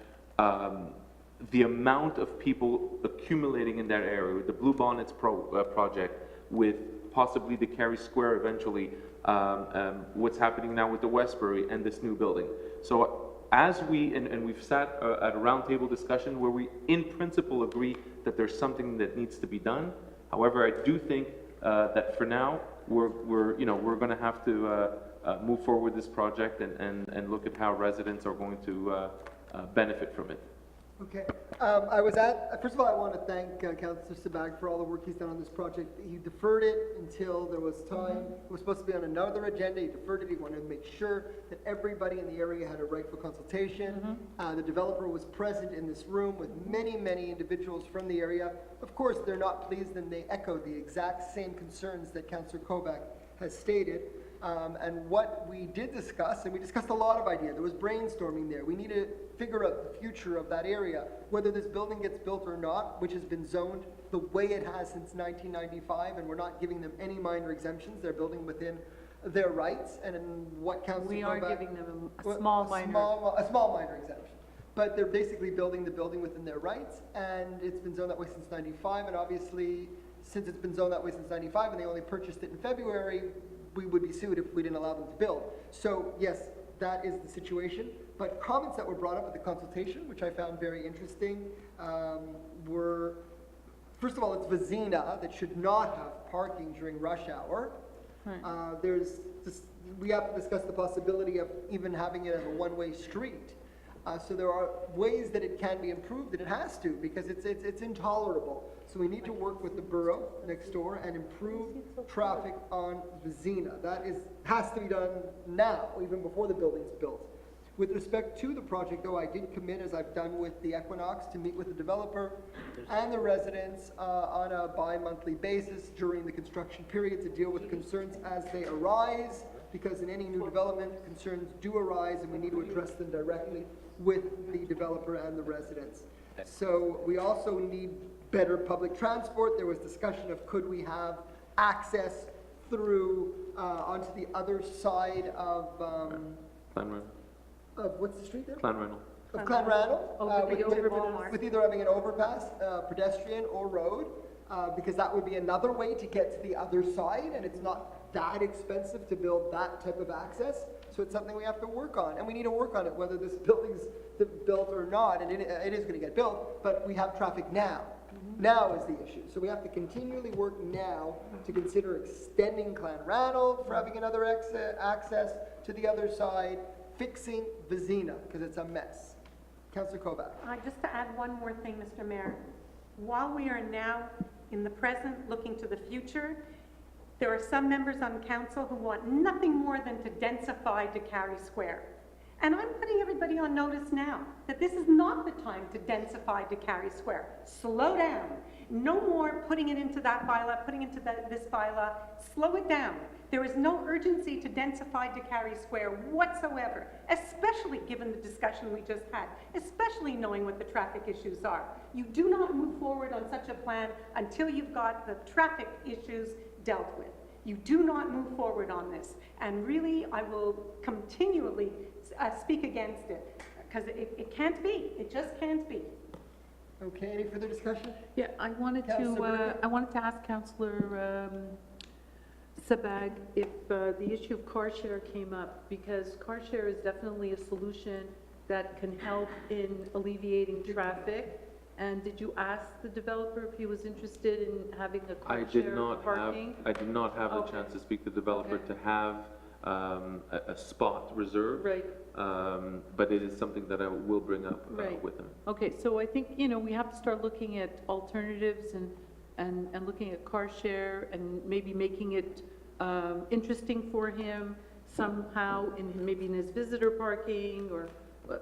the amount of people accumulating in that area, with the Blue Bonnets project, with possibly the Carey Square eventually, what's happening now with the Westbury and this new building. So as and we've sat at a roundtable discussion where we in principle agree that there's something that needs to be done. However, I do think that for now, we're going to have to move forward with this project and look at how residents are going to benefit from it. Okay. First of all, I want to thank Councillor Sabag for all the work he's done on this project. He deferred it until there was time. It was supposed to be on another agenda. He deferred it. He wanted to make sure that everybody in the area had a rightful consultation. The developer was present in this room with many, many individuals from the area. Of course, they're not pleased, and they echoed the exact same concerns that Councillor Kovac has stated. And what we did discuss, and we discussed a lot of ideas, there was brainstorming there. We need to figure out the future of that area, whether this building gets built or not, which has been zoned the way it has since 1995, and we're not giving them any minor exemptions. They're building within their rights, and in what Councillor We are Kovac, giving them a small minor exemption. But they're basically building the building within their rights, and it's been zoned that way since 95, and obviously, since it's been zoned that way since 95, and they only purchased it in February, we would be sued if we didn't allow them to build. So yes, that is the situation. But comments that were brought up at the consultation, which I found very interesting, were, first of all, it's Vizina that should not have parking during rush hour. Right. We have to discuss the possibility of even having it as a one-way street. So there are ways that it can be improved, and it has to, because it's intolerable. So we need to work with the borough next door and improve traffic on Vizina. That has to be done now, even before the building's built. With respect to the project, though, I did commit, as I've done with the Equinox, to meet with the developer and the residents on a bi-monthly basis during the construction period to deal with concerns as they arise, because in any new development, concerns do arise, and we need to address them directly with the developer and the residents. So we also need better public transport. There was discussion of could we have access through onto the other side of what's the street there? Clanrandall. Of Clanrandall, with either having an overpass, pedestrian or road, because that would be another way to get to the other side, and it's not that expensive to build that type of access. So it's something we have to work on, and we need to work on it, whether this building's built or not, and it is going to get built, but we have traffic now. Now is the issue. So we have to continually work now to consider extending Clanrandall for having another access to the other side, fixing Vizina, because it's a mess. Councillor Kovac. Just to add one more thing, Mr. Mayor. While we are now in the present looking to the future, there are some members on council who want nothing more than to densify to Carey Square. And I'm putting everybody on notice now that this is not the time to densify to Carey Square. Slow down. No more putting it into that bylaw, putting it into this bylaw. Slow it down. There is no urgency to densify to Carey Square whatsoever, especially given the discussion we just had, especially knowing what the traffic issues are. You do not move forward on such a plan until you've got the traffic issues dealt with. You do not move forward on this. And really, I will continually speak against it, because it can't be. It just can't be. Okay, any further discussion? Yeah, I wanted to ask Councillor Sabag if the issue of car share came up, because car share is definitely a solution that can help in alleviating traffic. And did you ask the developer if he was interested in having a car share parking? I did not have the chance to speak to the developer to have a spot reserved. Right. But it is something that I will bring up with him. Okay, so I think, we have to start looking at alternatives and looking at car share and maybe making it interesting for him somehow, maybe in his visitor parking, or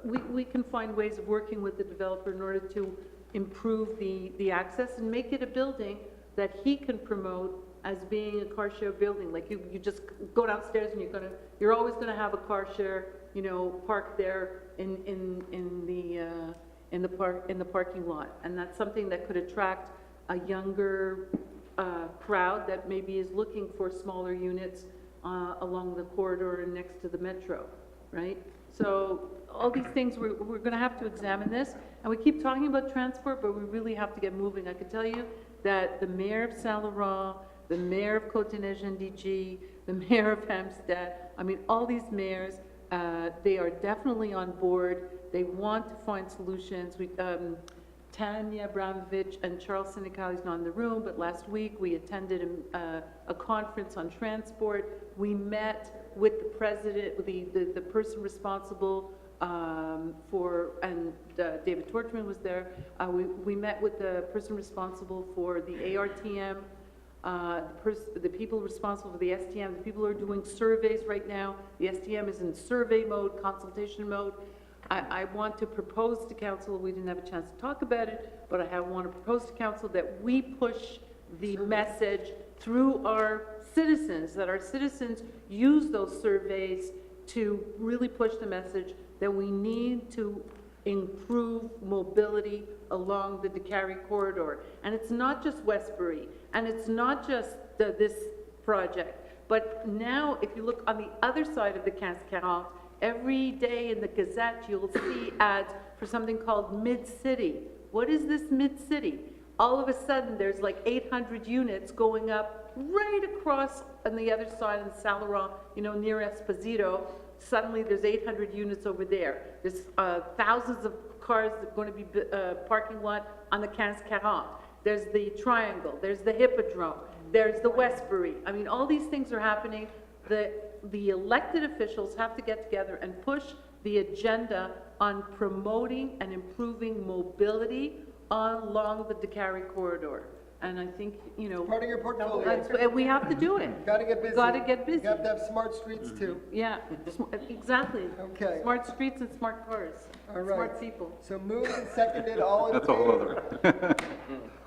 we can find ways of working with the developer in order to improve the access and make it a building that he can promote as being a car share building. Like you just go downstairs and you're always gonna have a car share, you know, parked there in the parking lot. And that's something that could attract a younger crowd that maybe is looking for smaller units along the corridor and next to the metro, right? So all these things, we're going to have to examine this. And we keep talking about transport, but we really have to get moving. I can tell you that the mayor of Saint Laurent, the mayor of Côte-Saint-Luc, the mayor of Hampstead, I mean, all these mayors, they are definitely on board. They want to find solutions. Tanya Abramovich and Charles Senecal is not in the room, but last week we attended a conference on transport. We met with the president, the person responsible David Torchman was there. We met with the person responsible for the ARTM, the people responsible for the STM, the people who are doing surveys right now. The STM is in survey mode, consultation mode. I want to propose to council, we didn't have a chance to talk about it, but I want to propose to council that we push the message through our citizens, that our citizens use those surveys to really push the message that we need to improve mobility along the Décarie corridor. And it's not just Westbury, and it's not just this project, but now if you look on the other side of the 1540, every day in the Gazette, you'll see ads for something called Mid-City. What is this Mid-City? All of a sudden, there's like 800 units going up right across on the other side in Saint Laurent, you know, near Esposito. Suddenly, there's 800 units over there. There's thousands of cars that are going to be parking lot on the 1540. There's the Triangle. There's the Hippodrome. There's the Westbury. I mean, all these things are happening. The elected officials have to get together and push the agenda on promoting and improving mobility along the Décarie corridor. And I think, you know, Part of your portfolio. we have to do it. Gotta get busy. Gotta get busy. You have to have smart streets too. Yeah, exactly. Okay. Smart streets and smart cars. All right. Smart people. So moved and seconded, all in That's favor? a whole other.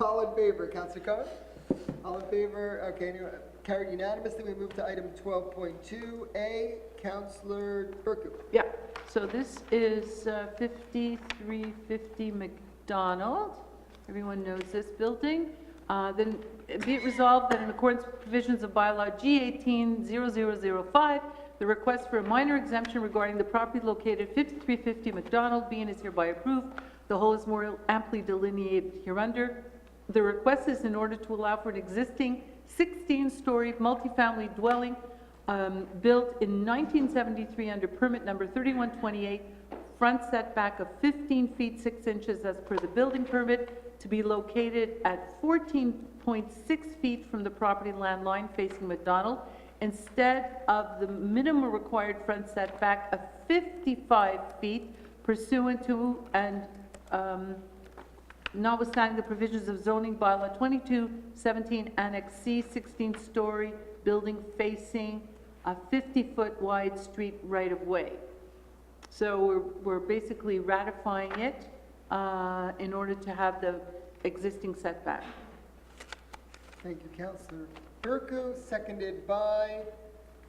All in favor, Councillor Cohen? All in favor, okay, carried unanimously. We move to item 12.2A, Councillor Burku. Yeah, so this is 5350 McDonald. Everyone knows this building. Then be it resolved that in accordance with provisions of bylaw G18-0005, the request for a minor exemption regarding the property located at 5350 McDonald be and is hereby approved. The whole is more amply delineated hereunder. The request is in order to allow for an existing 16-story multifamily dwelling built in 1973 under permit number 3128, front setback of 15 feet 6 inches as per the building permit, to be located at 14.6 feet from the property land line facing McDonald, instead of the minimum required front setback of 55 feet pursuant to and notwithstanding the provisions of zoning bylaw 2217 Annex C, 16-story building facing a 50-foot wide street right-of-way. So we're basically ratifying it in order to have the existing setback. Thank you, Councillor Burku, seconded by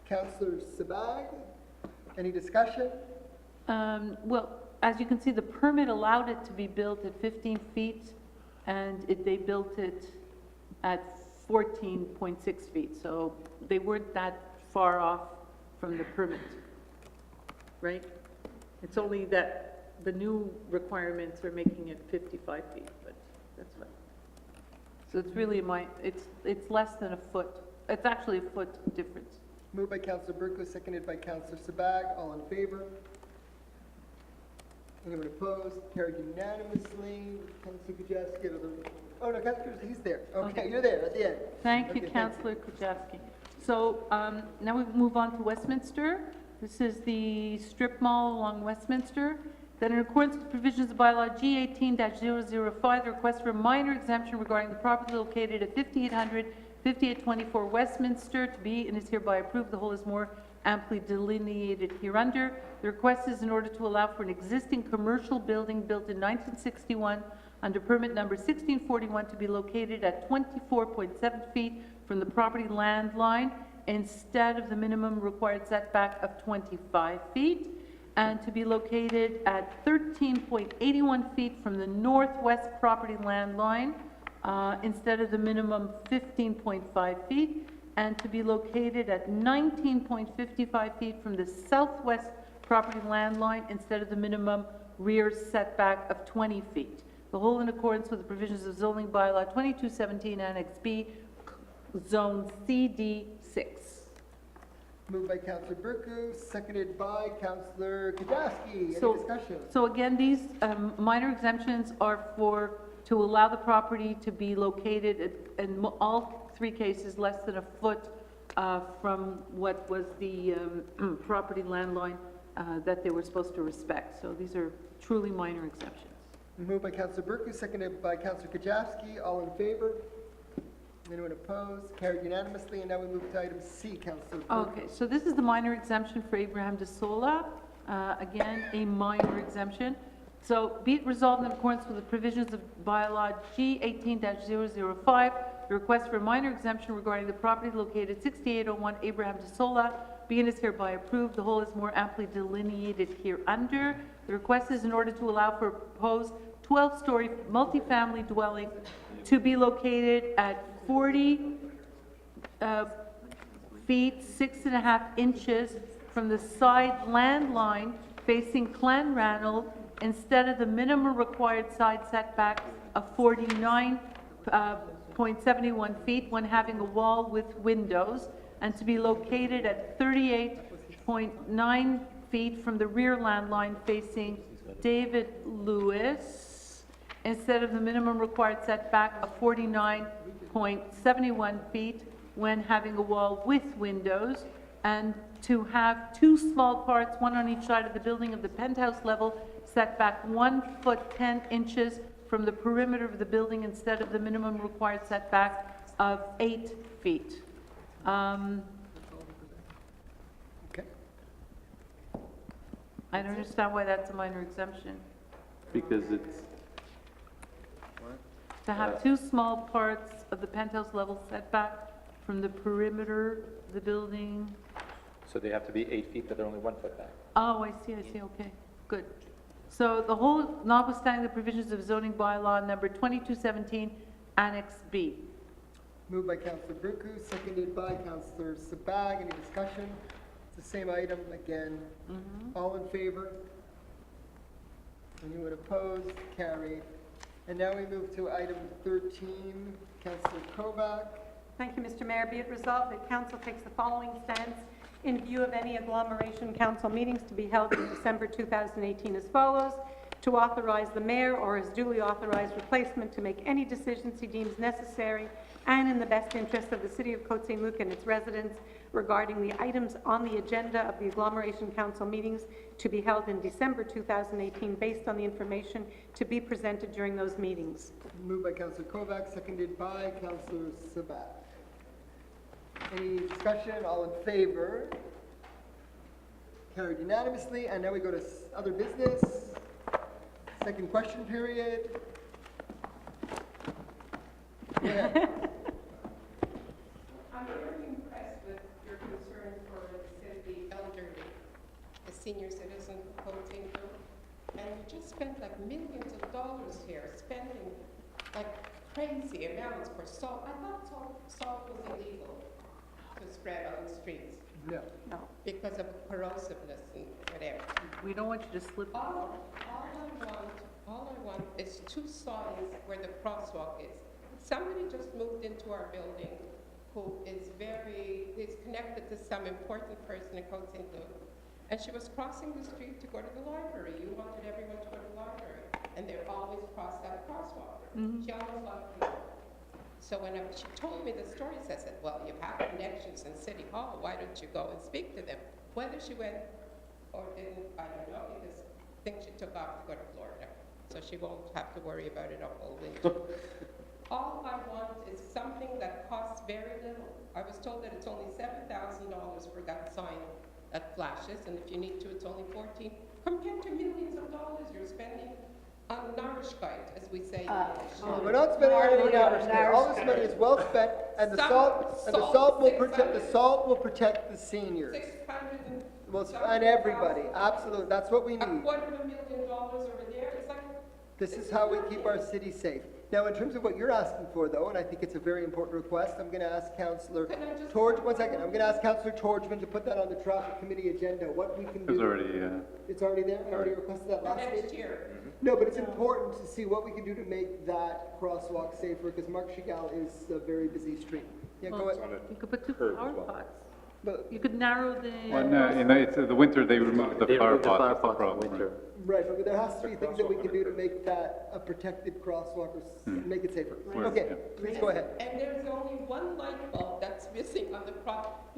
Councillor Sabag. Any discussion? Well, as you can see, the permit allowed it to be built at 15 feet, and they built it at 14.6 feet. So they weren't that far off from the permit, right? It's only that the new requirements are making it 55 feet, but that's fine. So it's really it's less than a foot. It's actually a foot difference. Moved by Councillor Burku, seconded by Councillor Sabag. All in favor? Anyone opposed? Carried unanimously. Councillor Kujaski, oh no, Councillor, he's there. Okay, you're there at the end. Thank you, Okay, Councillor Kujaski. So now we move on to Westminster. This is the strip mall along Westminster. That in accordance with provisions of bylaw G18-005, the request for a minor exemption regarding the property located at 5800, 5824 Westminster to be and is hereby approved. The whole is more amply delineated hereunder. The request is in order to allow for an existing commercial building built in 1961 under permit number 1641 to be located at 24.7 feet from the property land line instead of the minimum required setback of 25 feet, and to be located at 13.81 feet from the northwest property land line instead of the minimum 15.5 feet, and to be located at 19.55 feet from the southwest property land line instead of the minimum rear setback of 20 feet. The whole in accordance with the provisions of zoning bylaw 2217 Annex B, Zone CD6. Moved by Councillor Burku, seconded by Councillor Kadaski. Any discussion? So again, these minor exemptions are to allow the property to be located in all three cases less than a foot from what was the property land line that they were supposed to respect. So these are truly minor exemptions. Moved by Councillor Burku, seconded by Councillor Kajewski. All in favor? Anyone opposed? Carried unanimously. And now we move to item C, Councillor Burku. Okay, so this is the minor exemption for Abraham de Sola. Again, a minor exemption. So be it resolved in accordance with the provisions of bylaw G 18-005, the request for a minor exemption regarding the property located 6801 Abraham de Sola being is hereby approved. The whole is more amply delineated hereunder. The request is in order to allow for a proposed 12-story multifamily dwelling to be located at 40 feet 6.5 inches from the side land line facing Clanranald instead of the minimum required side setback of 49.71 feet when having a wall with windows, and to be located at 38.9 feet from the rear land line facing David Lewis instead of the minimum required setback of 49.71 feet when having a wall with windows, and to have two small parts, one on each side of the building of the penthouse level, setback 1 foot 10 inches from the perimeter of the building instead of the minimum required setback of 8 feet. Okay. I don't understand why that's a minor exemption. Because it's, To have two small parts of the penthouse level setback from the perimeter of the building. So they have to be 8 feet, but they're only 1 foot back. Oh, I see, okay, good. So the whole, notwithstanding the provisions of zoning bylaw number 2217, Annex B. Moved by Councillor Burku, seconded by Councillor Sabag. Any discussion? It's the same item again. All in favor? Anyone opposed? Carried. And now we move to item 13, Councillor Kovac. Thank you, Mr. Mayor. Be it resolved that council takes the following stance in view of any agglomeration council meetings to be held in December 2018 as follows: to authorize the mayor or his duly authorized replacement to make any decisions he deems necessary and in the best interest of the city of Côte Saint-Luc and its residents regarding the items on the agenda of the agglomeration council meetings to be held in December 2018 based on the information to be presented during those meetings. Moved by Councillor Kovac, seconded by Councillor Sabag. Any discussion? All in favor? Carried unanimously. And now we go to other business. Second question period. Yeah. I'm very impressed with your concern for the elderly, the senior citizens of Côte Saint-Luc. And you just spent like millions of dollars here, spending like crazy amounts for salt. I thought salt was illegal to spread on the streets. No. Because of corrosiveness and whatever. We don't want you to slip. All I want is 2 signs where the crosswalk is. Somebody just moved into our building who is connected to some important person in Côte Saint-Luc. And she was crossing the street to go to the library. You wanted everyone to go to the library. And they always cross that crosswalk. She almost lost people. So when she told me the stories, I said, well, you have connections in City Hall. Why don't you go and speak to them? Whether she went or didn't, I don't know, because I think she took off to go to Florida. So she won't have to worry about it a whole winter. All I want is something that costs very little. I was told that it's only $7,000 for that sign that flashes, and if you need to, it's only $14,000. Compared to millions of dollars you're spending on Narishkeit, as we say. We're not spending any hours there. All this money is well spent, and the salt will protect the seniors. 600 and Well, and everybody, absolutely, that's what we $250 need. million over there. It's like, This is how we keep our city safe. Now, in terms of what you're asking for, though, and I think it's a very important request, I'm going to ask Councillor Torge, one second, I'm going to ask Councillor Torgman to put that on the traffic committee agenda, what we can do. It was already, It's already there? I already requested that last next meeting? year. No, but it's important to see what we can do to make that crosswalk safer, because Marc Chagall is a very busy street. Yeah, go ahead. You could put two flower pots. But, You could narrow the. well, no, it's the winter, they removed the flower pots, that's the problem. right, but there has to be things that we can do to make that a protected crosswalk or make it safer. Okay, please go ahead. And there's only one light bulb that's missing on the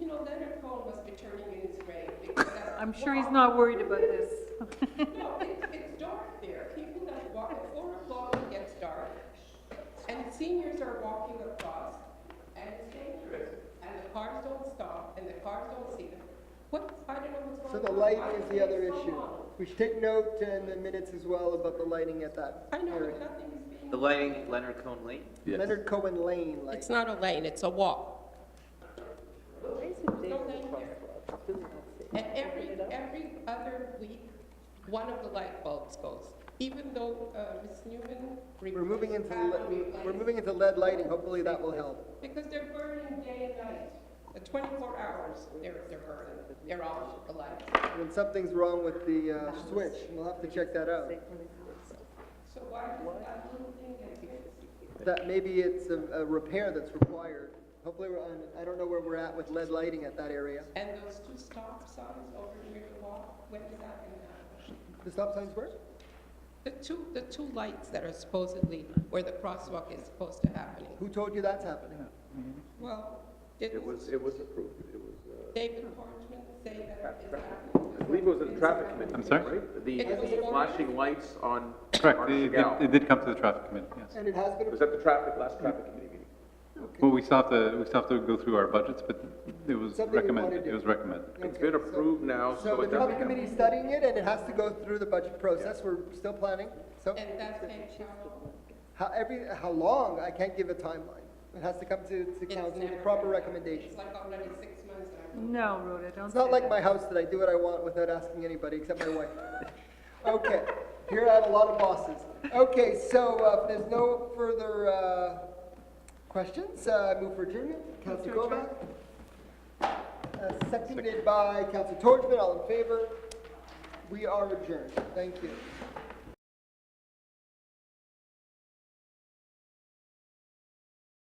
Leonard Cohen must be turning in his grave. because that I'm sure he's not worried about this. No, it's dark there. People that walk at 4 o'clock, it gets dark. And seniors are walking across, and it's dangerous. And the cars don't stop, and the cars don't see them. I don't know what's So going the on. lighting Why is is the it other so issue. long? We should take note in the minutes as well about the lighting at that I know, area. but nothing is being. The lighting at Leonard Cohen Lane? Leonard Cohen Lane light. It's not a lane, it's a walk. There's no lane there. And every other week, one of the light bulbs goes. Even though Ms. Newman. We're moving into LED lighting, hopefully that will help. Because they're burning day and night. The 24 hours, they're burning. They're off the lights. When something's wrong with the switch, we'll have to check that out. So why does that little thing get fixed? That maybe it's a repair that's required. Hopefully, I don't know where we're at with LED lighting at that area. And those 2 stop signs over near the wall, when is that going to happen? The stop signs where? The two lights that are supposedly where the crosswalk is supposed to happen. Who told you that's happening? Well, It was approved. It was, David Portman say that it's happening. I believe it was in the traffic committee. I'm sorry? Right? The It was flashing lights on Correct, Marc it Chagall. did come to the traffic committee, yes. And it has been. It was at the last traffic committee meeting. Well, we still have to go through our budgets, but it was Something we wanna recommended, do. it was recommended. It's been approved now, So so the it doesn't traffic committee is studying it, and it has to go through the budget process. We're still planning. So And that takes how long? how long? I can't give a timeline. It has to come to council with a proper recommendation. It's like already 6 months now. No, Rhoda, don't It's say not like that. my house that I do what I want without asking anybody except my wife. Okay, here I have a lot of bosses. Okay, so if there's no further questions, I move for adjournment. Councillor Goma. Seconded by Councillor Torgman, all in favor. We are adjourned. Thank you.